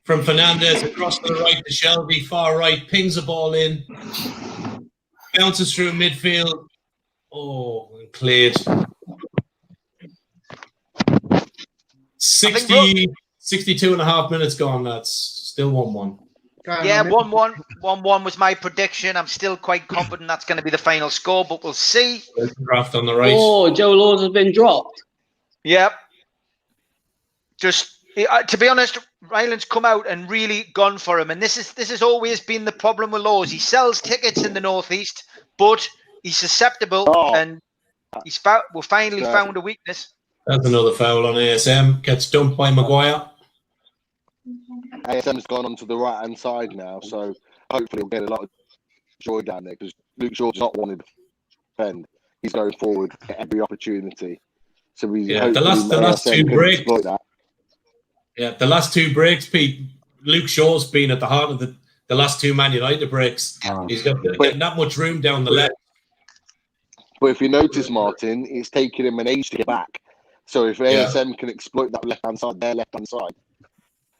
Speaker 5: from Fernandez across to the right to Shelby, far right, pings the ball in, bounces through midfield. Oh, and cleared. 62 and a half minutes gone. That's still 1-1.
Speaker 2: Yeah, 1-1. 1-1 was my prediction. I'm still quite confident that's going to be the final score, but we'll see.
Speaker 5: Draft on the right.
Speaker 3: Oh, Joe Laws has been dropped.
Speaker 2: Yep. Just to be honest, Ryland's come out and really gone for him, and this has always been the problem with Laws. He sells tickets in the northeast, but he's susceptible, and we finally found a weakness.
Speaker 5: That's another foul on ASM. Gets dumped by Maguire.
Speaker 8: ASM's gone onto the right-hand side now, so hopefully we'll get a lot of joy down there because Luke Shaw's not wanted to defend. He's going forward at every opportunity. So
Speaker 5: the last 2 breaks. Yeah, the last 2 breaks, Pete. Luke Shaw's been at the heart of the last 2 Man United breaks. He's got that much room down the left.
Speaker 8: But if you notice, Martin, it's taken him an age to get back. So if ASM can exploit that left-hand side, their left-hand side.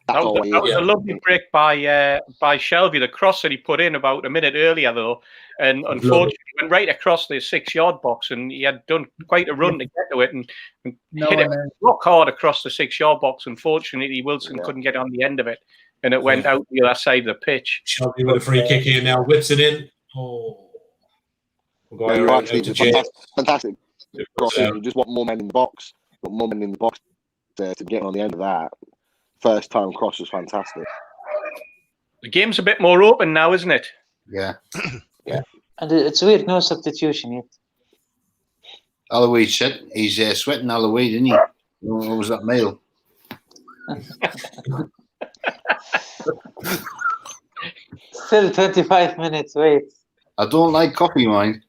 Speaker 10: That was a lovely break by Shelby. The cross that he put in about a minute earlier, though, and unfortunately went right across the 6-yard box, and he had done quite a run to get to it and hit it rock hard across the 6-yard box. Unfortunately, Wilson couldn't get on the end of it, and it went out the other side of the pitch.
Speaker 5: Shelby with a free kick here now, whips it in. Oh,
Speaker 8: fantastic crossing. You just want more men in the box. Got more men in the box to get on the end of that. First time cross was fantastic.
Speaker 10: The game's a bit more open now, isn't it?
Speaker 11: Yeah.
Speaker 9: Yeah. And it's weird, no substitution yet.
Speaker 11: Eloise said he's sweating Eloise, isn't he? What was that meal?
Speaker 9: Still 25 minutes, wait.
Speaker 11: I don't like coffee, mind.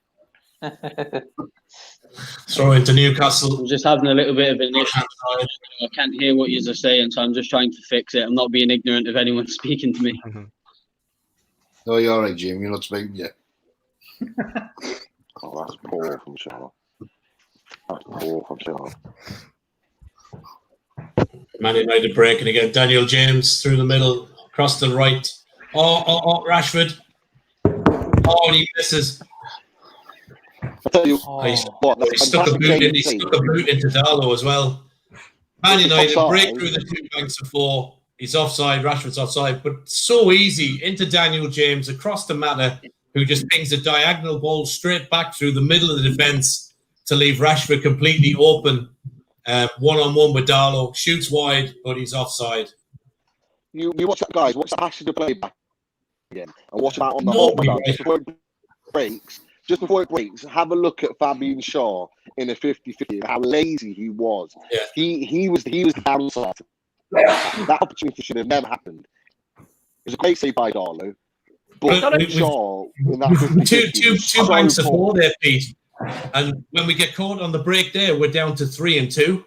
Speaker 5: Throw into Newcastle.
Speaker 12: I'm just having a little bit of an issue. I can't hear what you're saying, so I'm just trying to fix it. I'm not being ignorant of anyone speaking to me.
Speaker 11: No, you're all right, Jim. You're not speaking yet.
Speaker 8: Oh, that's poor from Charlotte.
Speaker 5: Man United breaking again. Daniel James through the middle, across the right. Oh, Rashford. Oh, and he misses.
Speaker 8: I tell you
Speaker 5: he stuck a boot into Darlow as well. Man United break through the 2 banks of 4. He's offside. Rashford's offside, but so easy into Daniel James across the Mata, who just pings a diagonal ball straight back through the middle of the defence to leave Rashford completely open. 1-on-1 with Darlow, shoots wide, but he's offside.
Speaker 8: You watch that, guys. Watch that passage of play back again, and watch that on the whole just before it breaks. Just before it breaks, have a look at Fabian Shaw in a 50-50. How lazy he was. Yeah. He was the downside. That opportunity should have never happened. It was a great save by Darlow, but Shaw in that
Speaker 5: two banks of 4 there, Pete. And when we get caught on the break there, we're down to 3 and 2.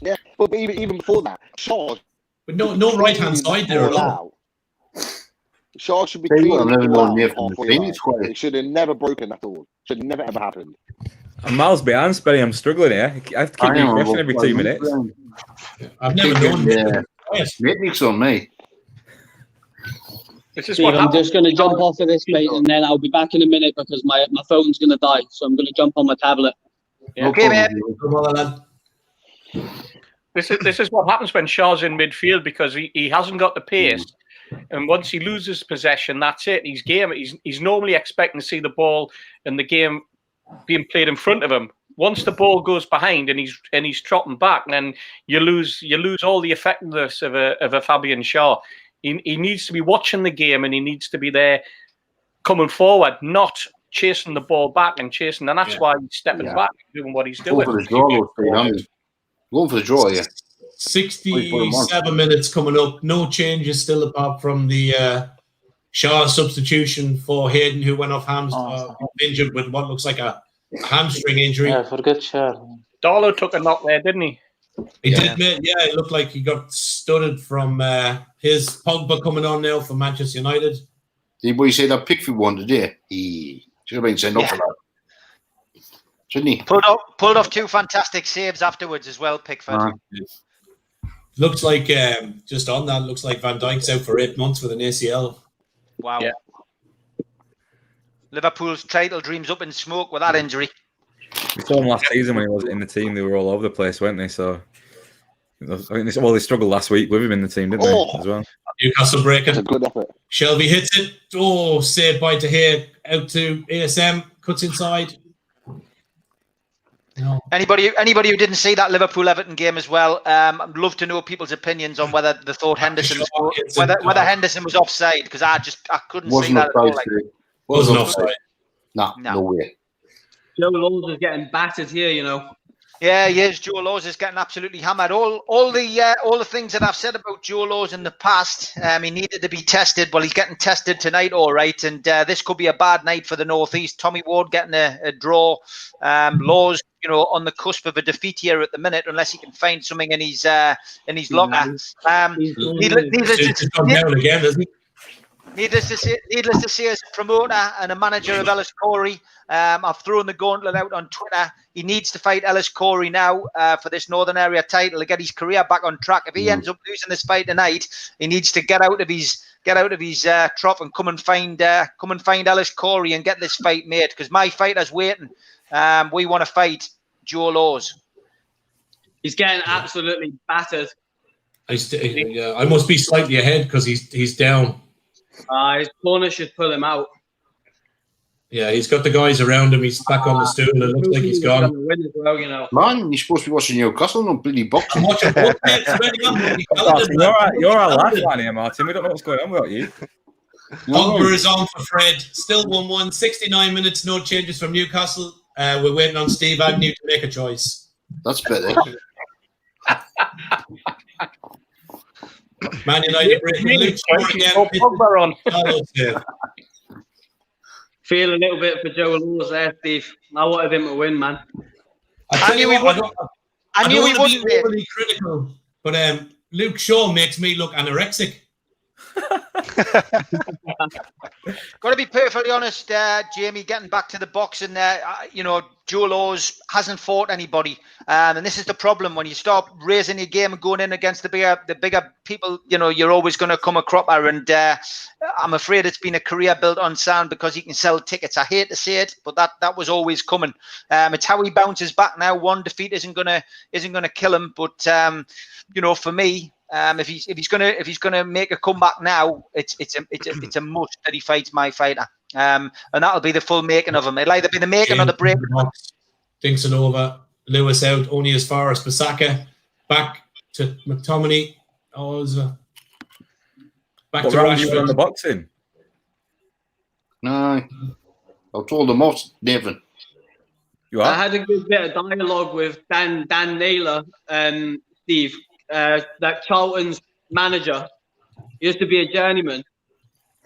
Speaker 8: Yeah, but even before that, Shaw.
Speaker 5: But no right hand side there at all.
Speaker 8: Shaw should be clean. It should have never broken at all. Should have never ever happened.
Speaker 6: I'm miles behind, Spenny. I'm struggling here. I have to keep refreshing every 2 minutes.
Speaker 5: I've never known
Speaker 11: Mitnick's on me.
Speaker 10: This is
Speaker 12: Steve,
Speaker 10: what
Speaker 12: I'm
Speaker 10: happens.
Speaker 12: just going to jump off of this, mate, and then I'll be back in a minute because my phone's going to die. So I'm going to jump on my tablet.
Speaker 10: Yeah.
Speaker 2: Okay, man.
Speaker 10: This is what happens when Shaw's in midfield because he hasn't got the pace, and once he loses possession, that's it. He's normally expecting to see the ball and the game being played in front of him. Once the ball goes behind and he's trotting back, then you lose all the effectiveness of a Fabian Shaw. He needs to be watching the game and he needs to be there coming forward, not chasing the ball back and chasing. And that's why he's stepping back and doing what he's doing.
Speaker 11: Going for the draw, yeah.
Speaker 5: 67 minutes coming up. No changes still apart from the Shaw substitution for Hayden, who went off injured with what looks like a hamstring injury.
Speaker 9: Yeah, forget Shaw.
Speaker 10: Darlow took a knock there, didn't he?
Speaker 5: He did, mate. Yeah, it looked like he got studded from his Pogba coming on now for Manchester United.
Speaker 11: Did anybody say that Pickford one today? He should have been sent up for that. Shouldn't he?
Speaker 2: Pulled off 2 fantastic saves afterwards as well, Pickford.
Speaker 5: Looks like, just on that, looks like Van Dijk's out for 8 months with an ACL.
Speaker 2: Wow.
Speaker 10: Yeah.
Speaker 2: Liverpool's title dreams up in smoke with that injury.
Speaker 6: We saw him last season when he was in the team. They were all over the place, weren't they? So, I think they struggled last week with him in the team, didn't they, as well?
Speaker 5: Newcastle breaking.
Speaker 8: That's a good effort.
Speaker 5: Shelby hits it. Oh, saved by De Gea. Out to ASM. Cuts inside. No.
Speaker 2: Anybody who didn't see that Liverpool-Everton game as well, I'd love to know people's opinions on whether they thought Henderson whether Henderson was offside, because I couldn't see that at all.
Speaker 5: Wasn't offside.
Speaker 11: No way.
Speaker 12: Joe Laws is getting battered here, you know.
Speaker 2: Yeah, yes, Joe Laws is getting absolutely hammered. All the things that I've said about Joe Laws in the past, he needed to be tested. Well, he's getting tested tonight, all right. And this could be a bad night for the North East. Tommy Ward getting a draw. Laws, on the cusp of a defeat here at the minute, unless he can find something in his locker. Needless to say, as a promoter and a manager of Ellis Corey, I've thrown the gauntlet out on Twitter. He needs to fight Ellis Corey now for this Northern Area title to get his career back on track. If he ends up losing this fight tonight, he needs to get out of his trough and come and find Ellis Corey and get this fight made. Because my fighter's waiting. We want to fight Joe Laws.
Speaker 12: He's getting absolutely battered.
Speaker 5: I must be slightly ahead because he's down.
Speaker 12: His corner should pull him out.
Speaker 5: Yeah, he's got the guys around him. He's back on the stool. It looks like he's gone.
Speaker 11: Man, you're supposed to be watching Newcastle, not bloody boxing.
Speaker 6: You're our last one here, Martin. We don't know what's going on without you.
Speaker 5: Pogba is on for Fred. Still 1-1. 69 minutes, no changes from Newcastle. We're waiting on Steve Agnew to make a choice.
Speaker 11: That's better.
Speaker 5: Man United breaking Luke Shaw again.
Speaker 12: Feel a little bit for Joe Laws there, Steve. I wanted him to win, man.
Speaker 2: I knew he wouldn't.
Speaker 5: I don't want to be overly critical, but Luke Shaw makes me look anorexic.
Speaker 2: Got to be perfectly honest, Jamie, getting back to the boxing there, Joe Laws hasn't fought anybody. And this is the problem. When you start raising your game and going in against the bigger people, you're always going to come a cropper. And I'm afraid it's been a career built on sand because he can sell tickets. I hate to say it, but that was always coming. It's how he bounces back now. One defeat isn't gonna kill him. But for me, if he's gonna make a comeback now, it's a must that he fights my fighter. And that'll be the full making of him. It'll either be the making or the break.
Speaker 5: Thinks it over. Lewis out, only as far as Basaka. Back to McTominay. Back to Rashford.
Speaker 6: On the boxing?
Speaker 11: No. I've told them off, David.
Speaker 12: I had a good bit of dialogue with Dan Naylor and Steve, that Charlton's manager. He used to be a journeyman.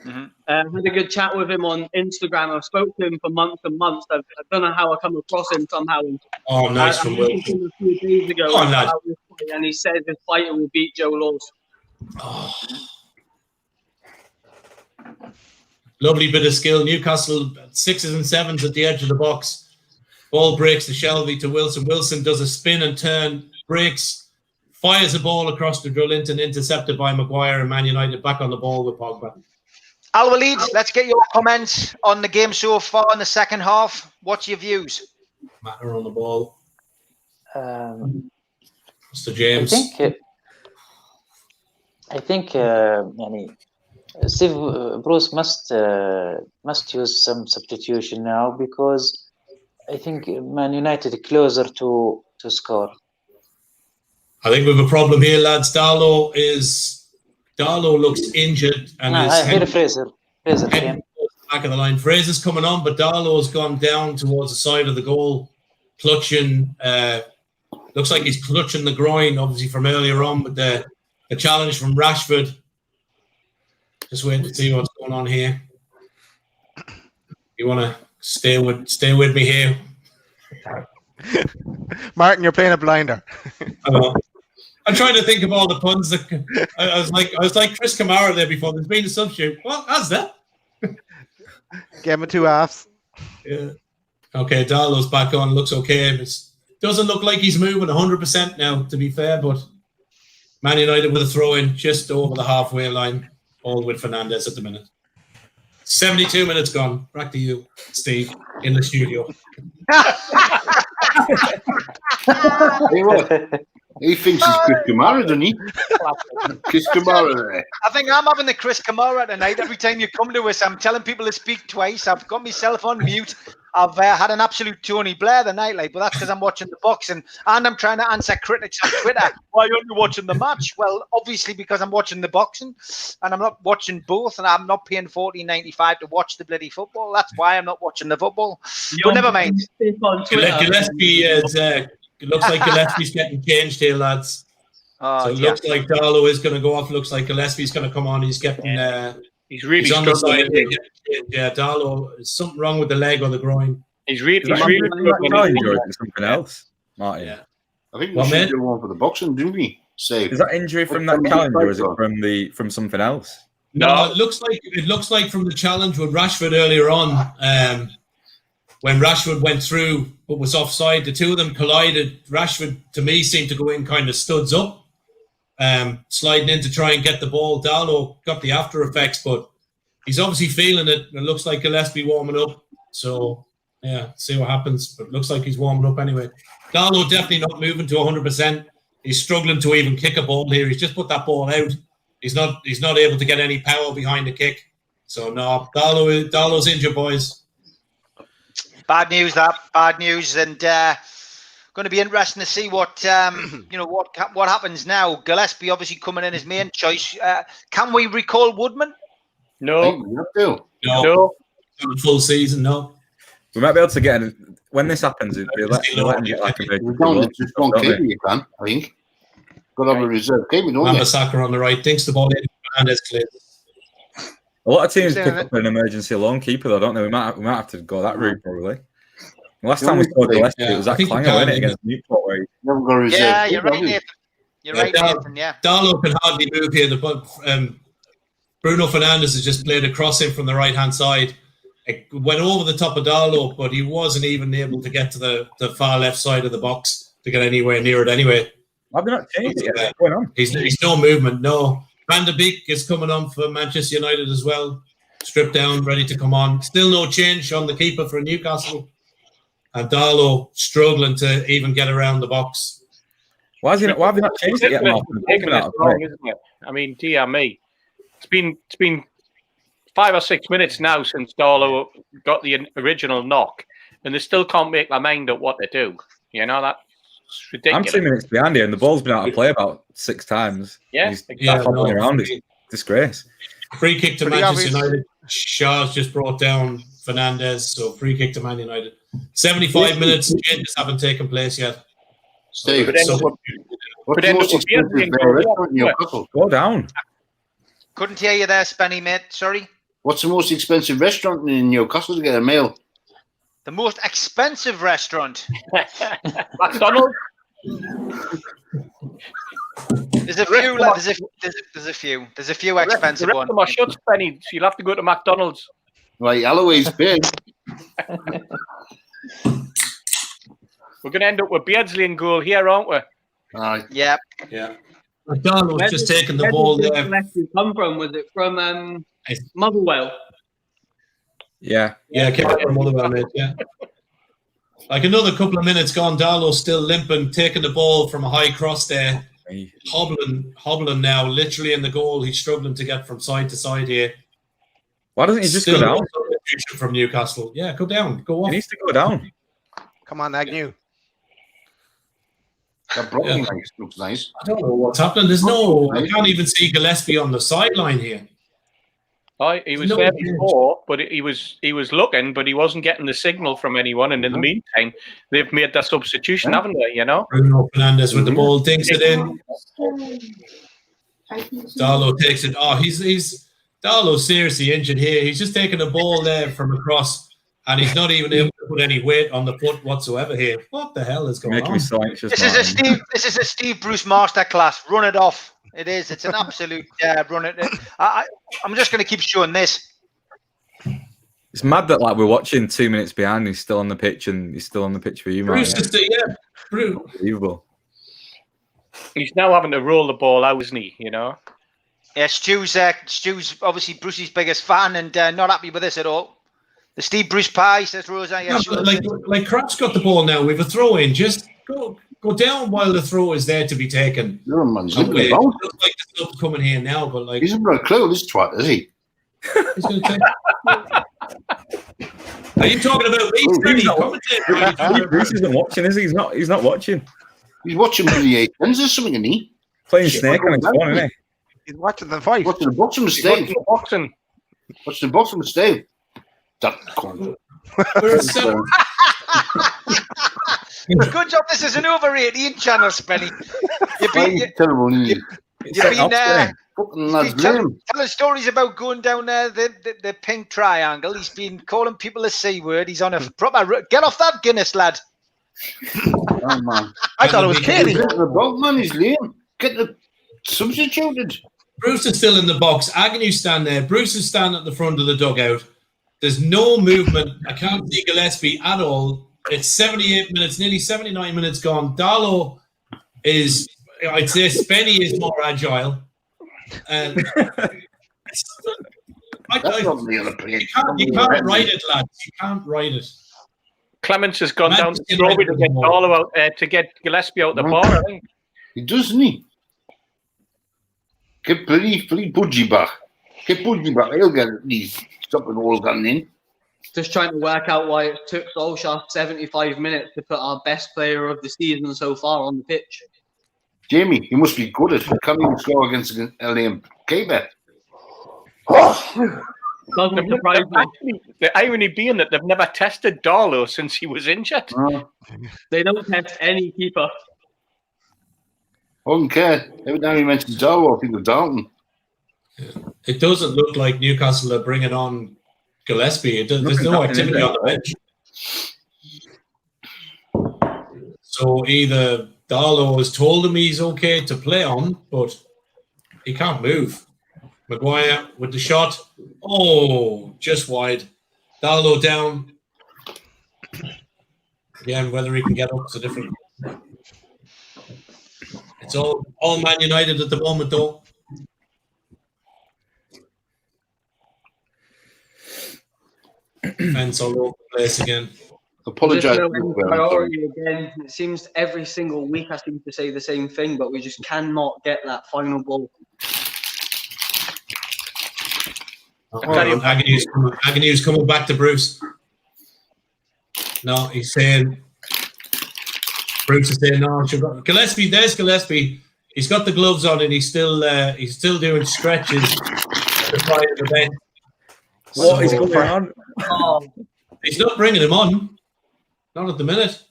Speaker 2: Mm-hmm.
Speaker 12: Had a good chat with him on Instagram. I've spoken to him for months and months. I don't know how I come across him somehow.
Speaker 5: Oh, nice from Will.
Speaker 12: A few days ago, and he said his fighter will beat Joe Laws.
Speaker 5: Oh. Lovely bit of skill. Newcastle 6s and 7s at the edge of the box. Ball breaks to Shelby to Wilson. Wilson does a spin and turn, breaks, fires a ball across the drill into intercepted by Maguire, and Man United back on the ball with Pogba.
Speaker 2: Al Walid, let's get your comments on the game so far in the second half. What's your views?
Speaker 5: Matter on the ball. Mr. James.
Speaker 9: I think Steve Bruce must use some substitution now, because I think Man United are closer to score.
Speaker 5: I think we have a problem here, lads. Darlow looks injured and
Speaker 9: I heard Fraser came
Speaker 5: back of the line. Fraser's coming on, but Darlow's gone down towards the side of the goal, clutching. Looks like he's clutching the groin, obviously from earlier on, with the challenge from Rashford. Just waiting to see what's going on here. You want to stay with me here,
Speaker 7: Martin? You're playing a blinder.
Speaker 5: I'm trying to think of all the puns. I was like Chris Kamara there before. There's been a substitute. What? How's that?
Speaker 7: Give him 2 halves.
Speaker 5: Yeah. Okay, Darlow's back on. Looks okay. It doesn't look like he's moving 100% now, to be fair, but Man United with a throw-in just over the halfway line, all with Fernandes at the minute. 72 minutes gone. Back to you, Steve, in the studio.
Speaker 11: Hey, what? He thinks he's Chris Kamara, doesn't he? Chris Kamara.
Speaker 2: I think I'm having the Chris Kamara tonight. Every time you come to us, I'm telling people to speak twice. I've got myself on mute. I've had an absolute Tony Blair tonight, but that's because I'm watching the boxing and I'm trying to answer critics on Twitter. Why aren't you watching the match? Well, obviously because I'm watching the boxing and I'm not watching both, and I'm not paying $14.95 to watch the bloody football. That's why I'm not watching the football. But never mind.
Speaker 5: Gillespie it looks like Gillespie's getting changed here, lads. So it looks like Darlow is going to go off. Looks like Gillespie's going to come on. He's getting.
Speaker 10: He's really
Speaker 5: on the
Speaker 10: struggling.
Speaker 5: side. Yeah, Darlow. There's something wrong with the leg or the groin.
Speaker 10: He's really
Speaker 6: something else, Martin.
Speaker 5: Yeah.
Speaker 11: I think we should do one for the boxing, didn't we? Save.
Speaker 6: Is that injury from that challenge, or is it from something else?
Speaker 5: No, it looks like from the challenge with Rashford earlier on. When Rashford went through but was offside, the two of them collided. Rashford, to me, seemed to go in kind of studs up, sliding in to try and get the ball. Darlow got the after effects, but he's obviously feeling it. It looks like Gillespie warming up. So, yeah, see what happens. But it looks like he's warming up anyway. Darlow definitely not moving to 100%. He's struggling to even kick a ball here. He's just put that ball out. He's not able to get any power behind the kick. So, no, Darlow's injured, boys.
Speaker 2: Bad news, and going to be interesting to see what what happens now. Gillespie obviously coming in as main choice. Can we recall Woodman?
Speaker 10: No.
Speaker 5: Full season, no.
Speaker 6: We might be able to get when this happens. They let him get like a
Speaker 11: just one keeper, you can. I think. Got to have a reserve keeper, don't you?
Speaker 5: Wan-Bissaka on the right, thinks the ball in, and it's clear.
Speaker 6: A lot of teams pick up an emergency loan keeper, though, don't they? We might have to go that route, probably. Last time we saw Gillespie, it was that Clanger, wasn't it, against Newport, where he
Speaker 2: you're right, Nathan. You're right, Nathan, yeah.
Speaker 5: Darlow can hardly move here. Bruno Fernandes has just played across him from the right-hand side. It went over the top of Darlow, but he wasn't even able to get to the far left side of the box to get anywhere near it anyway.
Speaker 6: Have they not changed it? What's going on?
Speaker 5: He's no movement, no. Van de Beek is coming on for Manchester United as well. Stripped down, ready to come on. Still no change on the keeper for Newcastle. And Darlow struggling to even get around the box.
Speaker 6: Why have they not changed it yet, Martin?
Speaker 10: Isn't it? I mean, dear me. It's been 5 or 6 minutes now since Darlow got the original knock, and they still can't make their mind up what to do. You know, that's ridiculous.
Speaker 6: I'm 2 minutes behind here, and the ball's been out of play about 6 times.
Speaker 10: Yeah,
Speaker 6: he's hobbling around. It's disgrace.
Speaker 5: Free kick to Manchester United. Shaw's just brought down Fernandes, so free kick to Man United. 75 minutes, changes haven't taken place yet.
Speaker 11: Steve, what's the most expensive restaurant in Newcastle?
Speaker 6: Go down.
Speaker 2: Couldn't hear you there, Spenny, mate. Sorry.
Speaker 11: What's the most expensive restaurant in Newcastle to get a meal?
Speaker 2: The most expensive restaurant?
Speaker 10: McDonald's.
Speaker 2: There's a few. There's a few. There's a few expensive ones.
Speaker 10: The rest of my shut, Spenny. So you'll have to go to McDonald's.
Speaker 11: Right, Alloway's big.
Speaker 10: We're going to end up with Beardsley in goal here, aren't we?
Speaker 11: Aye.
Speaker 2: Yeah.
Speaker 5: Yeah. McDonald's just taking the
Speaker 12: Where
Speaker 5: ball
Speaker 12: did
Speaker 5: there.
Speaker 12: Gillespie come from? Was it from Motherwell?
Speaker 6: Yeah.
Speaker 5: Yeah, came from Motherwell, mate. Yeah. Like another couple of minutes gone, Darlow's still limping, taking the ball from a high cross there, hobbling now, literally in the goal. He's struggling to get from side to side here.
Speaker 6: Why doesn't he just go down?
Speaker 5: From Newcastle. Yeah, go down. Go off.
Speaker 6: He needs to go down.
Speaker 7: Come on, Agnew.
Speaker 11: That Brooklyn looks nice.
Speaker 5: I don't know what's happening. I can't even see Gillespie on the sideline here.
Speaker 10: He was there before, but he was looking, but he wasn't getting the signal from anyone. And in the meantime, they've made that substitution, haven't they? You know,
Speaker 5: Bruno Fernandes with the ball, dinks it in. Darlow takes it. Oh, he's Darlow's seriously injured here. He's just taking the ball there from across, and he's not even able to put any weight on the foot whatsoever here. What the hell is going on?
Speaker 2: This is a Steve Bruce masterclass. Run it off. It is. It's an absolute run it. I'm just going to keep showing this.
Speaker 6: It's mad that we're watching 2 minutes behind. He's still on the pitch, and he's still on the pitch for you, man. Unbelievable.
Speaker 10: He's now having to roll the ball out, isn't he? You know.
Speaker 2: Yeah, Stu's obviously Bruce's biggest fan and not happy with this at all. The Steve Bruce pie, says Rosa. Yeah,
Speaker 5: like Kraft's got the ball now. We've a throw in. Just go down while the throw is there to be taken.
Speaker 11: Your man's looking
Speaker 5: It
Speaker 11: about.
Speaker 5: looks like the stuff's coming here now, but like
Speaker 11: He's a bloody clue, this twat, is he?
Speaker 5: he's going to take. Are you talking about me?
Speaker 6: Bruce isn't watching, is he? He's not watching.
Speaker 11: He's watching the 8s or something, isn't he?
Speaker 6: Playing Snake on his phone, isn't he?
Speaker 7: He's watching the fight.
Speaker 11: Watching the boxing mistake.
Speaker 10: Boxing.
Speaker 11: Watching the boxing mistake. That cunt.
Speaker 2: Good job. This is an over 18 channel, Spenny. You've been telling stories about going down the pink triangle. He's been calling people a C word. He's on a proper. Get off that Guinness, lad.
Speaker 11: Oh, man.
Speaker 7: I thought it was Katie.
Speaker 11: The ball, man, he's lame. Get the substituted.
Speaker 5: Bruce is still in the box. Agnew stand there. Bruce is standing at the front of the dugout. There's no movement. I can't see Gillespie at all. It's 78 minutes, nearly 79 minutes gone. Darlow is, I'd say, Spenny is more agile. And you can't write it, lads. You can't write it.
Speaker 10: Clements has gone down to Strawberry to get Darlow out to get Gillespie out the bar, I think.
Speaker 11: He doesn't he? Get pretty budgie back. Get budgie back. He'll get these stopping all going in.
Speaker 12: Just trying to work out why it took Solskjaer 75 minutes to put our best player of the season so far on the pitch.
Speaker 11: Jamie, you must be good at coming to score against LM K-Bet.
Speaker 12: Doesn't surprise me.
Speaker 10: The irony being that they've never tested Darlow since he was injured.
Speaker 12: They don't test any keeper.
Speaker 11: I don't care. Every time you mention Darlow, I think of Dalton.
Speaker 5: It doesn't look like Newcastle are bringing on Gillespie. There's no activity on the bench. So either Darlow has told him he's okay to play on, but he can't move. Maguire with the shot. Oh, just wide. Darlow down. Again, whether he can get up is a different. It's all Man United at the moment, though. Fence all over the place again.
Speaker 11: Apologise.
Speaker 12: Priority again. It seems every single week I seem to say the same thing, but we just cannot get that final ball.
Speaker 5: Agnew's coming back to Bruce. No, he's saying Bruce is saying no. Gillespie, there's Gillespie. He's got the gloves on and he's still doing stretches at the side of the bench.
Speaker 6: What is going on?
Speaker 5: He's not bringing him on. Not at the minute.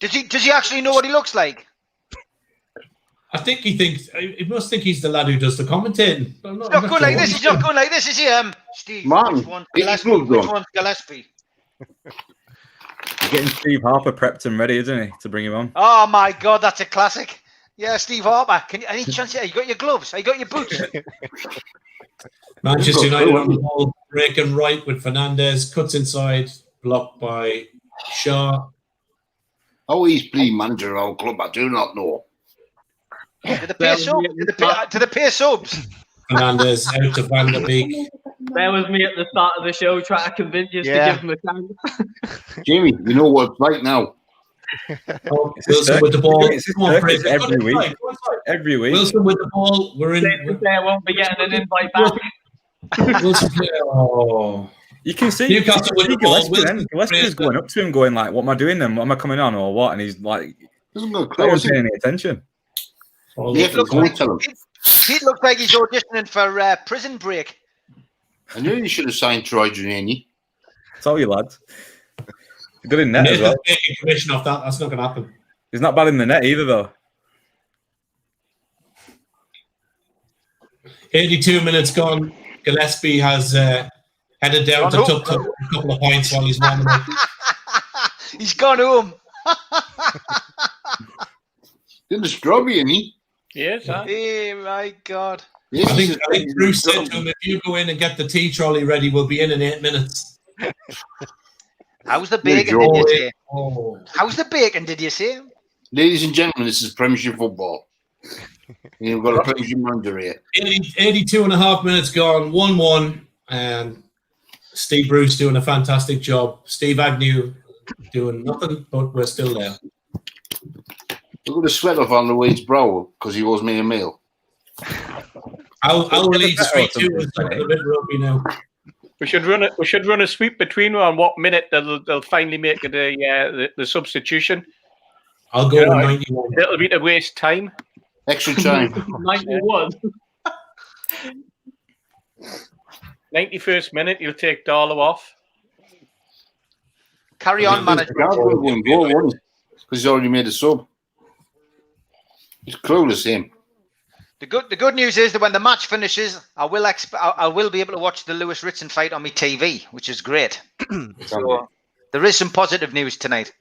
Speaker 2: Does he actually know what he looks like?
Speaker 5: I think he thinks. He must think he's the lad who does the commentating.
Speaker 2: He's not going like this. He's not going like this, is he? Steve,
Speaker 11: Man,
Speaker 2: which one's Gillespie? Which one's Gillespie?
Speaker 6: Getting Steve Harper prepped and ready, isn't he, to bring him on?
Speaker 2: Oh my God, that's a classic. Yeah, Steve Harper. Any chance? You got your gloves? You got your boots?
Speaker 5: Manchester United on the ball, breaking right with Fernandes, cuts inside, blocked by Shaw.
Speaker 11: How he's playing manager of our club, I do not know.
Speaker 2: To the pay subs. To the pay subs.
Speaker 5: Fernandez out to Van der Beek.
Speaker 12: Bear with me at the start of the show, trying to convince you to give him a chance.
Speaker 11: Jamie, you know what it's like now.
Speaker 5: Wilson with the ball. Come on, Fraser.
Speaker 6: Every week. Every week.
Speaker 5: Wilson with the ball. We're in.
Speaker 12: I won't be getting an invite back.
Speaker 5: Wilson. Oh.
Speaker 6: You can see
Speaker 5: Newcastle with the ball.
Speaker 6: Gillespie's going up to him, going like, "What am I doing then? What am I coming on or what?" And he's like,
Speaker 11: doesn't go
Speaker 6: not even paying any attention.
Speaker 2: Pete looks like he's auditioning for Prison Break.
Speaker 11: I knew you should have signed Troy Giannini.
Speaker 6: It's all you lads. Good in net as well.
Speaker 5: Making commission off that. That's not going to happen.
Speaker 6: He's not bad in the net either, though.
Speaker 5: 82 minutes gone. Gillespie has headed down to tuck a couple of points while he's warming up.
Speaker 2: He's gone home.
Speaker 11: Did the strawberry, isn't he?
Speaker 10: Yes, huh?
Speaker 2: Oh my God.
Speaker 11: Yes,
Speaker 5: I think Bruce said to him, if you go in and get the tea trolley ready, we'll be in 8 minutes.
Speaker 2: How's the bacon, did you say?
Speaker 5: Oh.
Speaker 2: How's the bacon, did you say?
Speaker 11: Ladies and gentlemen, this is Premiership football. You've got a Premiership manager here.
Speaker 5: 82 and a half minutes gone, 1-1, and Steve Bruce doing a fantastic job. Steve Agnew doing nothing, but we're still there.
Speaker 11: Look at the sweat off on Louise's brow because he owes me a meal.
Speaker 5: Our lead 3-2 is a bit ropey now.
Speaker 10: We should run a sweep between them on what minute they'll finally make the substitution.
Speaker 5: I'll go with 91.
Speaker 10: A little bit of waste time.
Speaker 11: Extra time.
Speaker 12: 91.
Speaker 10: 91st minute, you'll take Darlow off.
Speaker 2: Carry on, manager.
Speaker 11: Because he's already made a sub. He's clueless, him.
Speaker 2: The good news is that when the match finishes, I will be able to watch the Lewis Ritson fight on my TV, which is great. So there is some positive news tonight.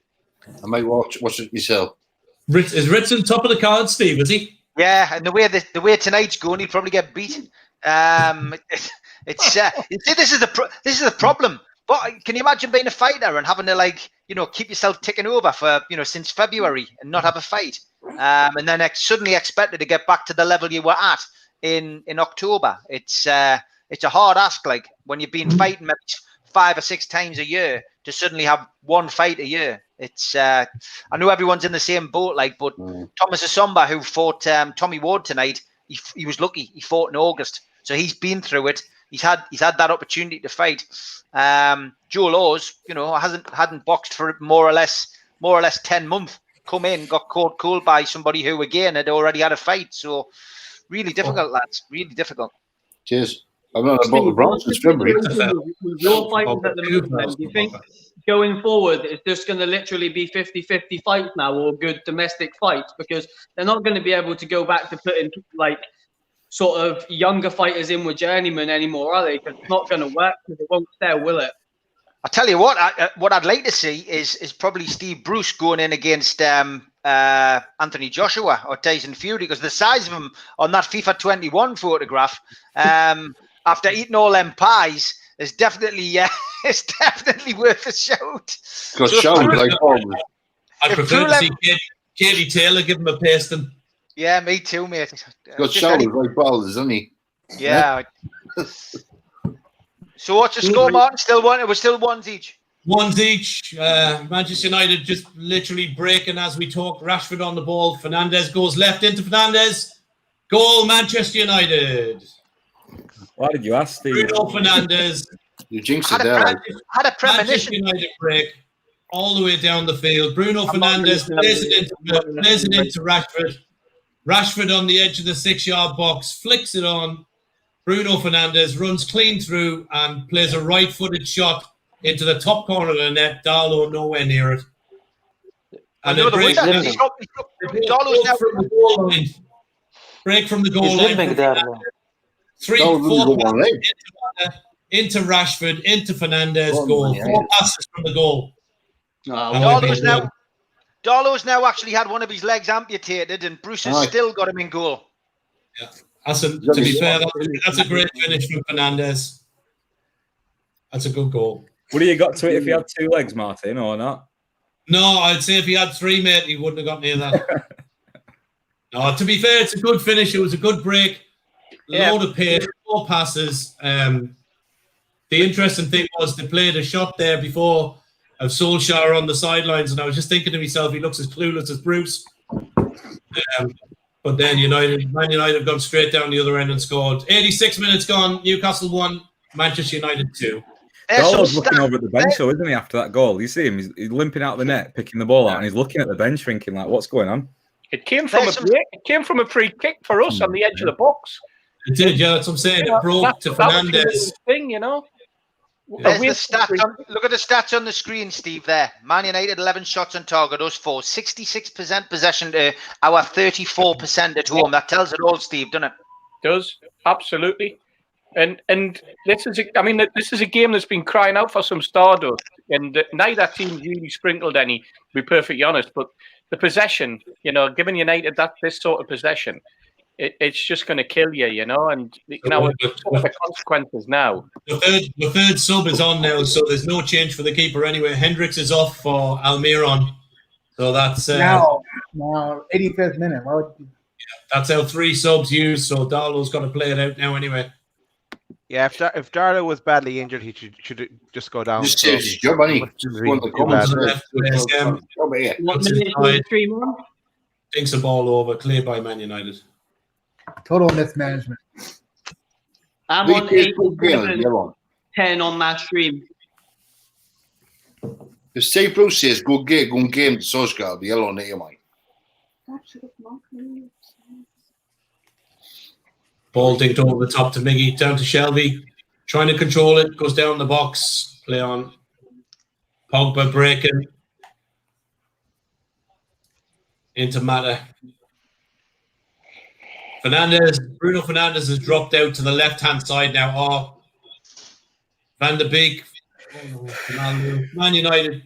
Speaker 11: I might watch it myself.
Speaker 5: Is Ritson top of the card, Steve? Is he?
Speaker 2: Yeah, and the way tonight's going, he'll probably get beat. You see, this is the problem. But can you imagine being a fighter and having to keep yourself ticking over for since February and not have a fight, and then suddenly expected to get back to the level you were at in October? It's a hard ask. Like when you've been fighting maybe 5 or 6 times a year to suddenly have one fight a year. It's I know everyone's in the same boat. But Thomas Asomba, who fought Tommy Ward tonight, he was lucky. He fought in August, so he's been through it. He's had that opportunity to fight. Joe Laws, hadn't boxed for more or less 10 months. Come in, got caught cold by somebody who again had already had a fight. So really difficult, lads. Really difficult.
Speaker 11: Cheers. I'm not about the Bronx since February.
Speaker 12: Your fighters at the moment, do you think going forward it's just going to literally be 50-50 fights now, or good domestic fights? Because they're not going to be able to go back to putting sort of younger fighters in with journeymen anymore, are they? Because it's not going to work because it won't sell, will it?
Speaker 2: I tell you what I'd like to see is probably Steve Bruce going in against Anthony Joshua or Tyson Fury, because the size of him on that FIFA 21 photograph, after eating all them pies, is definitely worth a shout.
Speaker 11: Got shouted like always.
Speaker 5: I prefer to see Katie Taylor give him a pasting.
Speaker 2: Yeah, me too, mate.
Speaker 11: Got shouted like balls, isn't he?
Speaker 2: Yeah. So what's the score, Martin? We're still ones each.
Speaker 5: Ones each. Manchester United just literally breaking as we talk. Rashford on the ball. Fernandez goes left into Fernandez. Goal, Manchester United.
Speaker 6: Why did you ask, Steve?
Speaker 5: Bruno Fernandez.
Speaker 11: You jinxed it there.
Speaker 2: Had a premonition.
Speaker 5: Manchester United break all the way down the field. Bruno Fernandez plays it into Rashford. Rashford on the edge of the 6-yard box, flicks it on. Bruno Fernandez runs clean through and plays a right-footed shot into the top corner of the net. Darlow nowhere near it. And then break from the goal line. Break from the goal line. 3-4 into Rashford, into Fernandez, goal. 4 passes from the goal.
Speaker 2: Darlow's now actually had one of his legs amputated, and Bruce has still got him in goal.
Speaker 5: Yeah. To be fair, that's a great finish from Fernandez. That's a good goal.
Speaker 6: Would he have got to it if he had 2 legs, Martin, or not?
Speaker 5: No, I'd say if he had 3, mate, he wouldn't have got near that. No, to be fair, it's a good finish. It was a good break. Load of pace, 4 passes. The interesting thing was they played a shot there before of Solskjaer on the sidelines, and I was just thinking to myself, he looks as clueless as Bruce. But then Man United gone straight down the other end and scored. 86 minutes gone. Newcastle 1, Manchester United 2.
Speaker 6: Darlow's looking over at the bench, though, isn't he? After that goal, you see him. He's limping out the net, picking the ball out, and he's looking at the bench, thinking like, "What's going on?"
Speaker 10: It came from It came from a free kick for us on the edge of the box.
Speaker 5: It did, yeah. That's what I'm saying. It broke to Fernandez.
Speaker 10: Thing, you know.
Speaker 2: There's the stats look at the stats on the screen, Steve. There, Man United 11 shots on target, us 4, 66% possession to our 34% at home. That tells it all, Steve, doesn't it?
Speaker 10: Does absolutely. And this is a game that's been crying out for some Stardust, and neither team really sprinkled any. To be perfectly honest, but the possession, giving United this sort of possession, it's just going to kill you, and the consequences now.
Speaker 5: The third sub is on now, so there's no change for the keeper anyway. Hendricks is off for Almiron, so that's
Speaker 4: now 85th minute.
Speaker 5: That's how 3 subs used. So Darlow's got to play it out now anyway.
Speaker 7: Yeah, if Darlow was badly injured, he should just go down.
Speaker 11: Just saves his job, and
Speaker 5: Dinks the ball over, cleared by Man United.
Speaker 4: Total mismanagement.
Speaker 12: I'm on 10 on my stream.
Speaker 11: If Steve Bruce says good game to Solskjaer, the yellow on it, mate.
Speaker 5: Ball dinked over the top to Miggy, down to Shelby, trying to control it, goes down the box, play on. Pogba breaking into Mata. Bruno Fernandes has dropped out to the left-hand side now. Van der Beek, Man United,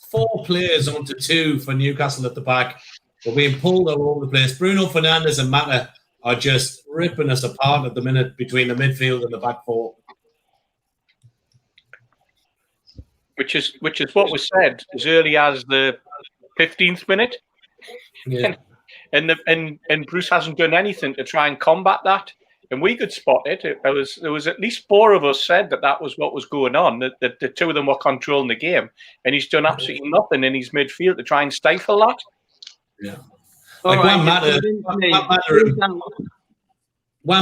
Speaker 5: 4 players onto 2 for Newcastle at the back. They're being pulled all over the place. Bruno Fernandes and Mata are just ripping us apart at the minute between the midfield and the back 4.
Speaker 10: Which is what was said as early as the 15th minute.
Speaker 5: Yeah.
Speaker 10: And Bruce hasn't done anything to try and combat that. And we could spot it. There was at least 4 of us said that was what was going on, that the 2 of them were controlling the game. And he's done absolutely nothing in his midfield to try and stifle that.
Speaker 5: Yeah. Like Juan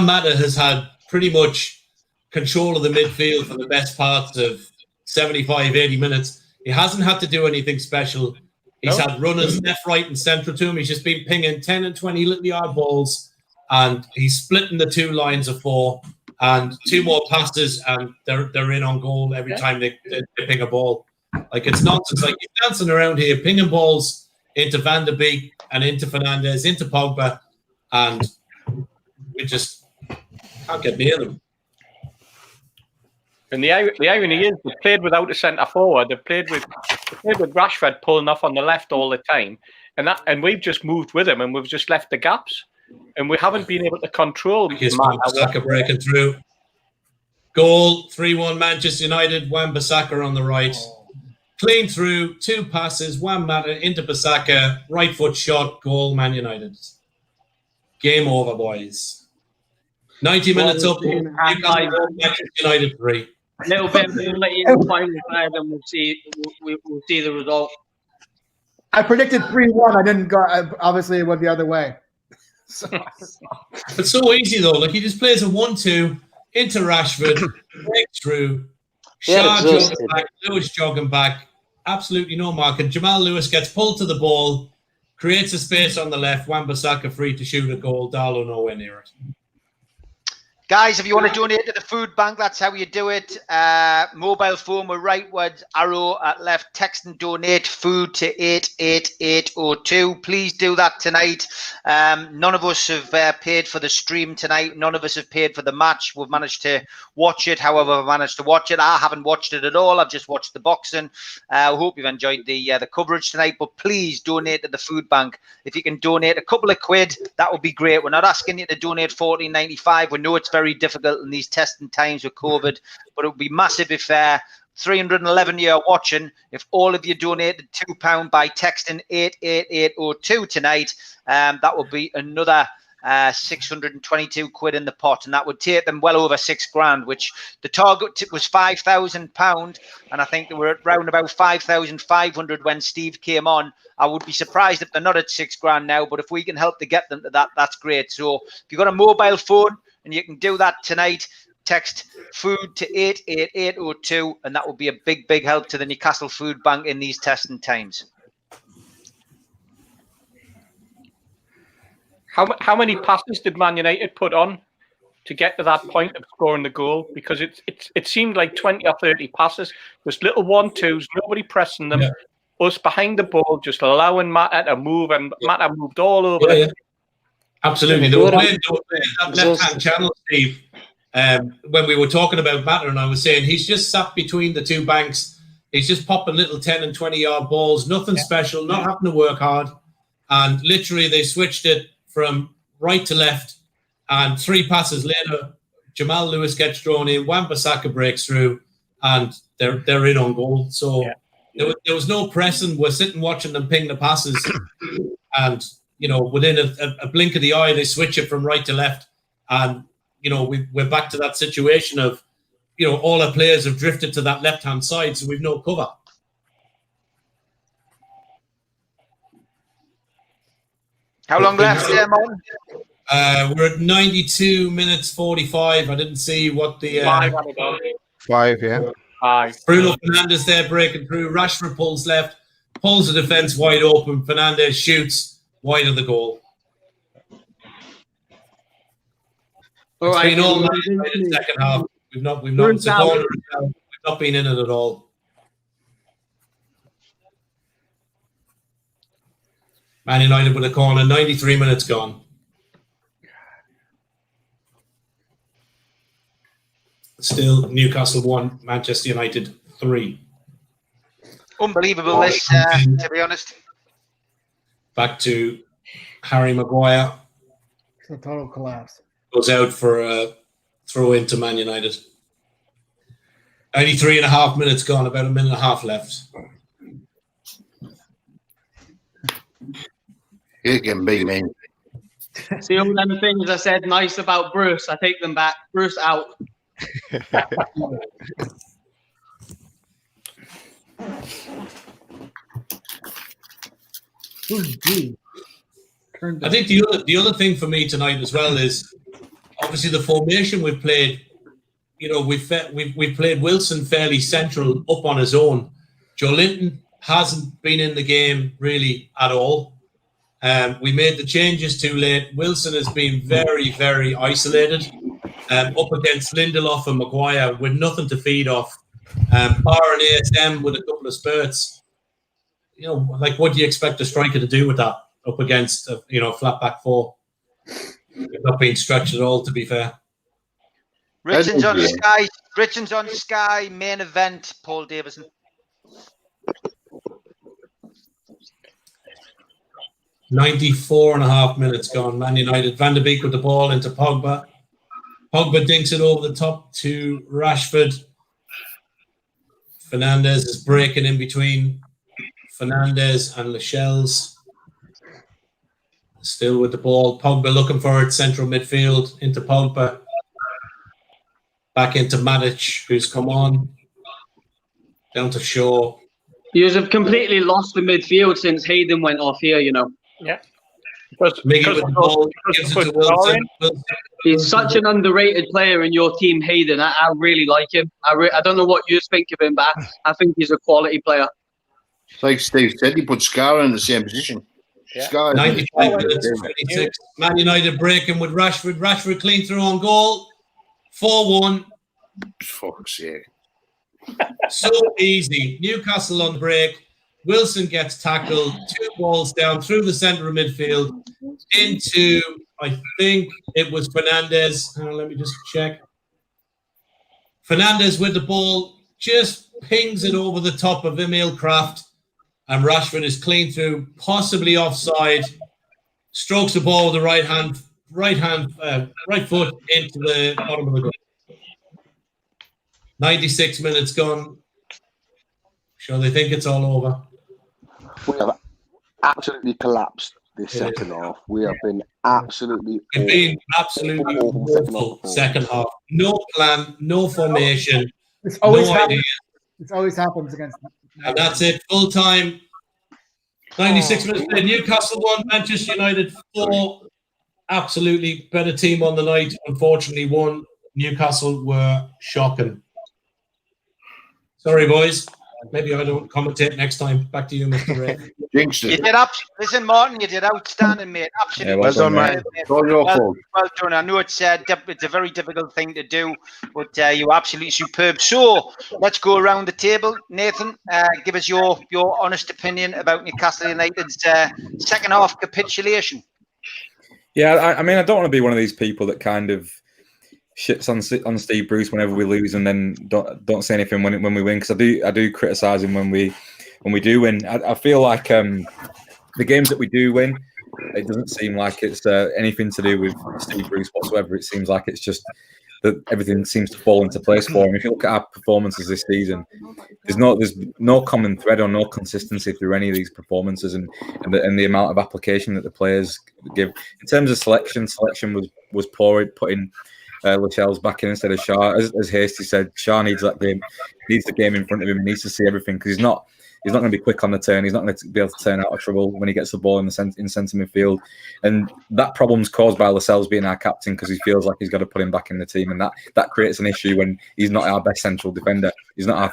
Speaker 5: Mata has had pretty much control of the midfield for the best parts of 75, 80 minutes. He hasn't had to do anything special. He's had runners left, right, and central to him. He's just been pinging 10 and 20 little yard balls, and he's splitting the 2 lines of 4 and 2 more passes, and they're in on goal every time they ping a ball. Like, it's nonsense. Like, he's dancing around here, pinging balls into Van der Beek and into Fernandes, into Pogba, and we just can't get near them.
Speaker 10: And the irony is, they played without a centre forward. They played with Rashford pulling off on the left all the time, and we've just moved with him, and we've just left the gaps, and we haven't been able to control.
Speaker 5: Wan-Bissaka breaking through. Goal 3-1 Manchester United. Wan-Bissaka on the right. Clean through, 2 passes, Wan-Mata into Bissaka, right foot shot, goal, Man United. Game over, boys. 90 minutes up, Newcastle, Manchester United 3.
Speaker 12: A little bit, we'll let you in the final third, and we'll see the result.
Speaker 4: I predicted 3-1. I didn't go. Obviously, it went the other way. So.
Speaker 5: It's so easy though. Like, he just plays a 1-2 into Rashford, breaks through. Shaw jogging back, Lewis jogging back, absolutely no marking. Jamal Lewis gets pulled to the ball, creates a space on the left. Wan-Bissaka free to shoot a goal. Darlow nowhere near it.
Speaker 2: Guys, if you want to donate to the food bank, that's how you do it. Mobile phone with rightward arrow at left. Text and donate food to 88802. Please do that tonight. None of us have paid for the stream tonight. None of us have paid for the match. We've managed to watch it. However, I've managed to watch it. I haven't watched it at all. I've just watched the boxing. I hope you've enjoyed the coverage tonight. But please donate to the food bank. If you can donate a couple of quid, that would be great. We're not asking you to donate $14.95. We know it's very difficult in these testing times with COVID, but it would be massive if 311 you are watching, if all of you donated £2 by texting 88802 tonight, that will be another 622 quid in the pot, and that would take them well over £6,000, which the target was £5,000, and I think they were at round about 5,500 when Steve came on. I would be surprised if they're not at £6,000 now, but if we can help to get them to that, that's great. So if you've got a mobile phone and you can do that tonight, text food to 88802, and that will be a big help to the Newcastle Food Bank in these testing times.
Speaker 10: How many passes did Man United put on to get to that point of scoring the goal? Because it seemed like 20 or 30 passes, just little 1-2s, nobody pressing them, us behind the ball, just allowing Mata to move, and Mata moved all over.
Speaker 5: Yeah. Absolutely. They were playing that left-hand channel, Steve. When we were talking about Mata, and I was saying he's just sat between the two banks. He's just popping little 10 and 20-yard balls, nothing special, not having to work hard. And literally they switched it from right to left, and 3 passes later, Jamal Lewis gets drawn in, Wan-Bissaka breaks through, and they're in on goal. So there was no pressing. We're sitting watching them ping the passes, and within a blink of the eye, they switch it from right to left, and we're back to that situation of all our players have drifted to that left-hand side, so we've no cover.
Speaker 2: How long left there, Mon?
Speaker 5: We're at 92 minutes 45. I didn't see what the...
Speaker 7: 5, yeah.
Speaker 10: 5.
Speaker 5: Bruno Fernandes there breaking through. Rashford pulls left, pulls the defence wide open. Fernandes shoots wide of the goal.
Speaker 12: All right.
Speaker 5: Been all night in the second half. We've not been in it at all. Man United with a corner, 93 minutes gone. Still Newcastle 1, Manchester United 3.
Speaker 2: Unbelievable this, to be honest.
Speaker 5: Back to Harry Maguire.
Speaker 4: It's a total collapse.
Speaker 5: Goes out for a throw into Man United. 83.5 minutes gone, about a minute and a half left.
Speaker 11: You can be mean.
Speaker 12: See all them things I said nice about Bruce. I take them back. Bruce out.
Speaker 5: I think the other thing for me tonight as well is obviously the formation we've played. We've played Wilson fairly central up on his own. Joe Linton hasn't been in the game really at all. We made the changes too late. Wilson has been very, very isolated up against Lindelof and Maguire with nothing to feed off. Bar and ASM with a couple of spurts. What do you expect a striker to do with that up against a flat back four? They've not been stretched at all, to be fair.
Speaker 2: Richards on Sky. Richards on Sky. Main event. Paul Davison.
Speaker 5: .5 minutes gone. Man United. Van der Beek with the ball into Pogba. Pogba dinks it over the top to Rashford. Fernandes is breaking in between Fernandes and Lascelles. Still with the ball. Pogba looking for it. Central midfield into Pogba. Back into Matic, who's come on. Down to Shaw.
Speaker 12: You have completely lost the midfield since Hayden went off here,
Speaker 10: Yeah.
Speaker 12: He's such an underrated player in your team, Hayden. I really like him. I don't know what you think of him, but I think he's a quality player.
Speaker 11: Like Steve said, he put Scar in the same position.
Speaker 5: Yeah. 95 minutes, 26. Man United breaking with Rashford. Rashford clean through on goal. 4-1.
Speaker 11: Fuck's sake.
Speaker 5: So easy. Newcastle on break. Wilson gets tackled. 2 balls down through the centre of midfield into, I think it was Fernandes. Let me just check. Fernandes with the ball just pings it over the top of Emil Kraft, and Rashford is clean through, possibly offside. Strokes the ball with the right foot into the bottom of the goal. 96 minutes gone. Sure, they think it's all over.
Speaker 8: We have absolutely collapsed this second half. We have been absolutely
Speaker 5: awful second half. No plan, no formation,
Speaker 4: It's always
Speaker 5: no
Speaker 4: happens.
Speaker 5: idea.
Speaker 4: It always happens against.
Speaker 5: And that's it, full time. 96 minutes played. Newcastle 1, Manchester United 4. Absolutely better team on the night. Unfortunately, 1. Newcastle were shocking. Sorry, boys. Maybe I don't commentate next time. Back to you, Mr. Ray.
Speaker 2: You did listen, Martin. You did outstanding, mate. Absolutely.
Speaker 11: Yeah, well done, mate. It's all your fault.
Speaker 2: Well done. I know it's a very difficult thing to do, but you're absolutely superb. So let's go around the table. Nathan, give us your honest opinion about Newcastle United's second half capitulation.
Speaker 6: Yeah, I mean, I don't want to be one of these people that kind of shits on Steve Bruce whenever we lose, and then don't say anything when we win, because I do criticise him when we do win. I feel like the games that we do win, it doesn't seem like it's anything to do with Steve Bruce whatsoever. It seems like it's just that everything seems to fall into place for him. If you look at our performances this season, there's no common thread or no consistency through any of these performances, and the amount of application that the players give. In terms of selection was poor, putting Lascelles back in instead of Shaw. As Hasty said, Shaw needs the game in front of him. He needs to see everything, because he's not going to be quick on the turn. He's not going to be able to turn out of trouble when he gets the ball in centre midfield. And that problem's caused by Lascelles being our captain, because he feels like he's got to put him back in the team, and that creates an issue when he's not our best central defender. He's not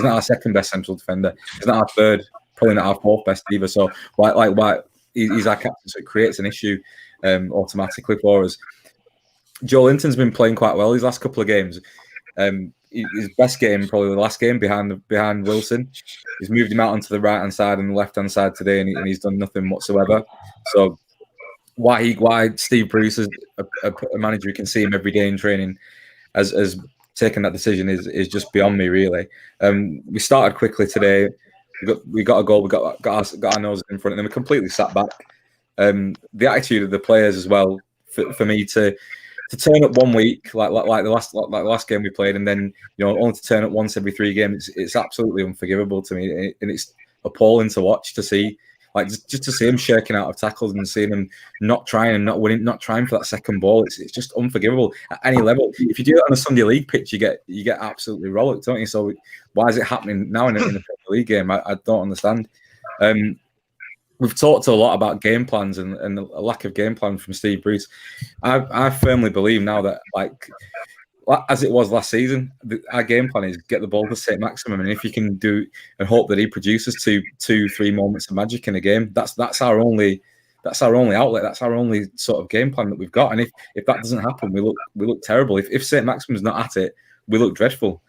Speaker 6: our second best central defender. He's not our third, probably not our fourth best either. So why he's our captain, so it creates an issue automatically for us. Joe Linton's been playing quite well these last couple of games. His best game, probably the last game behind Wilson. He's moved him out onto the right hand side and the left hand side today, and he's done nothing whatsoever. So why Steve Bruce, as a manager who can see him every day in training, has taken that decision is just beyond me, really. We started quickly today. We got a goal. We got our noses in front, and then we completely sat back. The attitude of the players as well, for me to turn up 1 week like the last game we played, and then only to turn up once every 3 games, it's absolutely unforgivable to me, and it's appalling to watch, to see, like, just to see him shaking out of tackles and seeing him not trying and not winning, not trying for that second ball. It's just unforgivable at any level. If you do it on a Sunday League pitch, you get absolutely rollicked, don't you? So why is it happening now in a Premier League game? I don't understand. We've talked a lot about game plans and a lack of game plan from Steve Bruce. I firmly believe now that, like as it was last season, our game plan is get the ball to St. Maximum, and if you can do and hope that he produces 2-3 moments of magic in a game, that's our only outlet. That's our only sort of game plan that we've got. And if that doesn't happen, we look terrible. If St. Maximum's not at it, we look dreadful.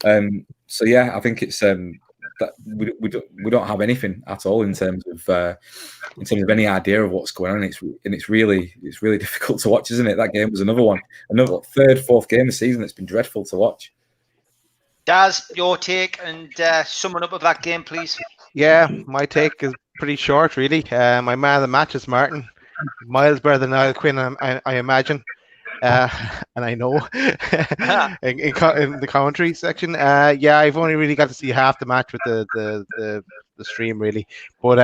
Speaker 6: So yeah, I think it's that we don't have anything at all in terms of any idea of what's going on. It's really difficult to watch, isn't it? That game was another third, fourth game of the season that's been dreadful to watch.
Speaker 2: Daz, your take and summing up of that game, please.
Speaker 7: Yeah, my take is pretty short, really. My man of the match is Martin. Miles better than Niall Quinn, I imagine. And I know in the commentary section, I've only really got to see half the match with the stream, really. But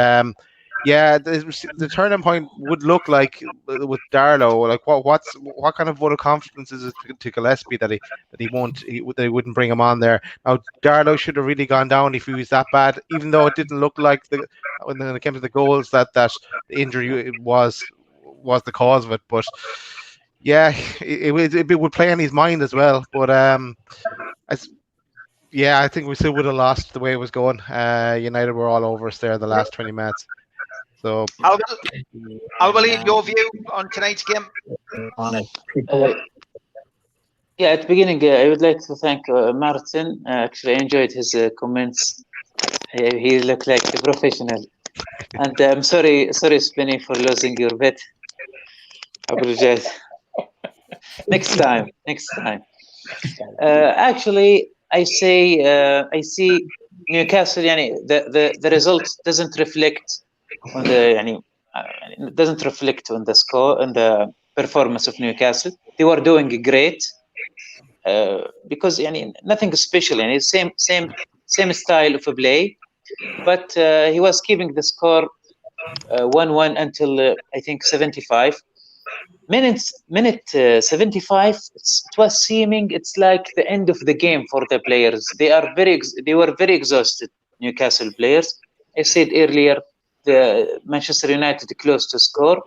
Speaker 7: the turning point would look like with Darlow. Like what kind of vote of confidence is it to Gillespie that he wouldn't bring him on there? Now Darlow should have really gone down if he was that bad, even though it didn't look like when it came to the goals that the injury was the cause of it, but. Yeah, it would play on his mind as well. But I think we still would have lost the way it was going. United were all over us there the last 20 minutes. So
Speaker 2: I'll believe your view on tonight's game.
Speaker 9: At the beginning, I would like to thank Martin. Actually, I enjoyed his comments. He looked like a professional. And I'm sorry, Spinny, for losing your bet. I apologize. Next time. Actually, I see Newcastle. The result doesn't reflect on the score and the performance of Newcastle. They were doing great because nothing special. Same same style of play, but he was keeping the score 1-1 until I think 75. Minute 75, it was seeming it's like the end of the game for the players. They were very exhausted, Newcastle players. I said earlier, the Manchester United close to score,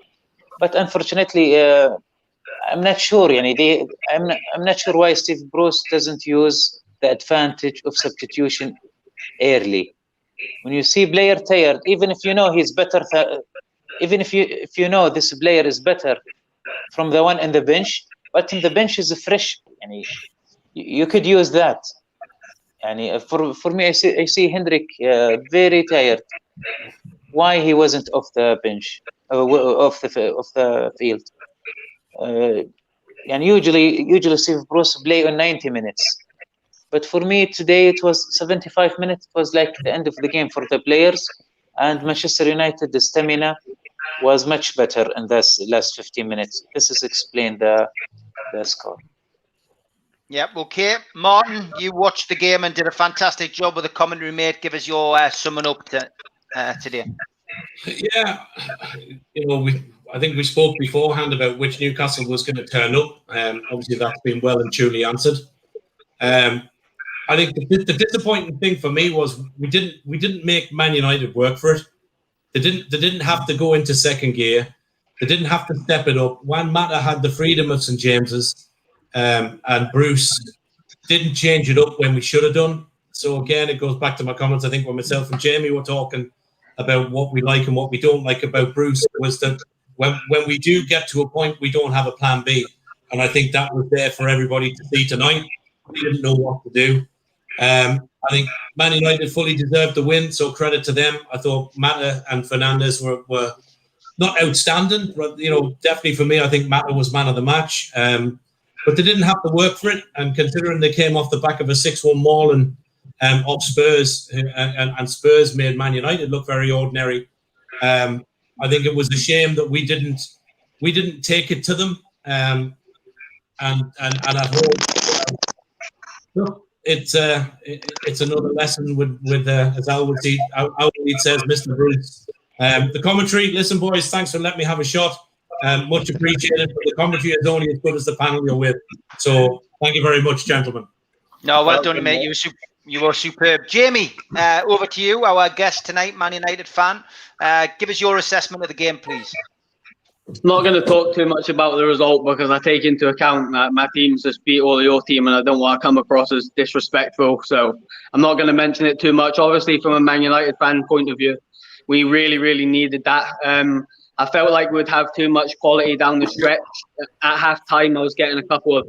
Speaker 9: but unfortunately, I'm not sure. I'm not sure why Steve Bruce doesn't use the advantage of substitution early. When you see player tired, even if you know he's better, even if you know this player is better from the one in the bench, but in the bench is fresh. You could use that. For me, I see Hendrik very tired. Why he wasn't off the bench, off the field? And usually Steve Bruce play on 90 minutes. But for me today it was 75 minutes. It was like the end of the game for the players, and Manchester United, the stamina was much better in this last 15 minutes. This is explain the score.
Speaker 2: Yep. Okay, Martin, you watched the game and did a fantastic job with the commentary, mate. Give us your summing up today.
Speaker 5: Yeah, I think we spoke beforehand about which Newcastle was going to turn up. Obviously, that's been well and truly answered. I think the disappointing thing for me was we didn't make Man United work for it. They didn't have to go into second gear. They didn't have to step it up. Juan Mata had the freedom of St James's, and Bruce didn't change it up when we should have done. So again, it goes back to my comments. I think when myself and Jamie were talking about what we like and what we don't like about Bruce, was that when we do get to a point, we don't have a plan B. And I think that was there for everybody to see tonight. We didn't know what to do. I think Man United fully deserved the win, so credit to them. I thought Mata and Fernandes were not outstanding, but definitely for me, I think Mata was man of the match. But they didn't have to work for it, and considering they came off the back of a 6-1 mauling of Spurs, and Spurs made Man United look very ordinary. I think it was a shame that we didn't take it to them, and at home. Look, it's another lesson with as Alwood says, Mr. Bruce. The commentary, listen, boys, thanks for letting me have a shot. Much appreciated. But the commentary is only as good as the panel you're with. So thank you very much, gentlemen.
Speaker 2: No, well done, mate. You were superb. Jamie, over to you, our guest tonight, Man United fan. Give us your assessment of the game, please.
Speaker 3: Not going to talk too much about the result because I take into account that my team's just beat all of your team and I don't want to come across as disrespectful. So I'm not going to mention it too much. Obviously, from a Man United fan point of view, we really, really needed that. I felt like we'd have too much quality down the stretch. At half-time, I was getting a couple of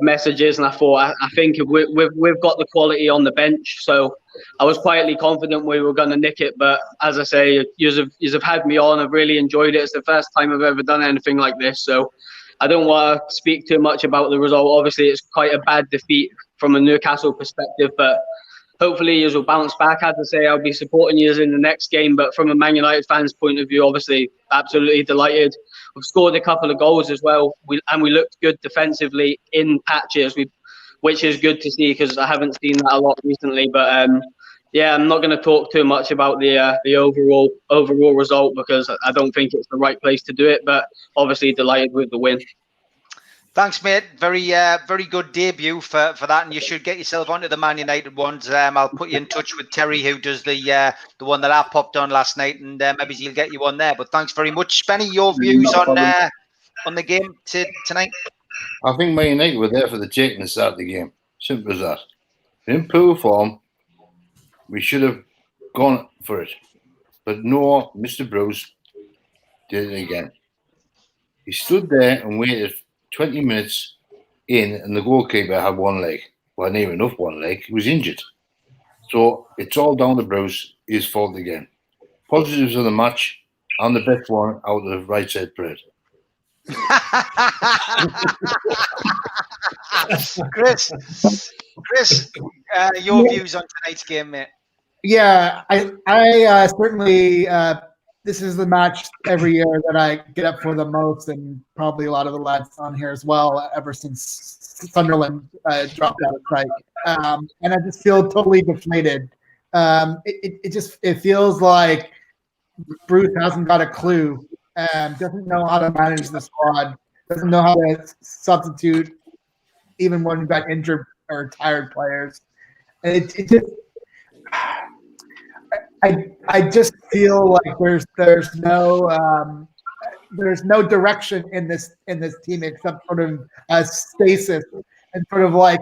Speaker 3: messages, and I thought, I think we've got the quality on the bench. So I was quietly confident we were going to nick it. But as I say, you've had me on. I've really enjoyed it. It's the first time I've ever done anything like this. So I don't want to speak too much about the result. Obviously, it's quite a bad defeat from a Newcastle perspective, but hopefully you will bounce back. As I say, I'll be supporting you in the next game. But from a Man United fan's point of view, obviously, absolutely delighted. We've scored a couple of goals as well. We looked good defensively in patches, which is good to see because I haven't seen that a lot recently. But yeah, I'm not going to talk too much about the overall result because I don't think it's the right place to do it. But obviously, delighted with the win.
Speaker 2: Thanks, mate. Very good debut for that, and you should get yourself onto the Man United ones. I'll put you in touch with Terry, who does the one that I popped on last night, and maybe he'll get you on there. But thanks very much, Spenny. Your views on the game tonight?
Speaker 11: I think Man United were there for the taking to start the game. Simple as that. In poor form, we should have gone for it, but no, Mr. Bruce did it again. He stood there and waited 20 minutes in, and the goalkeeper had one leg. Well, not even enough one leg. He was injured. So it's all down to Bruce. His fault again. Positives of the match. I'm the best one out of right side Fred.
Speaker 2: Chris, your views on tonight's game, mate?
Speaker 4: Yeah, I certainly this is the match every year that I get up for the most, and probably a lot of the lads on here as well, ever since Sunderland dropped out of sight. And I just feel totally deflated. It feels like Bruce hasn't got a clue, doesn't know how to manage the squad, doesn't know how to substitute even when we've got injured or tired players. And it just, I just feel like there's no direction in this team except sort of a stasis, and sort of like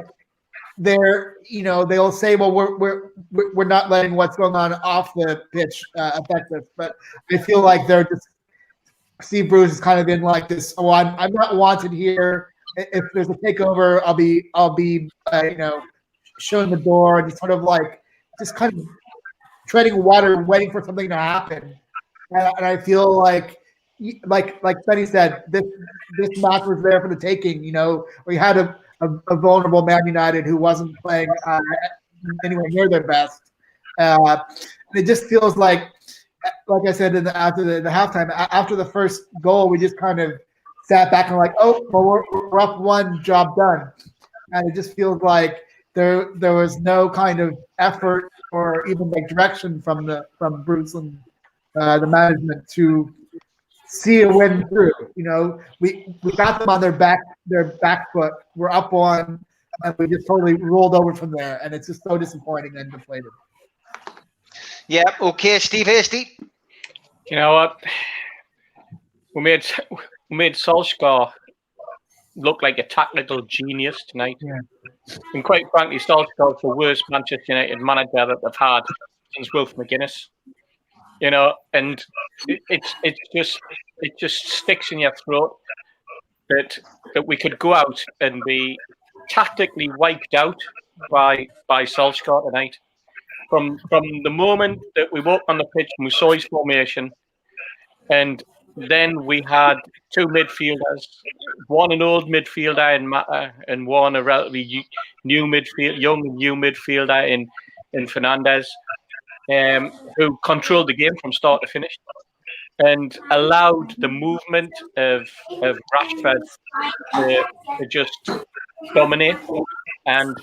Speaker 4: they'll say, well, we're not letting what's going on off the pitch affect us, but I feel like they're just, Steve Bruce is kind of in like this. Oh, I'm not wanted here. If there's a takeover, I'll be showing the door, and sort of like just kind of treading water, waiting for something to happen. And I feel like Benny said, this match was there for the taking. We had a vulnerable Man United who wasn't playing anywhere near their best. It just feels like I said after the halftime, after the first goal, we just kind of sat back and like, oh, well, we're up one, job done. And it just feels like there was no kind of effort or even like direction from Bruce and the management to see a win through. We got them on their back foot. We're up one, and we just totally rolled over from there. And it's just so disappointing and deflated.
Speaker 2: Yeah. Okay, Steve Hasty.
Speaker 10: You know what? We made Solskjaer look like a tactical genius tonight. Yeah. And quite frankly, Solskjaer's the worst Manchester United manager that they've had since Wilf McGuinness. And it just sticks in your throat that we could go out and be tactically wiped out by Solskjaer tonight. From the moment that we walked on the pitch and we saw his formation, and then we had two midfielders, one an old midfielder in Mata, and one a relatively young and new midfielder in Fernandez, who controlled the game from start to finish and allowed the movement of Rashford to just dominate. And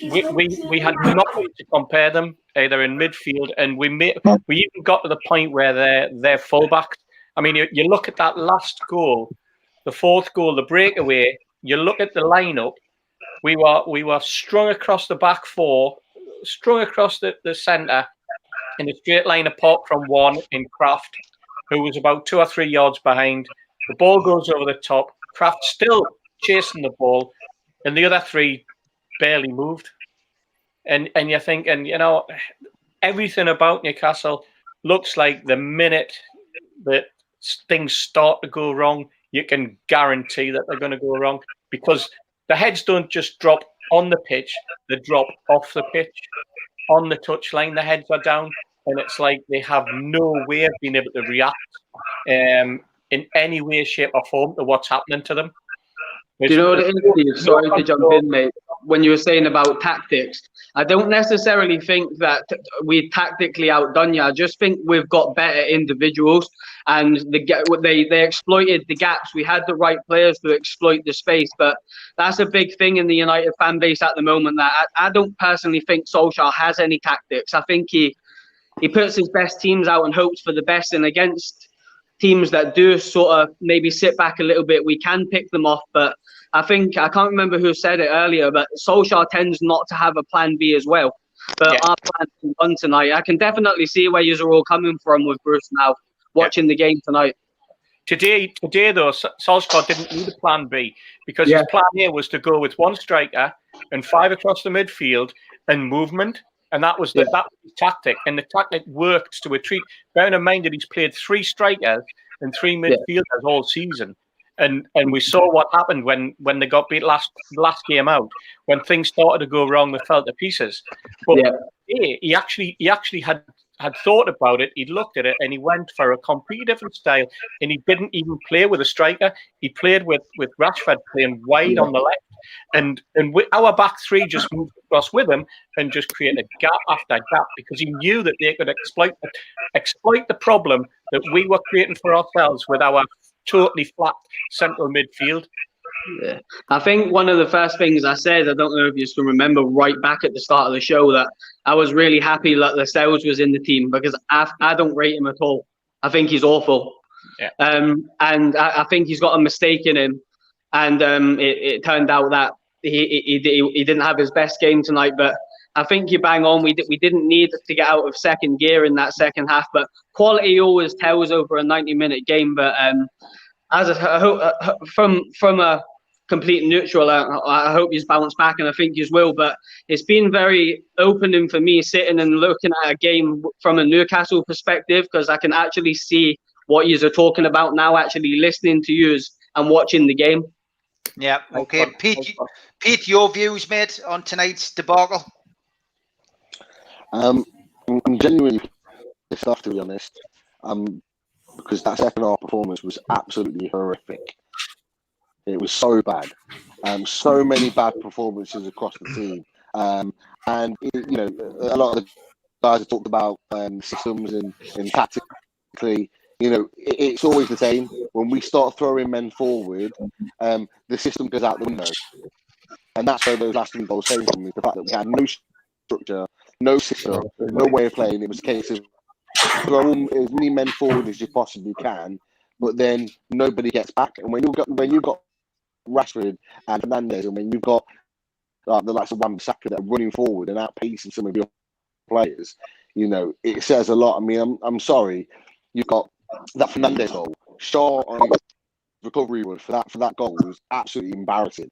Speaker 10: we had nothing to compare them either in midfield, and we even got to the point where they're fullbacks. I mean, you look at that last goal, the fourth goal, the breakaway. You look at the lineup. We were strung across the back four, strung across the centre, in a straight line apart from one in Kraft, who was about 2 or 3 yards behind. The ball goes over the top. Kraft still chasing the ball, and the other three barely moved. And you're thinking, everything about Newcastle looks like the minute that things start to go wrong, you can guarantee that they're going to go wrong, because the heads don't just drop on the pitch, they drop off the pitch. On the touchline, the heads are down, and it's like they have no way of being able to react in any way, shape, or form to what's happening to them.
Speaker 3: Do you know what it is? Sorry to jump in, mate. When you were saying about tactics, I don't necessarily think that we tactically outdone you. I just think we've got better individuals, and they exploited the gaps. We had the right players to exploit the space, but that's a big thing in the United fan base at the moment. That I don't personally think Solskjaer has any tactics. I think he puts his best teams out and hopes for the best, and against teams that do sort of maybe sit back a little bit, we can pick them off. But I can't remember who said it earlier, but Solskjaer tends not to have a plan B as well. But our plan is won tonight. I can definitely see where you're all coming from with Bruce now, watching the game tonight.
Speaker 10: Today, though, Solskjaer didn't need a plan B, because his plan A was to go with one striker and 5 across the midfield and movement. And that was his tactic. And the tactic worked to a treat. Bearing in mind that he's played 3 strikers and 3 midfielders all season. And we saw what happened when they got beat last game out. When things started to go wrong, they fell to pieces. But he actually had thought about it. He looked at it and he went for a completely different style. And he didn't even play with a striker. He played with Rashford playing wide on the left. and our back three just moved across with him and just created gap after gap because he knew that they could exploit the problem that we were creating for ourselves with our totally flat central midfield.
Speaker 3: Yeah. I think one of the first things I said, I don't know if you can remember, right back at the start of the show, that I was really happy that Lascelles was in the team because I don't rate him at all. I think he's awful.
Speaker 10: Yeah.
Speaker 3: And I think he's got a mistake in him. And it turned out that he didn't have his best game tonight. But I think you bang on. We didn't need to get out of second gear in that second half. But quality always tells over a 90-minute game. But from a complete neutral, I hope he's bounced back, and I think he will. But it's been very opening for me sitting and looking at a game from a Newcastle perspective, because I can actually see what you are talking about now, actually listening to you and watching the game.
Speaker 2: Yeah. Okay, Pete, your views, mate, on tonight's debacle?
Speaker 8: I'm genuinely pissed off, to be honest, because that second half performance was absolutely horrific. It was so bad. So many bad performances across the team. And a lot of the guys have talked about systems and tactically. It's always the same. When we start throwing men forward, the system goes out the window. And that's where those last 3 goals came from, is the fact that we had no structure, no system, no way of playing. It was a case of throw as many men forward as you possibly can, but then nobody gets back. And when you've got Rashford and Fernandes, and when you've got the likes of Wan-Bissaka that are running forward and outpacing some of your players, it says a lot. I mean, I'm sorry, you've got that Fernandes goal. Shaw on his recovery wood for that goal was absolutely embarrassing.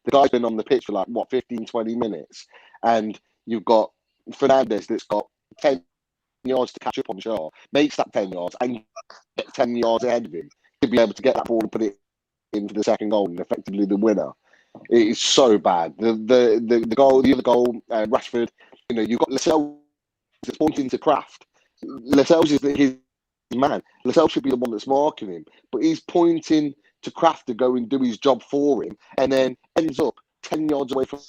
Speaker 8: The guy's been on the pitch for 15, 20 minutes, and you've got Fernandes that's got 10 yards to catch up on Shaw, makes that 10 yards and get 10 yards ahead of him to be able to get that ball and put it into the second goal and effectively the winner. It is so bad. The goal, the other goal, Rashford. You've got Lascelles that's pointing to Kraft. Lascelles is his man. Lascelles should be the one that's marking him, but he's pointing to Kraft to go and do his job for him, and then ends up 10 yards away from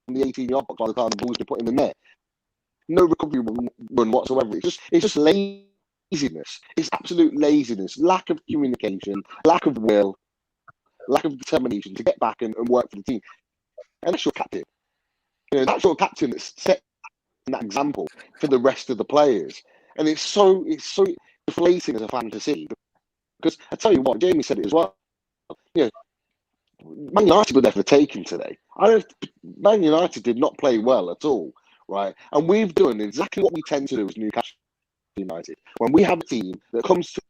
Speaker 8: the 18-yard box by the time the ball's been put in the net. No recovery run whatsoever. It's just laziness. It's absolute laziness, lack of communication, lack of will, lack of determination to get back and work for the team. And that's your captain. That's your captain that's set that example for the rest of the players. And it's so deflating as a fan to see. Because I tell you what, Jamie said it as well. Man United were there for the taking today. Man United did not play well at all, right? And we've done exactly what we tend to do as Newcastle United. When we have a team that comes to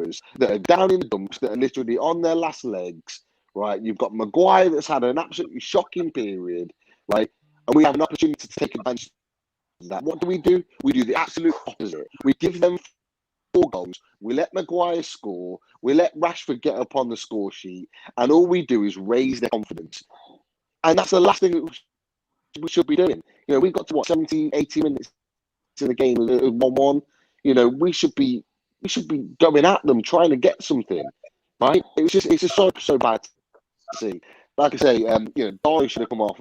Speaker 8: us, that are down in the dumps, that are literally on their last legs, right? You've got Maguire that's had an absolutely shocking period, right? And we have an opportunity to take advantage of that. What do? We do the absolute opposite. We give them 4 goals. We let Maguire score. We let Rashford get up on the score sheet. And all we do is raise their confidence. And that's the last thing that we should be doing. We've got to 70, 80 minutes in the game, 1-1. We should be going at them, trying to get something, right? It's just so bad to see. Like I say, Dolly should have come off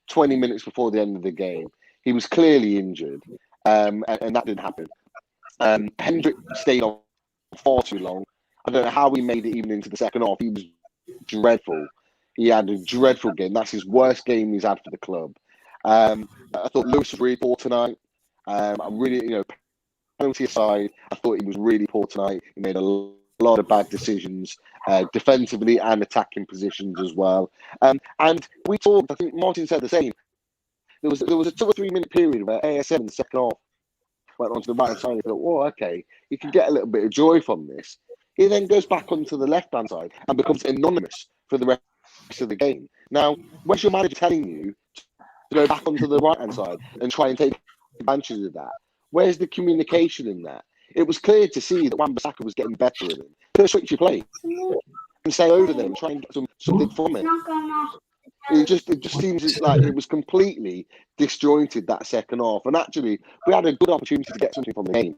Speaker 8: 20 minutes before the end of the game. He was clearly injured, and that didn't happen. Hendrick stayed on far too long. I don't know how he made it even into the second half. He was dreadful. He had a dreadful game. That's his worst game he's had for the club. I thought Lewis was really poor tonight. I'm really, penalty aside, I thought he was really poor tonight. He made a lot of bad decisions, defensively and attacking positions as well. And we talked, I think Martin said the same. There was a 2 or 3 minute period where ASM in the second half went onto the right hand side and thought, oh, okay, you can get a little bit of joy from this. He then goes back onto the left hand side and becomes anonymous for the rest of the game. Now, where's your manager telling you to go back onto the right hand side and try and take advantage of that? Where's the communication in that? It was clear to see that Wan-Bissaka was getting better at him. First switch you play and stay over them and try and get something from it. It just seems like it was completely disjointed that second half. And actually, we had a good opportunity to get something from the game.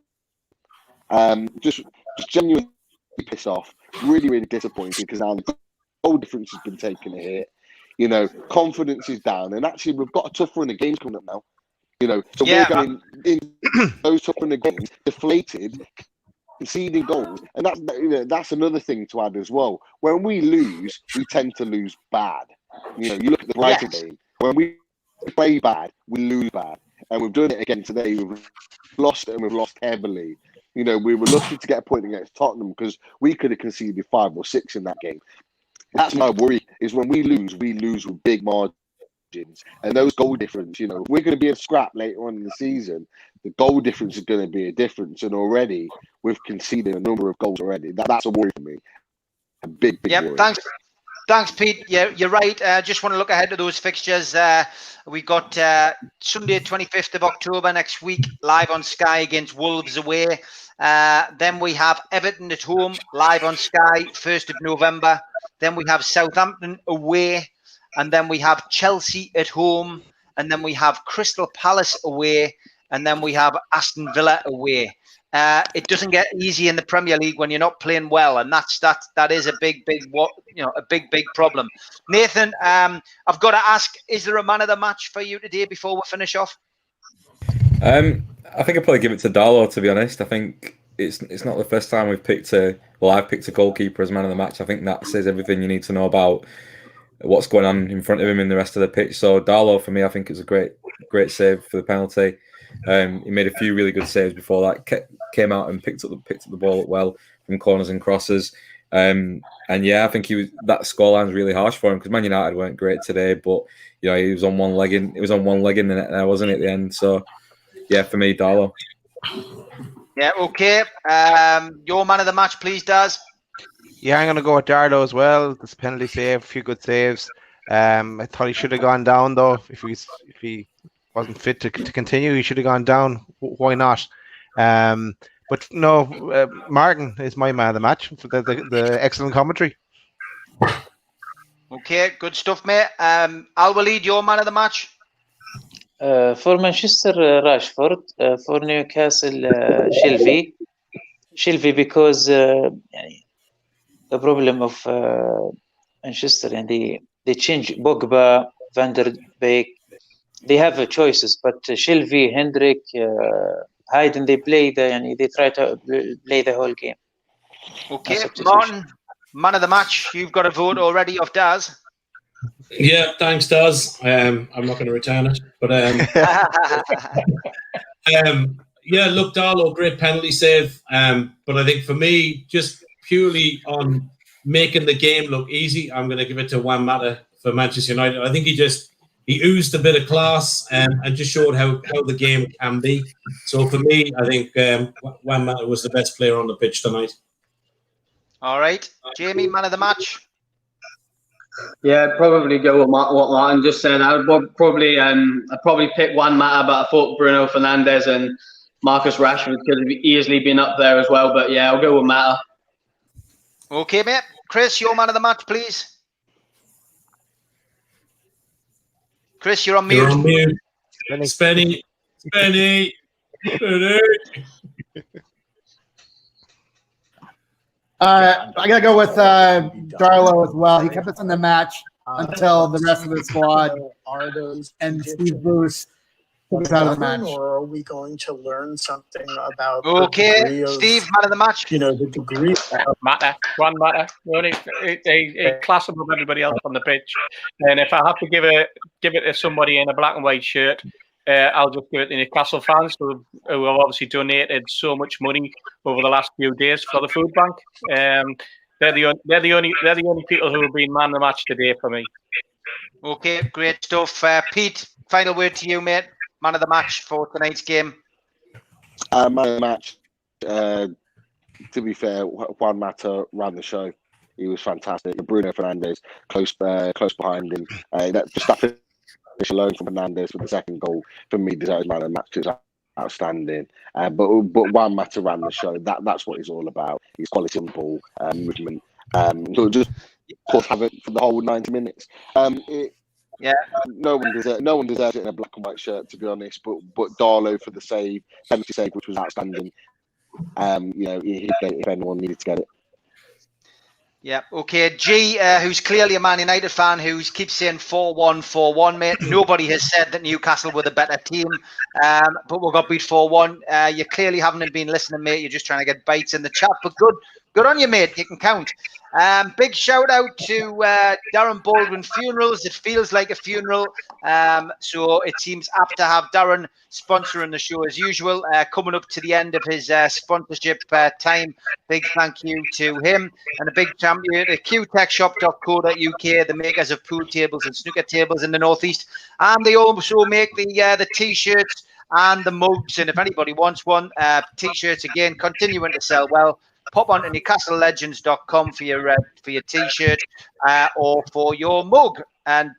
Speaker 8: Just genuinely pissed off. Really, really disappointed because now goal difference has been taking a hit. You know, confidence is down, and actually we've got a tough run of games coming up now. You know, so we're going in those tough run of games, deflated, conceding goals, and that's another thing to add as well. When we lose, we tend to lose bad. You know, you look at the Brighton game. When we play bad, we lose bad, and we've done it again today. We've lost, and we've lost heavily. You know, we were lucky to get a point against Tottenham because we could have conceded 5 or 6 in that game. That's my worry, is when we lose with big margins. And those goal difference, you know, we're going to be a scrap later on in the season. The goal difference is going to be a difference. And already we've conceded a number of goals already. That's a worry for me. A big worry.
Speaker 2: Thanks, Pete. Yeah, you're right. Just want to look ahead to those fixtures. We got Sunday, 25th of October next week, live on Sky against Wolves away. Then we have Everton at home, live on Sky, 1st of November. Then we have Southampton away. And then we have Chelsea at home. And then we have Crystal Palace away. And then we have Aston Villa away. It doesn't get easy in the Premier League when you're not playing well, and that is a big problem. Nathan, I've got to ask: is there a man of the match for you today before we finish off?
Speaker 6: I think I'd probably give it to Darlow. To be honest, I think it's not the first time I've picked a goalkeeper as man of the match. I think that says everything you need to know about what's going on in front of him in the rest of the pitch. So Darlow, for me, I think is a great save for the penalty. He made a few really good saves before that. Came out and picked up the ball up well from corners and crosses. And yeah, I think that scoreline's really harsh for him because Man United weren't great today, but you know he was on one leg in the net there, wasn't it, at the end? So yeah, for me, Darlow.
Speaker 2: Yeah, okay. Your man of the match, please, Daz.
Speaker 7: Yeah, I'm going to go with Darlow as well. This penalty save, a few good saves. I thought he should have gone down though. If he wasn't fit to continue, he should have gone down. Why not? But no, Martin is my man of the match for the excellent commentary.
Speaker 2: Okay, good stuff, mate. Al Walid, your man of the match?
Speaker 9: For Manchester, Rashford. For Newcastle, Shelvey. Shelvey because the problem of Manchester and they change Pogba, Van der Beek. They have choices, but Shelvey, Hendrik, Hayden, they try to play the whole game.
Speaker 2: Okay, Martin, man of the match. You've got a vote already of Daz.
Speaker 5: Yeah, thanks, Daz. I'm not going to return it, but yeah, look, Darlow, great penalty save. But I think for me, just purely on making the game look easy, I'm going to give it to Juan Mata for Manchester United. I think he oozed a bit of class and just showed how the game can be. So for me, I think Juan Mata was the best player on the pitch tonight.
Speaker 2: All right. Jamie, man of the match?
Speaker 3: Yeah, probably go with what Martin just said. I would probably pick Juan Mata, but I thought Bruno Fernandes and Marcus Rashford could have easily been up there as well. But yeah, I'll go with Mata.
Speaker 2: Okay, mate. Chris, your man of the match, please. Chris, you're on mute.
Speaker 5: You're on mute. Spenny.
Speaker 4: I gotta go with Darlow as well. He kept us in the match until the rest of the squad and Steve Bruce took us out of the match.
Speaker 13: Or are we going to learn something about?
Speaker 2: Okay, Steve, man of the match.
Speaker 13: You know, the degree.
Speaker 10: One matter. A class above everybody else on the pitch. And if I have to give it to somebody in a black and white shirt, I'll just give it to Newcastle fans who have obviously donated so much money over the last few days for the food bank. They're the only people who have been man of the match today for me.
Speaker 2: Okay, great stuff. Pete, final word to you, mate. Man of the match for tonight's game.
Speaker 8: Man of the match. To be fair, Juan Mata ran the show. He was fantastic. Bruno Fernandes close behind him. That finish alone from Fernandes with the second goal for me deserves man of the match. It's outstanding. But Juan Mata ran the show. That's what he's all about. He's quality on the ball, movement. So just of course have it for the whole 90 minutes.
Speaker 2: Yeah,
Speaker 8: no one deserves it in a black and white shirt, to be honest. But Darlow for the save, penalty save, which was outstanding. You know, if anyone needed to get it.
Speaker 2: Yeah, okay. G, who's clearly a Man United fan, who keeps saying 4-1, 4-1, mate. Nobody has said that Newcastle were the better team, but we got beat 4-1. You clearly haven't been listening, mate. You're just trying to get bites in the chat, but good on you, mate. You can count. Big shout out to Darren Baldwin Funerals. It feels like a funeral, so it seems apt to have Darren sponsoring the show as usual. Coming up to the end of his sponsorship time, big thank you to him, and a big champion at qtechshop.co.uk, the makers of pool tables and snooker tables in the northeast, and they also make the t-shirts and the mugs. And if anybody wants one, t-shirts again continuing to sell well. Pop on to newcastlelegends.com for your t-shirt or for your mug. And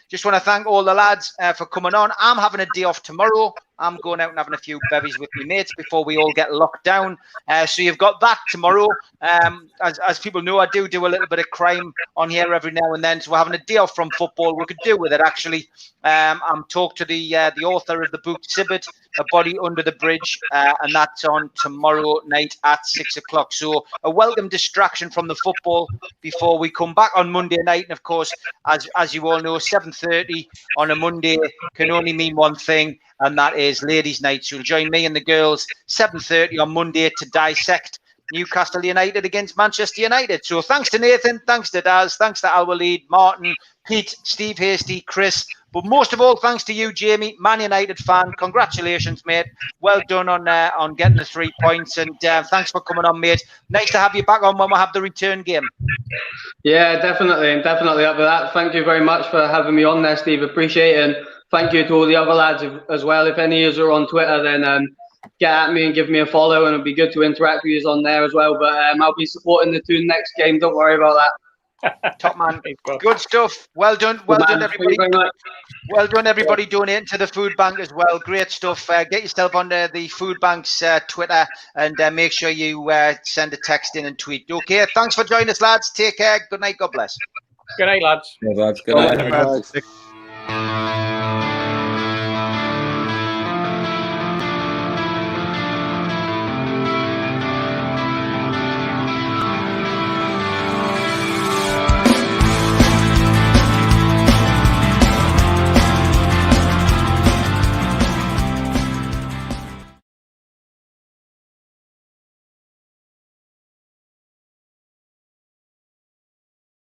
Speaker 2: just want to thank all the lads for coming on. I'm having a day off tomorrow. I'm going out and having a few bevies with my mates before we all get locked down. So you've got that tomorrow. As people know, I do a little bit of crime on here every now and then. So we're having a day off from football. We could do with it, actually. I'm talking to the author of the book, Sibbert, A Body Under the Bridge, and that's on tomorrow night at 6 o'clock. So a welcome distraction from the football before we come back on Monday night. And of course, as you all know, 7:30 on a Monday can only mean one thing, and that is ladies' night. So you'll join me and the girls 7:30 on Monday to dissect Newcastle United against Manchester United. So thanks to Nathan, thanks to Daz, thanks to Al Walid, Martin, Pete, Steve Hasty, Chris, but most of all, thanks to you, Jamie, Man United fan. Congratulations, mate. Well done on getting the 3 points, and thanks for coming on, mate. Nice to have you back on when we have the return game.
Speaker 3: Yeah, definitely. I'm definitely up for that. Thank you very much for having me on there, Steve. Appreciate it. And thank you to all the other lads as well. If any of you are on Twitter, then get at me and give me a follow, and it'll be good to interact with you on there as well. But I'll be supporting the Toon next game. Don't worry about that.
Speaker 2: Top man. Good stuff. Well done. Well done, everybody.
Speaker 3: Thank you very much.
Speaker 2: Well done, everybody donating to the food bank as well. Great stuff. Get yourself on the food bank's Twitter, and make sure you send a text in and tweet. Okay, thanks for joining us, lads. Take care. Good night. God bless.
Speaker 10: Good night, lads.
Speaker 6: Good night.
Speaker 8: Bye.